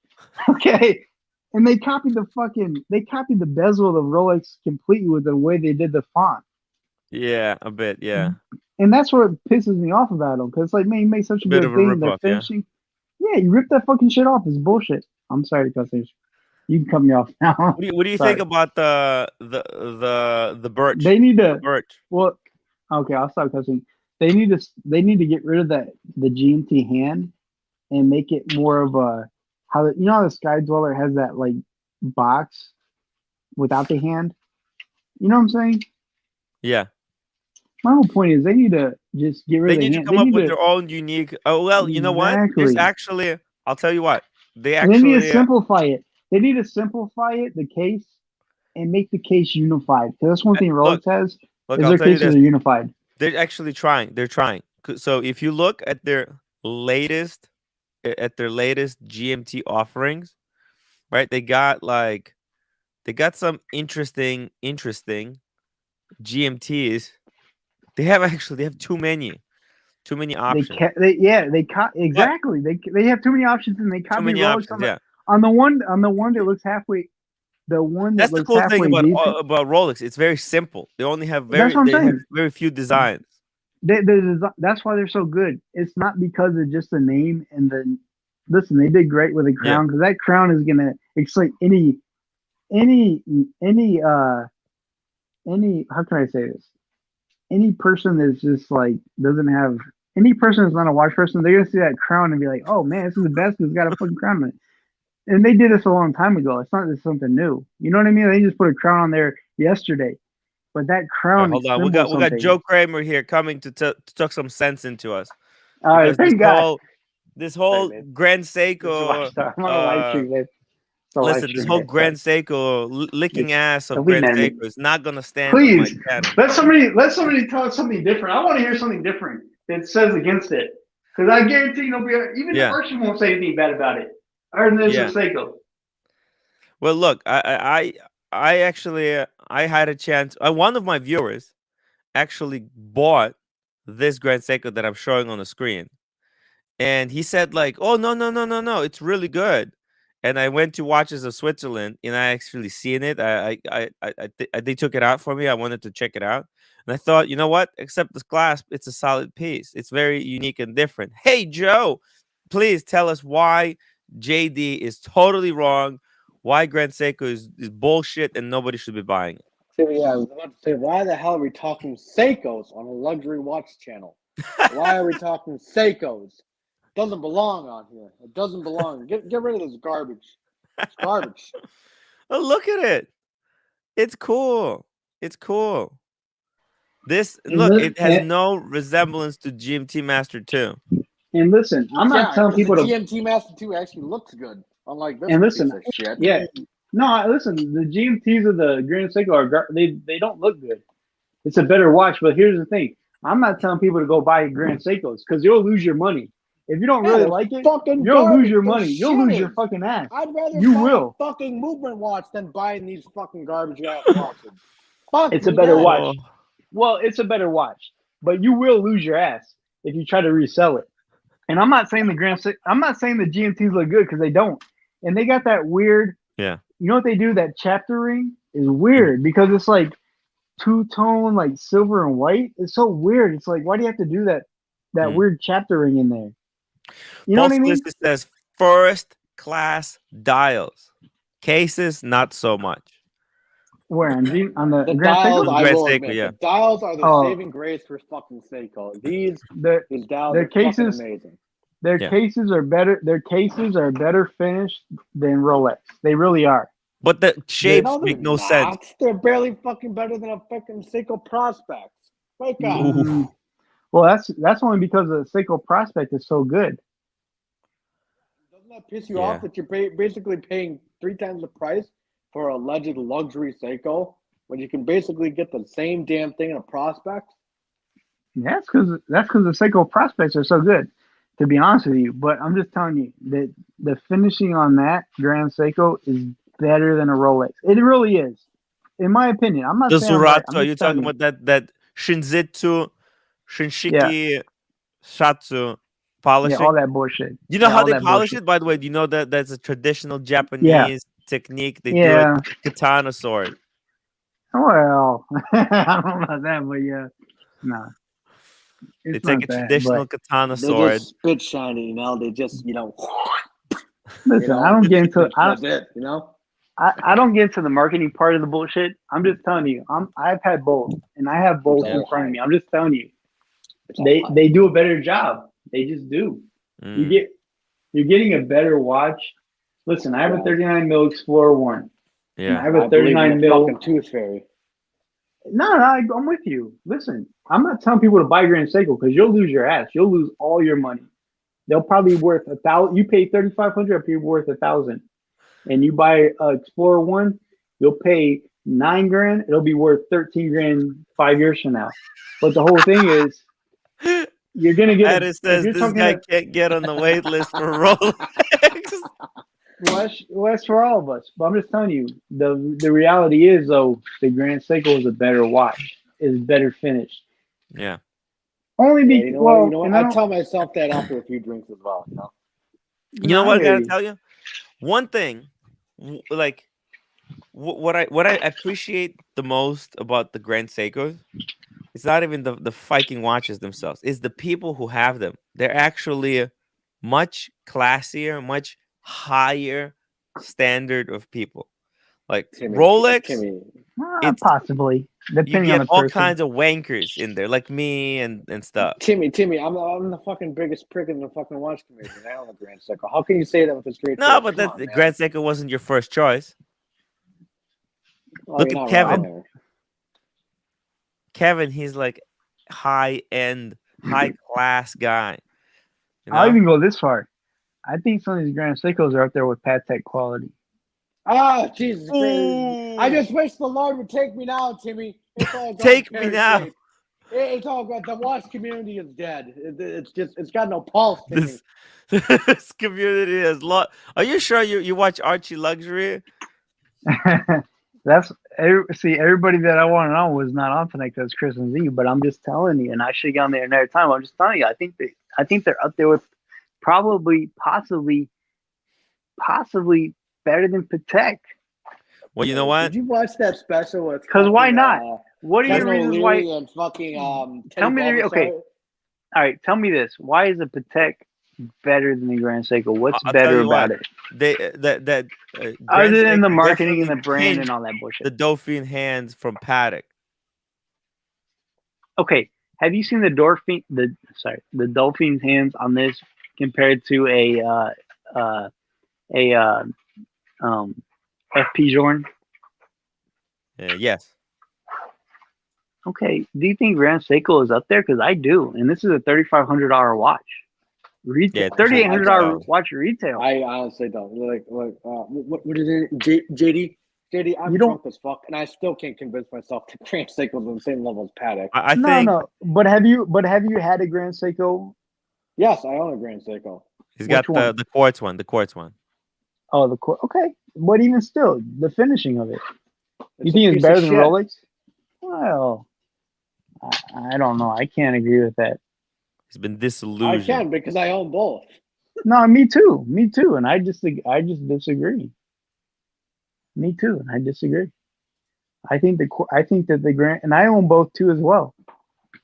Okay. And they copied the bezel of the Rolex completely with the way they did the font. Yeah, a bit. Yeah, And that's what pisses me off about them. Because like, man, you make such a a bit good of a thing. They're ripoff. Yeah. finishing. Yeah, you rip that fucking shit off. It's bullshit. I'm sorry to cuss. You can cut me off now. What do you think Sorry. about the birch? They need The to. birch. Well, okay, I'll stop cussing. They need to get rid of the GMT hand and make it more of a you know how the Sky Dweller has that like box without the hand. You know what I'm saying? Yeah. My whole point is they need to just get rid They of the need to hand. come They up need with to their own unique. Oh well, you know what? There's exactly, actually. I'll tell you what. They and they need to actually. simplify it. They need to simplify it, the case, and make the case unified. Because that's one thing Look. Rolex has Look. is I'll their tell you cases this. are unified. They're actually trying. They're trying. So if you look at their latest GMT offerings, right? They got some interesting GMTs. They have too many options. But Exactly. They have too many options and they too copy many Rolex options. Yeah. on the one that looks halfway. The one that That's the looks cool thing halfway decent. about Rolex. It's very simple. That's what I'm They have saying. very few designs. That's why they're so good. It's not because of just the name and the. Listen, they did great with the Yeah. crown because that crown is gonna excite any any uh any how can I say this? Any person that's just like doesn't have any person that's not a watch person, they're gonna see that crown and be like, oh man, this is the best because it's got a fucking crown on it. And they did this a long time ago. It's not just something new. You know what I mean? They just put a crown on there yesterday. But that All right, crown hold on. symbols We got something. Joe Kramer here coming to talk some sense into us All right, because thank God. this Sorry, whole man. Grand This is Seiko I'm on a live stream, man. It's a live listen, this stream, whole man. Sorry. Grand Seiko licking ass of Don't be Grand mad at me. Seiko is not gonna stand on my Please channel. let somebody tell something different. I want to hear something different that says against it. Because I guarantee nobody, even Yeah. Archie won't say anything bad about it. Other than this Yeah. Seiko. Well, look, I actually I had a chance. One of my viewers actually bought this Grand Seiko that I'm showing on the screen, and he said like, "Oh no, it's really good." And I went to Watches of Switzerland, and I actually seen it. They took it out for me. I wanted to check it out, and I thought, you know what? Except this clasp, it's a solid piece. It's very unique and different. Hey Joe, please tell us why JD is totally wrong. Why Grand Seiko is bullshit and nobody should be buying it. Timmy, I was about to say, why the hell are we talking Seikos on a luxury watch channel? Why are we talking Seikos? Doesn't belong on here. It doesn't belong. Get rid of this garbage. It's garbage. Oh, look at it. It's cool. It's cool. This look, it has no resemblance to GMT Master 2. And listen, I'm not telling people the to. GMT Master 2 actually looks good, unlike this And listen, piece of shit. yeah, no, listen. The GMTs of the Grand Seiko are they don't look good. It's a better watch, but here's the thing: I'm not telling people to go buy Grand Seikos because you'll lose your money. If you don't really like it, you'll lose your money. You'll lose your fucking ass. I'd rather you buy will. a fucking movement watch than buying these fucking garbage ass watches. Fuck It's a better watch. Well, it's a better watch, but you will lose your ass if you try to resell it. And I'm not saying I'm not saying the GMTs look good because they don't. And they got that weird. Yeah. You know what they do? That chapter ring is weird because it's like two-tone, like silver and white. It's so weird. It's like, why do you have to do that weird chapter ring in there? You know what I mean? It says first class dials. Cases, not so much. Where on the Grand dials, Seiko? I will admit, the dials are the saving grace for fucking Seiko. These dials are cases, fucking amazing. Their cases are better. Their cases are better finished than Rolex. They really are. But the shapes make no sense. They're barely fucking better than a fucking Seiko Prospect. Wake up. Well, that's only because the Seiko Prospect is so good. Doesn't that piss you off that you're basically paying 3 times the price for a alleged luxury Seiko when you can basically get the same damn thing in a Prospect? That's because the Seiko Prospects are so good, to be honest with you. But I'm just telling you that the finishing on that Grand Seiko is better than a Rolex. It really is, in my opinion. I'm not saying Zuratsu. Are you talking about that Shinshiki Shatsu polishing? Yeah, all that bullshit. You know how they polish it, by the way? Do you know that that's a traditional Japanese technique? They do it with katana sword. Well, I don't know about that, but yeah, no. It's like a traditional katana sword. They just spit shiny, you know. They just, Listen, I don't get into that's it, you know. I don't get into the marketing part of the bullshit. I'm just telling you, I've had both, and I have both in front of me. I'm just telling you, they do a better job. They just do. You're getting a better watch. Listen, I have a 39 mil Explorer 1. Yeah, I have a 39 mil fucking Tooth Fairy. No, I'm with you. Listen, I'm not telling people to buy Grand Seiko because you'll lose your ass. You'll lose all your money. They'll probably be worth $1,000. You pay $3,500, it'll be worth $1,000. And you buy Explorer 1, you'll pay $9,000. It'll be worth $13,000 5 years from now. But the whole thing is, you're gonna get. Says this guy can't get on the wait list for Rolex. Well, that's for all of us. But I'm just telling you, the reality is though, the Grand Seiko is a better watch. Is better finished. Yeah. Only because you know what? I tell myself that after a few drinks as well. You know what I gotta tell you? One thing, like what I appreciate the most about the Grand Seikos, it's not even the fucking watches themselves. It's the people who have them. They're actually much classier, much higher standard of people. Like Rolex, possibly depending you get on the all person. kinds of wankers in there, like me and stuff. Timmy, I'm the fucking biggest prick in the fucking watch community. I don't know Grand Seiko. How can you say that with a straight? No, but the Grand Seiko wasn't your first choice. Look at Kevin. Wrong. Kevin, he's like high end, high class guy. You know? I'll even go this far. I think some of these Grand Seikos are up there with Patek quality. Ah, Jesus Christ. I just wish the Lord would take me now, Timmy. It's all take me now. It's all good. The watch community is dead. It's got no pulse. This community is lot. Are you sure you watch Archie Luxury? That's See, everybody that I wanted on was not on tonight because Christmas Eve. But I'm just telling you, and I should get on there another time. I'm just telling you, I think they're up there with probably, possibly better than Patek. Well, you know what? Did you watch that special with? Because why not? What are Kevin your reasons why? O'Leary and fucking Tell Teddy me the okay. Barbasar? All right, tell me this: why is a Patek better than the Grand Seiko? What's I'll tell better you about what. it? That Grand Other than the Seiko marketing and the definitely brand and pinched all that bullshit. the Dauphine hands from Patek. Okay, have you seen the Dolphin's hands on this compared to a FP Jordan? Yes. Okay, do you think Grand Seiko is up there? Because I do, and this is a $3,500 watch. Retail, Yeah, $3,800 watch retail. I honestly don't. What is it? JD? JD, I'm You don't- drunk as fuck, and I still can't convince myself that Grand Seiko's on the same level as Patek. I think No. But have you had a Grand Seiko? Yes, I own a Grand Seiko. he's got Which one? the quartz one. The quartz one. Oh, okay. But even still, the finishing of it. You It's a think it's piece better of than shit. Rolex? Well, I don't know. I can't agree with that. He's been I disillusioned. can because I own both. No, me too. And I just disagree. Me too, and I disagree. I think that the Grand, and I own both too as well.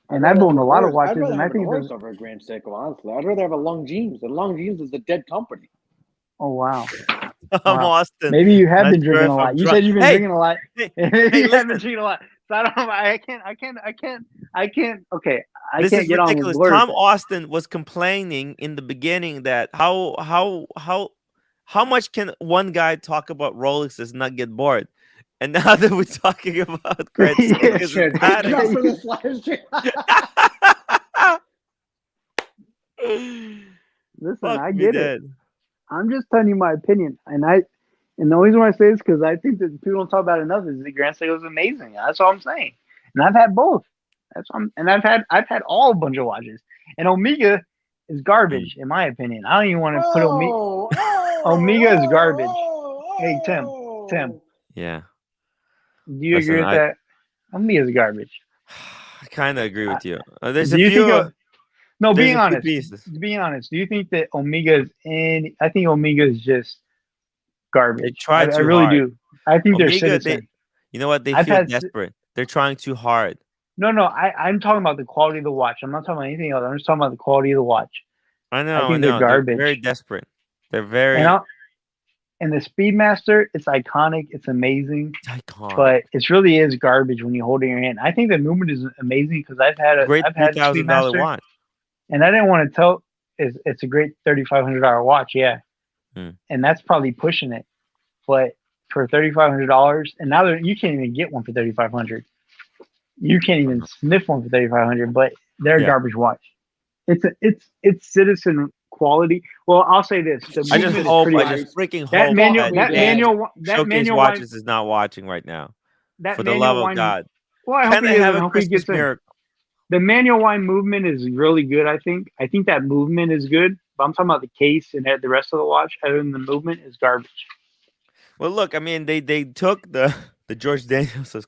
And I've owned a lot of watches, I'd rather and I have a think Rolex over a Grand Seiko. Honestly, I'd rather have a Longines. The Longines is a dead company. oh wow, I'm Wow. Austin. maybe you have Not been sure drinking if a I'm lot. You drunk. said you've been Hey, drinking a lot. hey, you hey, have been listen. drinking a lot. So I don't. I can't. Okay, I This can't is get on ridiculous. with words. Tom Austin was complaining in the beginning that how much can one guy talk about Rolexes and not get bored? And now that we're talking about Grand Yeah, Seikos Shit, and thank Patek. God for this live stream. Listen, Fuck I me get it. dead. I'm just telling you my opinion, and the only reason why I say this because I think that people don't talk about it enough is the Grand Seiko is amazing. That's all I'm saying, and I've had both. And I've had all a bunch of watches, and Omega is garbage in my opinion. I don't even want to put Omega is garbage. Hey Tim, Yeah, do you Listen, agree with that? Omega is garbage. I kind of agree with you. There's Do a you few. think? No, there's being a few honest. pieces. Being honest, do you think that Omega is in? I think Omega is just garbage. They try I too really hard. do. I think they're Omega, citizen. you know what? They I've feel had- desperate. They're trying too hard. No, I'm talking about the quality of the watch. I'm not talking about anything else. I'm just talking about the quality of the watch. I know. I think they're garbage. They're very desperate. They're very And the Speedmaster, it's iconic. It's amazing. iconic. But it really is garbage when you hold it in your hand. I think the movement is amazing because I've had Great a $3,000 Speedmaster, watch. and I didn't want to tell. It's a great $3,500 watch, yeah, and that's probably pushing it. But for $3,500, and now you can't even get one for $3,500. You can't even sniff one for $3,500. But they're a garbage watch. It's citizen quality. Well, I'll say this: the I just movement hope. is pretty. I just freaking hope That Showcase manual Watches is not watching right now. For the love of God. Well, I hope Can he they have is. I a hope he Christmas gets in. miracle? The manual wine movement is really good. I think that movement is good. But I'm talking about the case and the rest of the watch. Other than the movement, is garbage. Well, look. I mean, they took the George Daniels'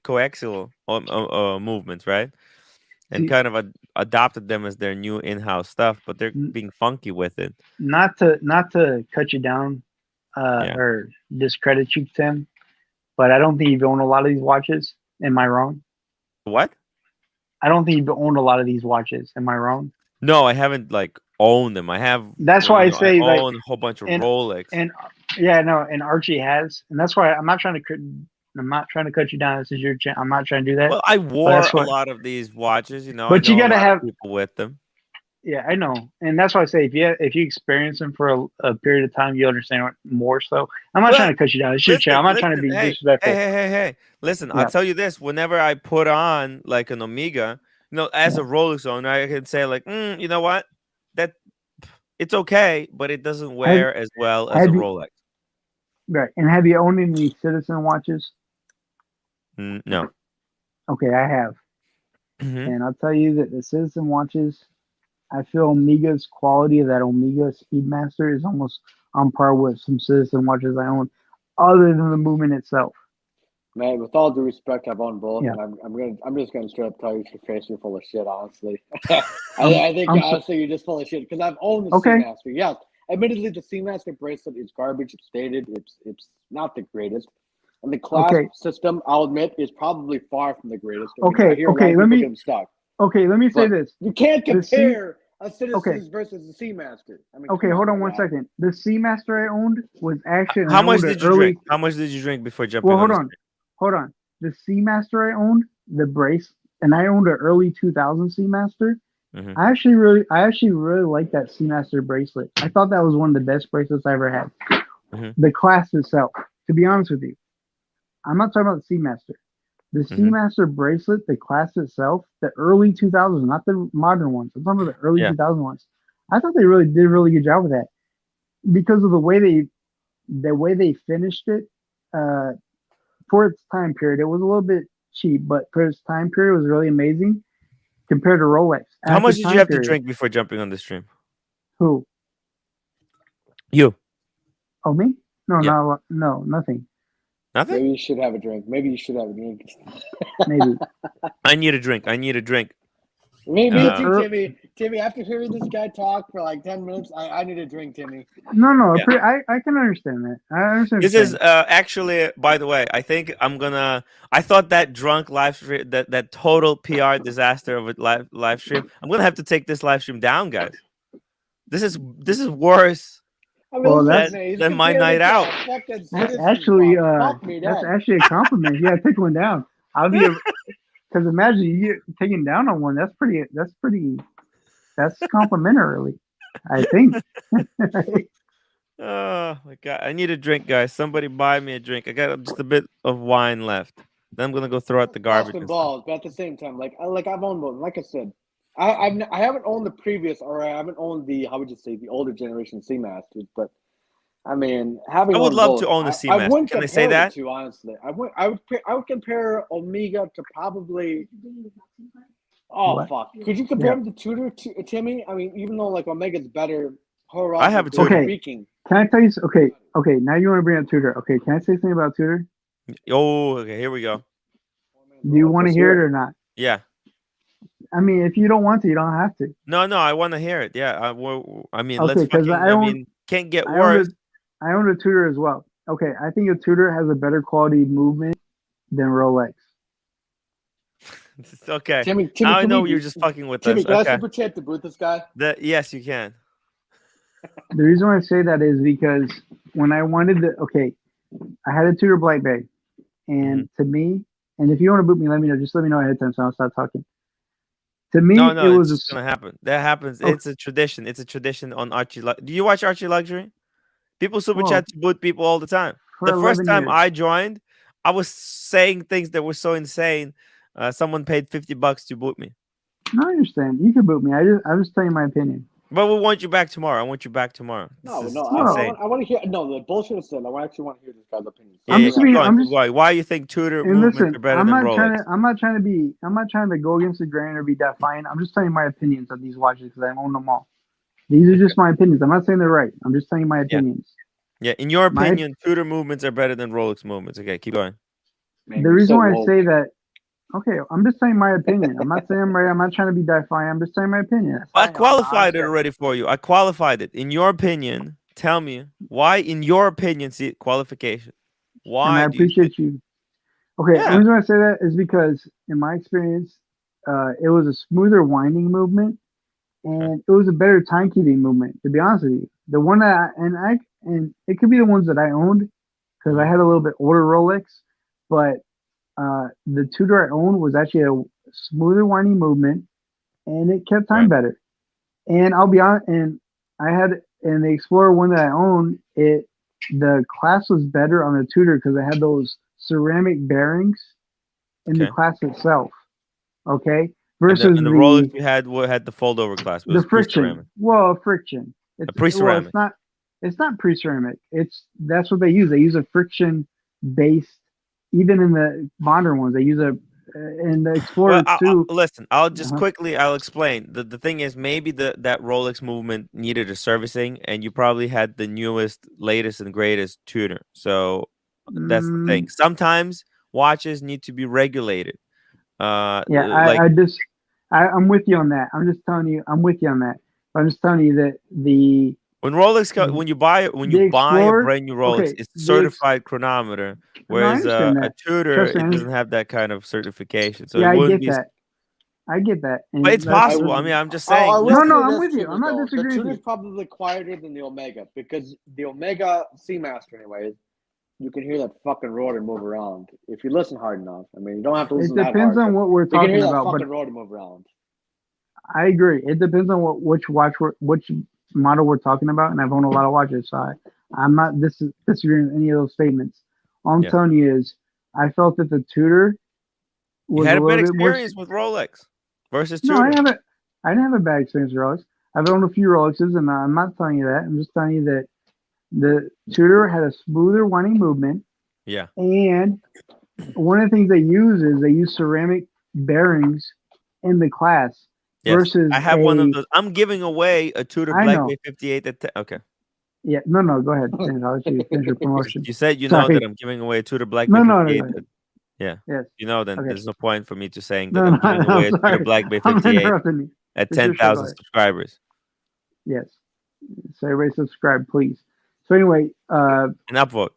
coaxial movements, right? And kind of adopted them as their new in-house stuff, but they're being funky with it. Not to cut you down or discredit you, Tim, but I don't think you've owned a lot of these watches. Am I wrong? What? I don't think you've owned a lot of these watches. Am I wrong? No, I haven't owned them. I have. That's why I say I own a whole bunch of Rolex. And Archie has, and that's why I'm not trying to cut you down. This is your channel. I'm not trying to do that. Well, I wore a lot of these watches, But you gotta have people with them. Yeah, I know, and that's why I say if you experience them for a period of time, you understand more. So I'm not trying to cut you down. It's your channel. I'm not trying to be disrespectful. Hey! Listen, I'll tell you this: whenever I put on like an Omega, as a Rolex owner, I can say you know what, that it's okay, but it doesn't wear as well as a Rolex. Right, and have you owned any Citizen watches? No. Okay, I have, and I'll tell you that the Citizen watches. I feel Omega's quality of that Omega Speedmaster is almost on par with some Citizen watches I own, other than the movement itself. Man, with all due respect, I've owned both, Yeah. and I'm just gonna straight up tell you to your face, you're full of shit. Honestly, I'm- I think I'm so- honestly you're just full of shit because I've owned the Okay. Seamaster. Yes, admittedly, the Seamaster bracelet is garbage. It's dated. It's not the greatest, and the clasp Okay. system, I'll admit, is probably far from the greatest. I mean, Okay, I hear a lot okay, of let people me- get them stuck. Okay, let me say But this. you can't The Sea- compare a Citizens Okay. versus the Seamaster. I mean, Okay, come hold on my one guy. second. The Seamaster I owned was actually How I much owned an did you early, drink? How much did you drink before jumping Well, on hold this? on. Hold on. The Seamaster I owned, the brace, and I owned an early 2000 Seamaster. Mhm. I actually really liked that Seamaster bracelet. I thought that was one of the best bracelets I ever had. Mhm. The clasp itself, to be honest with you, I'm not talking about the Seamaster. The Mhm. Seamaster bracelet, the clasp itself, the early 2000s, not the modern ones. I'm talking about the early Yeah. 2000 ones. I thought they really did a really good job with that because of the way they finished it. For its time period, it was a little bit cheap, but for its time period, it was really amazing compared to Rolex. How At much the did you time have period, to drink before jumping on the stream? Who? You. Oh, me? No, Yeah. not a lot. No, nothing. Nothing? Maybe you should have a drink. Maybe you should have a drink. Maybe. I need a drink. I need a drink. Me Uh, too, Timmy. Timmy, after hearing this guy talk for like 10 minutes, I need a drink, Timmy. No. Yeah. I can understand that. I understand. This what you're is saying. actually, by the way, I think I thought that drunk live stream, that total PR disaster of a live stream. I'm gonna have to take this live stream down, guys. This is worse. I mean, Well, listen, that's- man, he's then my comparing night it to out. a fucking That's Citizens actually watch. Fuck me, that's that. actually a compliment. Yeah, take one down. I'll be because imagine you get taken down on one. That's complimentary. I think. Oh my god, I need a drink, guys. Somebody buy me a drink. I got just a bit of wine left. Then I'm gonna go throw out the garbage. Boston and stuff. balls, but at the same time, I've owned one. Like I said, I haven't owned the previous, or I haven't owned the, how would you say, the older generation Seamasters. But I mean, having I would owned love both, to own a I Seamaster. wouldn't Can I compare say that? the two, honestly. I would compare Omega to probably. Oh What? fuck! Could you compare Yeah. them to Tudor, Timmy? I mean, even though like Omega's better, I have a Tudor. Okay. speaking. Can I tell you? Okay. Now you want to bring up Tudor. Okay. Can I say something about Tudor? Oh, okay. Here we go. Do you want to hear it or not? Yeah. I mean, if you don't want to, you don't have to. No, I want to hear it. Yeah. I mean, Okay, let's 'cause fucking. I I own- mean, can't get I worse. owned a Tudor as well. Okay, I think a Tudor has a better quality movement than Rolex. It's okay. Timmy, Now I can know we- you're just fucking with Timmy, us. can I Okay. super chat to boot this guy? Yes, you can. The reason why I say that is because when I wanted I had a Tudor Black Bay, and Mm-hmm. to me, and if you want to boot me, let me know. Just let me know ahead of time so I'll stop talking. To me, No, it it's was just gonna happen. That happens. Oh. It's a tradition. It's a tradition on Archie. Do you watch Archie Luxury? People super Well, chat to boot people all the time. for The first 11 time years. I joined, I was saying things that were so insane. Someone paid $50 to boot me. No, I understand. You can boot me. I'm just telling you my opinion. But we want you back tomorrow. I want you back tomorrow. No, This is I insane. want to hear. No, the bullshit aside, I actually want to hear this guy's opinion. Yeah, I'm yeah, just keep being- going, I'm keep just- going. Why you think Tudor And movements listen, are better I'm than not Rolex? trying to go against the grain or be defiant. I'm just telling you my opinions on these watches because I own them all. These are just my opinions. I'm not saying they're right. I'm just telling you my opinions. Yeah, in your My- opinion, Tudor movements are better than Rolex movements. Okay, keep going. Man, The you're reason so why I woke. say that, okay, I'm just saying my opinion. I'm not saying I'm right. I'm not trying to be defiant. I'm just saying my opinion. That's I fine. qualified it I'm already for you. I qualified it. In your opinion, tell me why, in your opinion, see qualification. And Why I do you think- appreciate you. Okay, Yeah. the reason why I say that is because in my experience, it was a smoother winding movement, and it was a better timekeeping movement. To be honest with you, the one that and it could be the ones that I owned because I had a little bit older Rolex, but the Tudor I owned was actually a smoother winding movement, and it kept time Right. better. And I'll be honest, and I had in the Explorer one that I owned, the clasp was better on the Tudor because it had those ceramic bearings in the Okay. clasp itself. Okay, And versus the Rolex you had had the fold over clasp. It the was friction. pre-ceramic. Well, friction. It's pre-ceramic. it's not. It's not pre-ceramic. That's what they use. They use a friction based. Even in the modern ones, they use in the Explorer Well, too. listen, I'll just Uh-huh. quickly I'll explain. The thing is maybe that Rolex movement needed a servicing and you probably had the newest, latest and greatest tuner. So that's the thing. Sometimes watches need to be regulated. Yeah, Like I'm with you on that. I'm just telling you, I'm with you on that. I'm just telling you that when Rolex, when you buy a Explorer, brand new Rolex, okay, it's certified chronometer, no, I whereas understand a that. Tudor, Trust me, it doesn't have that kind of certification. So yeah, it I wouldn't get be. that. I get that. And But it's that's- possible. I mean, I'm just saying. I will No, say no, I'm this with you. too, I'm not though. disagreeing The with Tudor's you. probably quieter than the Omega because the Omega Seamaster, anyways, you can hear that fucking rotor move around if you listen hard enough. I mean, you don't have to It listen that depends hard. on what we're You can talking hear that about, but fucking rotor move around. I agree. It depends on which model we're talking about, and I've owned a lot of watches, so I'm not disagreeing with any of those statements. All I'm Yeah. telling you is, I felt that the Tudor You was had a a little bad bit more. experience with Rolex versus No, Tudor. I didn't have a bad experience with Rolex. I've owned a few Rolexes, and I'm not telling you that. I'm just telling you that the Tudor had a smoother winding movement, Yeah. and one of the things they use ceramic bearings in the class Yes. versus I have one of those. I'm giving away a Tudor I Black know. Bay 58 at okay. Yeah, no, go ahead. Finish. I'll let you finish your promotion. You said you know Sorry. that I'm giving away a Tudor Black No, Bay no, 58. go ahead. Yeah. Yes. You know, then Okay. there's no point for me to saying that No, I'm no, giving away I'm a Tudor sorry. Black Bay I'm 58 interrupting you. at It's your show, 10,000 go ahead. subscribers. Yes. So everybody subscribe, please. So anyway, And upvote.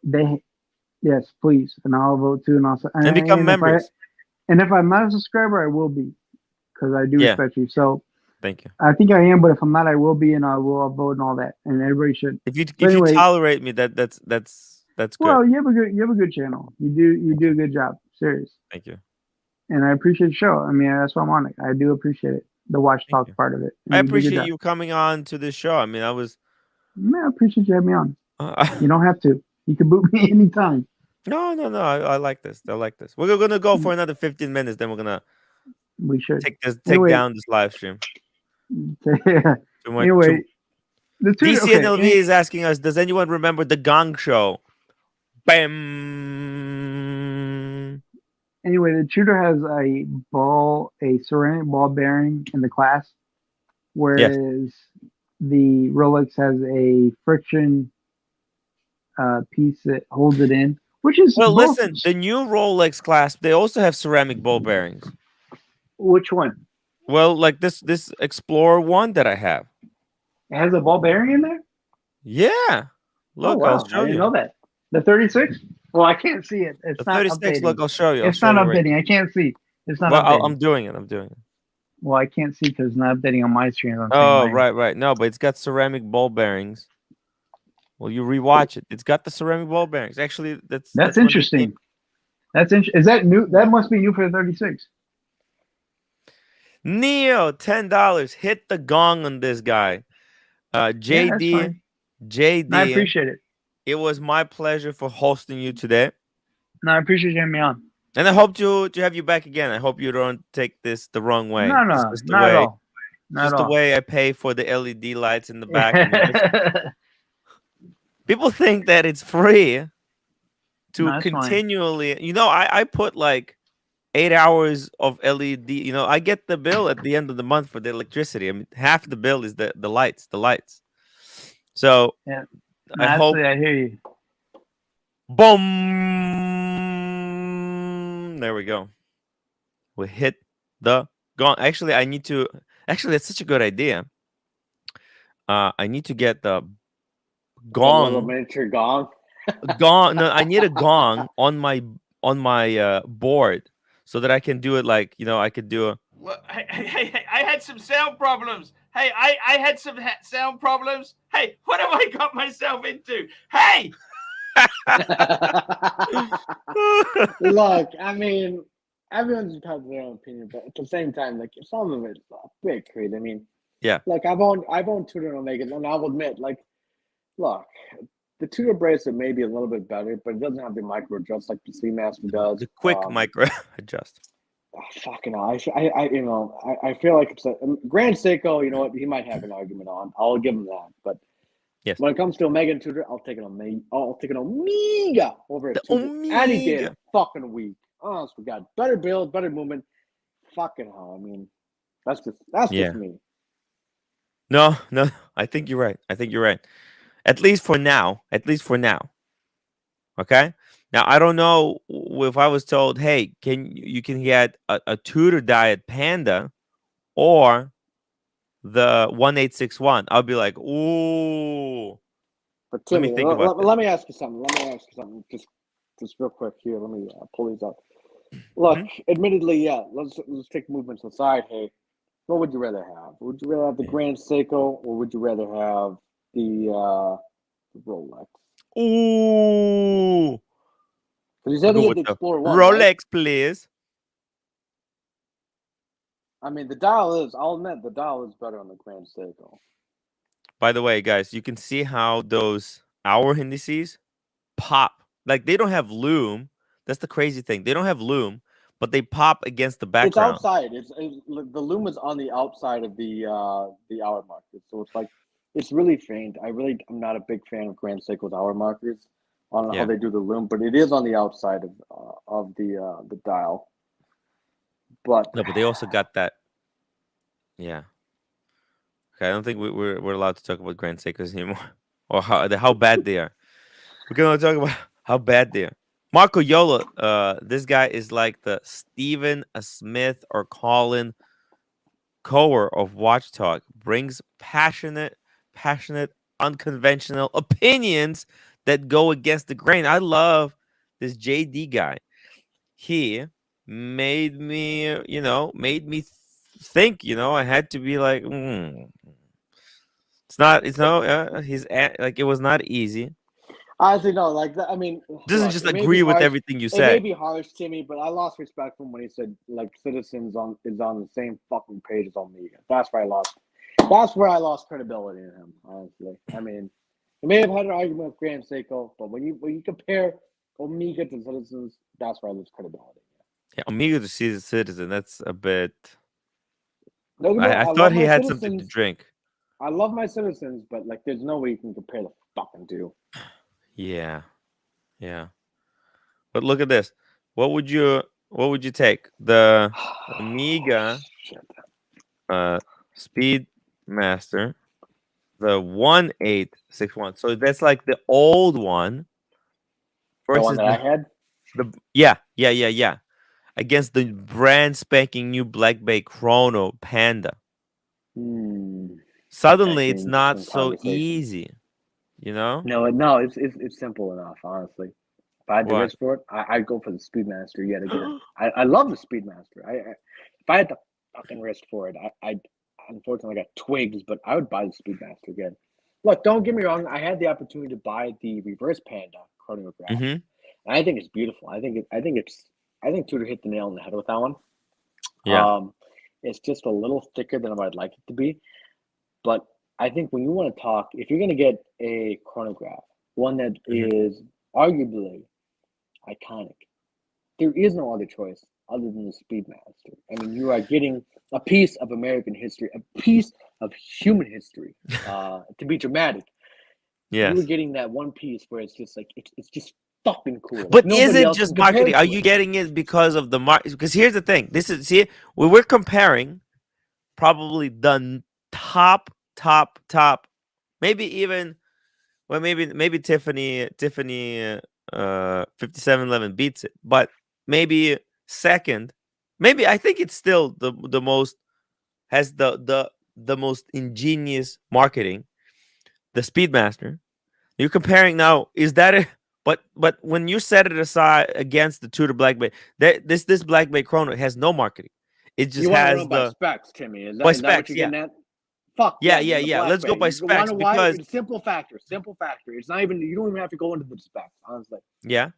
yes, please, and I'll vote too, And become members. If I'm not a subscriber, I will be, because I do Yeah. respect you. So Thank you. I think I am, but if I'm not, I will be, and I'll vote and all that, and everybody should. If you anyway, you tolerate me, that's good. Well, you have a good channel. You do a good job. Serious. Thank you. And I appreciate the show. I mean, that's why I'm on it. I do appreciate it. The watch Thank talk you. part of it. And I you do a good appreciate job. you coming on to this show. I mean, I was. Man, I appreciate you having me on. You don't have to. You can boot me anytime. No. I like this. I like this. We're gonna go for another 15 minutes. Then we're gonna We should take Anyway. down this live stream. Anyway, the Tudor. DCNLV Okay. is asking us, does anyone remember the Gong Show? Bam. Anyway, the Tudor has a ceramic ball bearing in the class, whereas the Rolex has a friction piece that holds it in, which is Well, both. listen, the new Rolex clasp, they also have ceramic ball bearings. Which one? Well, like this Explorer one that I have. It has a ball bearing in there? Yeah. Look, wow. I'll show I didn't you. know that. The 36? Well, I can't see it. It's The not 36, updating. look, I'll show you. It's not updating. I can't see. It's not updating. I'm doing it. Well, I can't see because it's not updating on my screen. Oh, right. No, but it's got ceramic ball bearings. Well, you rewatch it. It's got the ceramic ball bearings. Actually, that's interesting. That's interesting. Is that new? That must be new for the 36. Neo, $10. Hit the gong on this guy. JD. No, I appreciate it. It was my pleasure for hosting you today. No, I appreciate you having me on. And I hope to have you back again. I hope you don't take this the wrong way. No, not at all. Just the way I pay for the LED lights in the back. I mean, people think that it's free to continually. Fine. I put like 8 hours of LED. I get the bill at the end of the month for the electricity. I mean, half the bill is the lights. So yeah. I hope. I hear you. Boom! There we go. We hit the gong. Actually, that's such a good idea. I need to get the gong. A little miniature gong. Gong. No, I need a gong on my board so that I can do it like I could do a. Hey, I had some sound problems. Hey, I had some sound problems. Hey, what have I got myself into? Hey. Look, I mean, everyone's entitled to their own opinion, but at the same time, like some of it's a bit crazy. I mean, yeah. Like I've owned Tudor and Omegas, and I'll admit, like, look, the Tudor bracelet may be a little bit better, but it doesn't have the micro adjust like the Speedmaster does. The quick micro adjust. Fucking hell. I feel like it's Grand Seiko, you know what, he might have an argument on. I'll give him that. But yes, when it comes to Omega and Tudor, I'll take an Omega over a Tudor Omega. any day of the fucking week. Honest to God. Better build, better movement. Fucking hell. I mean, that's just me. No, I think you're right. At least for now. Okay? Now I don't know if I was told, hey, you can get a Tudor diet Panda or the 1861. I'll be like, ooh. But Let me Timmy, think about that. let me ask you something. Just real quick here. Let me pull these up. Look, admittedly, yeah. Let's take movements aside. Hey, what would you rather have? Would you rather have the Grand Seiko, or would you rather have the Rolex? Ooh. Because you I'll said go he had with the the Explorer 1, Rolex, right? please. I mean, the dial is. I'll admit, the dial is better on the Grand Seiko. By the way, guys, you can see how those hour indices pop. Like they don't have loom. That's the crazy thing. They don't have loom, but they pop against the It's background. outside. It's the loom is on the outside of the hour marker, so it's like it's really faint. I'm not a big fan of Grand Seiko's hour markers. I don't know how Yeah. they do the loom, but it is on the outside of the dial. But No, but they also got that. Yeah. Okay, I don't think we're allowed to talk about Grand Seikos anymore, or how bad they are. We're gonna talk about how bad they are. Marco Yola, this guy is like the Stephen Smith or Colin Coer of Watch Talk. Brings passionate, unconventional opinions that go against the grain. I love this JD guy. He made me, think. I had to be like, it's no, like it was not easy. honestly, no, like I mean, Doesn't look, just it may be agree with harsh. everything you It may say. be harsh to me, but I lost respect from when he said like Citizens is on the same fucking page as Omega. That's where I lost. That's where I lost credibility in him. Honestly, I mean, he may have had an argument with Grand Seiko, but when you compare Omega to Citizens, that's where I lose credibility. Yeah, Amigo to see the citizen. That's a bit. Don't get me wrong, I I thought love he my had something to Citizens. drink. I love my Citizens, but like, there's no way you can compare the fucking two. Yeah, yeah. But look at this. What would you take? The Amiga Shit. Speedmaster, the 1861. So that's like the old one The one versus that I had. the yeah. Against the brand spanking new Black Bay Chrono Panda. That's Suddenly an it's not interesting so conversation. easy, you know? No, it's simple enough, honestly. If I had to What? risk for it, I'd go for the Speedmaster yet again. I love the Speedmaster. If I had to fucking risk for it, I unfortunately got twigs, but I would buy the Speedmaster again. Look, don't get me wrong. I had the opportunity to buy the reverse Panda chronograph, Mm-hmm. and I think it's beautiful. I think Tudor hit the nail on the head with that one. Yeah. It's just a little thicker than what I'd like it to be, but I think when you want to talk, if you're going to get a chronograph, one that Mm-hmm. is arguably iconic, there is no other choice other than the Speedmaster. I mean, you are getting a piece of American history, a piece of human history. To be dramatic, you were Yes. getting that one piece where it's just like it's just fucking cool. Like But is nobody it else can just compare marketing? Are to you it. getting it because of the market? Because here's the thing. When we're comparing probably the top, maybe even maybe Tiffany 5711 beats it, but maybe second, maybe I think it's still the most has the most ingenious marketing, the Speedmaster. You're comparing now, is that it? But when you set it aside against the Tudor Black Bay, this Black Bay Chrono has no marketing. It just You want to has know by the specs, Timmy? Is by that what specs, you're yeah. getting at? Fuck Yeah, yeah, yeah, then the yeah. Black Let's go Bay. by You want specs to why? because It's simple factor. Simple factor. It's not even. You don't even have to go into the specs. Honestly, yeah.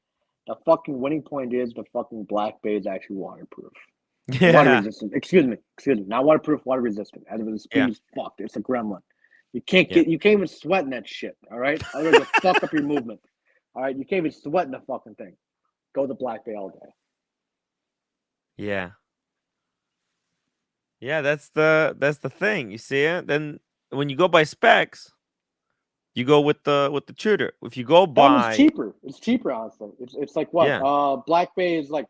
the fucking winning point is the fucking Black Bay is actually waterproof, water Yeah. resistant. Excuse me. Not waterproof, water resistant. As the speed Yeah. is fucked. It's a gremlin. You can't Yeah. even sweat in that shit. All right, otherwise it'll fuck up your movement. All right, you can't even sweat in the fucking thing. Go the Black Bay all day. Yeah. Yeah, that's the thing. You see it? Then when you go by specs, you go with the Tudor. If you go And it's by cheaper. It's cheaper, honestly. It's like what? yeah, Black Bay is like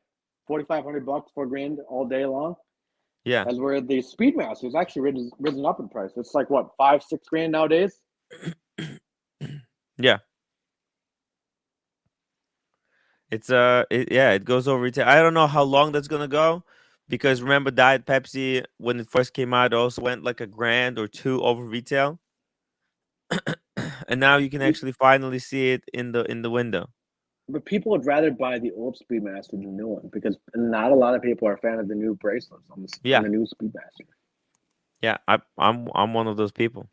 $4,500, $4,000 all day long. yeah. As where the Speedmaster is actually risen up in price. It's like what, $5-6 grand nowadays. Yeah. It's it goes over retail. I don't know how long that's gonna go, because remember Diet Pepsi when it first came out, it also went like $1,000 or $2 over retail, and now you can actually finally see it in the window. But people would rather buy the old Speedmaster than the new one because not a lot of people are a fan of the new bracelets on Yeah. the new Speedmaster. Yeah, I'm one of those people.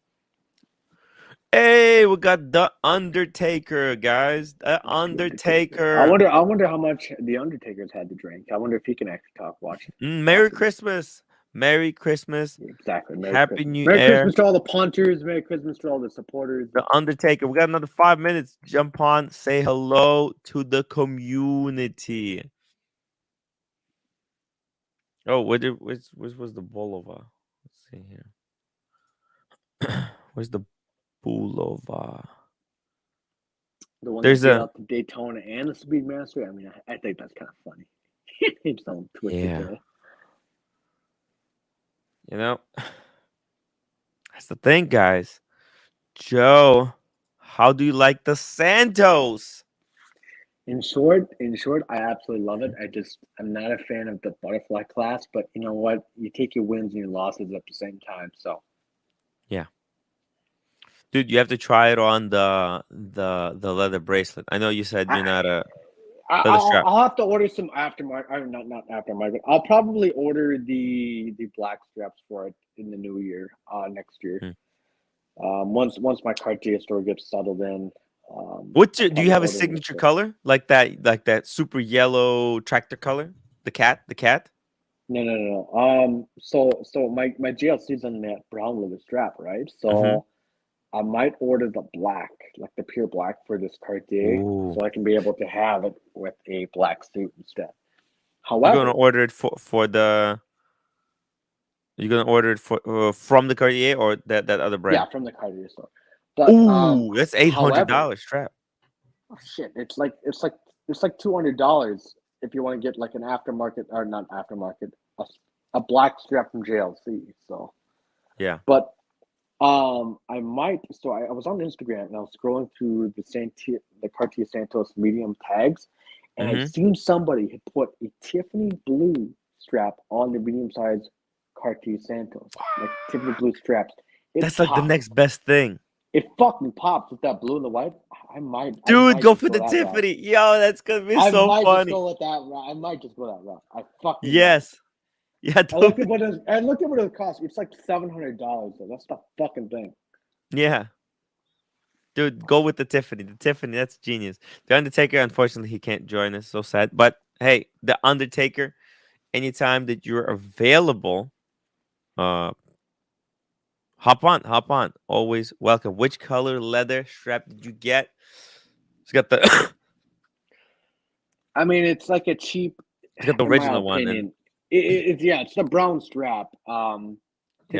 Hey, we got the Undertaker, guys. The Undertaker. I wonder how much the Undertaker's had to drink. I wonder if he can actually talk. Watch. Merry Christmas. Merry Christmas. Exactly. Merry Happy Christmas. New Merry Year. Christmas to all the punters. Merry Christmas to all the supporters. The Undertaker. We got another 5 minutes. Jump on. Say hello to the community. Oh, which was the Boulevard? Let's see here. Where's the Boulevard? The one There's that beat a out the Daytona and the Speedmaster. I mean, I think that's kind of funny. It's so twisted Yeah. there. You know, that's the thing, guys. Joe, how do you like the Santos? In short, I absolutely love it. I'm not a fan of the butterfly class, but you know what? You take your wins and your losses at the same time. So Yeah. Dude, you have to try it on the leather bracelet. I know you said you're not a leather strap. I'll have to order some aftermarket. Not aftermarket. I'll probably order the black straps for it in the new year, next year. Once my Cartier store gets settled in. Do you have a signature color like that super yellow tractor color? The cat? No. So my GLC's on that brown leather strap, right? So I might order the black, like the pure black for this Cartier, Ooh. so I can be able to have it with a black suit instead. You're However, gonna order it for the. You're gonna order it from the Cartier or that other brand? yeah, from the Cartier store. But Ooh, that's $800 however, strap. oh shit, it's like $200 if you want to get like an aftermarket or not aftermarket, a black strap from JLC. So Yeah. but I might. So I was on Instagram and I was scrolling through the Cartier Santos medium tags, and I seen somebody had put a Tiffany blue strap on the medium size Cartier Santos, like Tiffany blue straps. That's like the next best thing. It fucking pops with that blue and the white. I might. Dude, go for go the that Tiffany. route. Yo, that's gonna be I so might funny. just go with that route. I might just go that route. I fucking Yes. Yeah, I looked at what it cost. It's like $700 though. That's the fucking thing. Yeah. Dude, go with the Tiffany. The Tiffany, that's genius. The Undertaker, unfortunately, he can't join us. So sad. But hey, the Undertaker, anytime that you're available, hop on. Always welcome. Which color leather strap did you get? It's got the I mean, it's like a cheap. it's got the original one. And It's the brown strap. To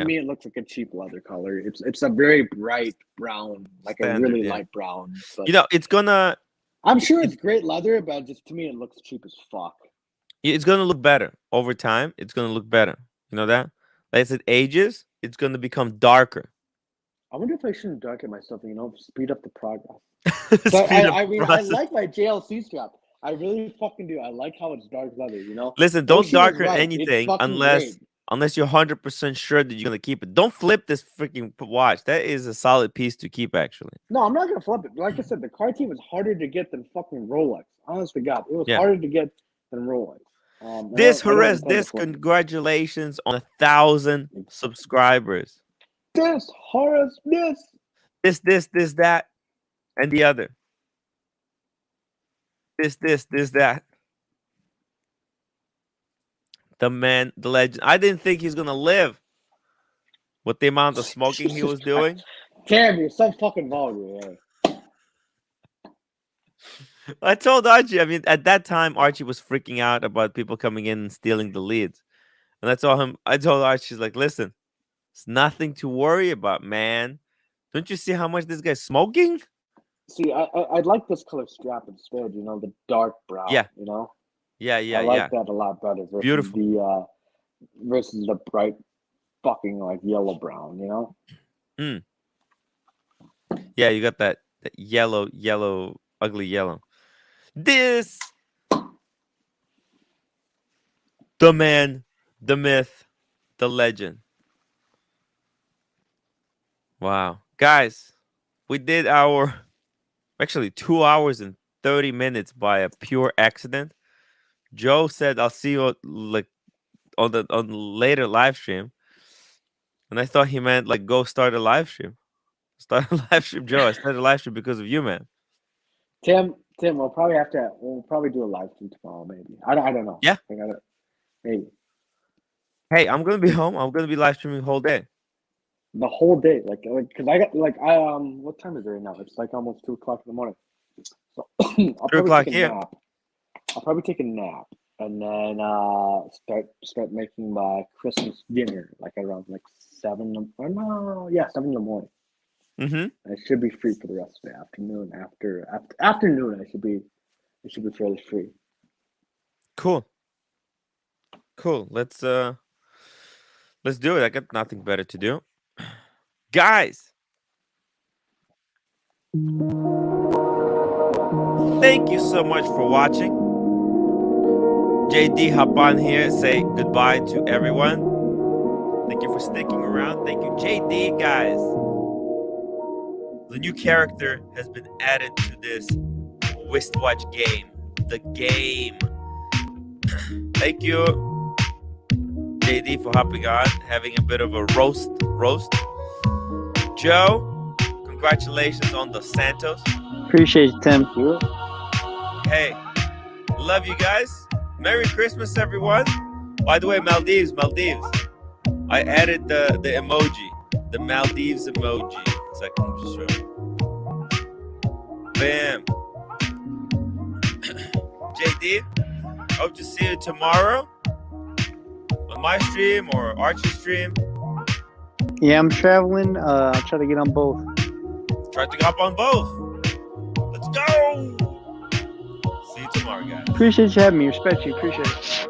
me, it looks like a cheap leather color. It's a very bright brown, like standard, a really light brown. But it's gonna. I'm sure it's great leather, but just to me, it looks cheap as fuck. It's gonna look better over time. It's gonna look better. You know that? As it ages, it's gonna become darker. I wonder if I shouldn't darken myself. Speed up the progress. Speed up I mean, process. I like my JLC strap. I really fucking do. I like how it's dark leather. Listen, don't Ocean is darken right. anything It's unless great. you're 100% sure that you're gonna keep it. Don't flip this freaking watch. That is a solid piece to keep, actually. No, I'm not gonna flip it. Like I said, the Cartier was harder to get than fucking Rolex. Honest to God, it was harder to get than Rolex. Congratulations on 1,000 subscribers. This, Horace, This, that, and the other. This, that. The man, the legend. I didn't think he's gonna live with the amount of smoking he was doing. Damn, you're so fucking vulgar. I told Archie. I mean, at that time, Archie was freaking out about people coming in and stealing the leads, and I told Archie, like, listen, it's nothing to worry about, man. Don't you see how much this guy's smoking? See, I'd like this color strap instead. The dark brown. Yeah. Yeah. I like that a lot better versus Beautiful. Versus the bright fucking like yellow brown. Yeah, you got that yellow, ugly yellow. This the man, the myth, the legend. Wow. Guys, we did our actually 2 hours and 30 minutes by a pure accident. Joe said, I'll see you like on the later live stream. And I thought he meant like go start a live stream. Start a live stream, Joe. I started a live stream because of you, man. Tim, we'll probably do a live stream tomorrow, maybe. I don't know. Yeah. Maybe. Hey, I'm gonna be home. I'm gonna be live streaming the whole day. The whole day, because I got what time is it right now? It's like almost 2:00 in the morning. So I'll 3 probably o'clock take a here. nap. I'll probably take a nap and then start making my Christmas dinner like around like 7 in the morning. Mm-hmm. I should be free for the rest of the afternoon. After afternoon, I should be fairly free. Cool. Let's do it. I got nothing better to do. Guys, thank you so much for watching. JD, hop on here, say goodbye to everyone. Thank you for sticking around. Thank you, JD, guys. The new character has been added to this wristwatch game. The game. Thank you, JD, for hopping on, having a bit of a roast. Joe, congratulations on the Santos. Appreciate it, Tim. Hey, love you guys. Merry Christmas, everyone. By the way, Maldives. I added the emoji, the Maldives emoji. So I can just show you. Bam. JD, hope to see you tomorrow on my stream or Archie's stream. Yeah, I'm traveling. I'll try to get on both. Try to hop on both. Let's go. See you tomorrow, guys. Appreciate you having me. Respect you. Appreciate it.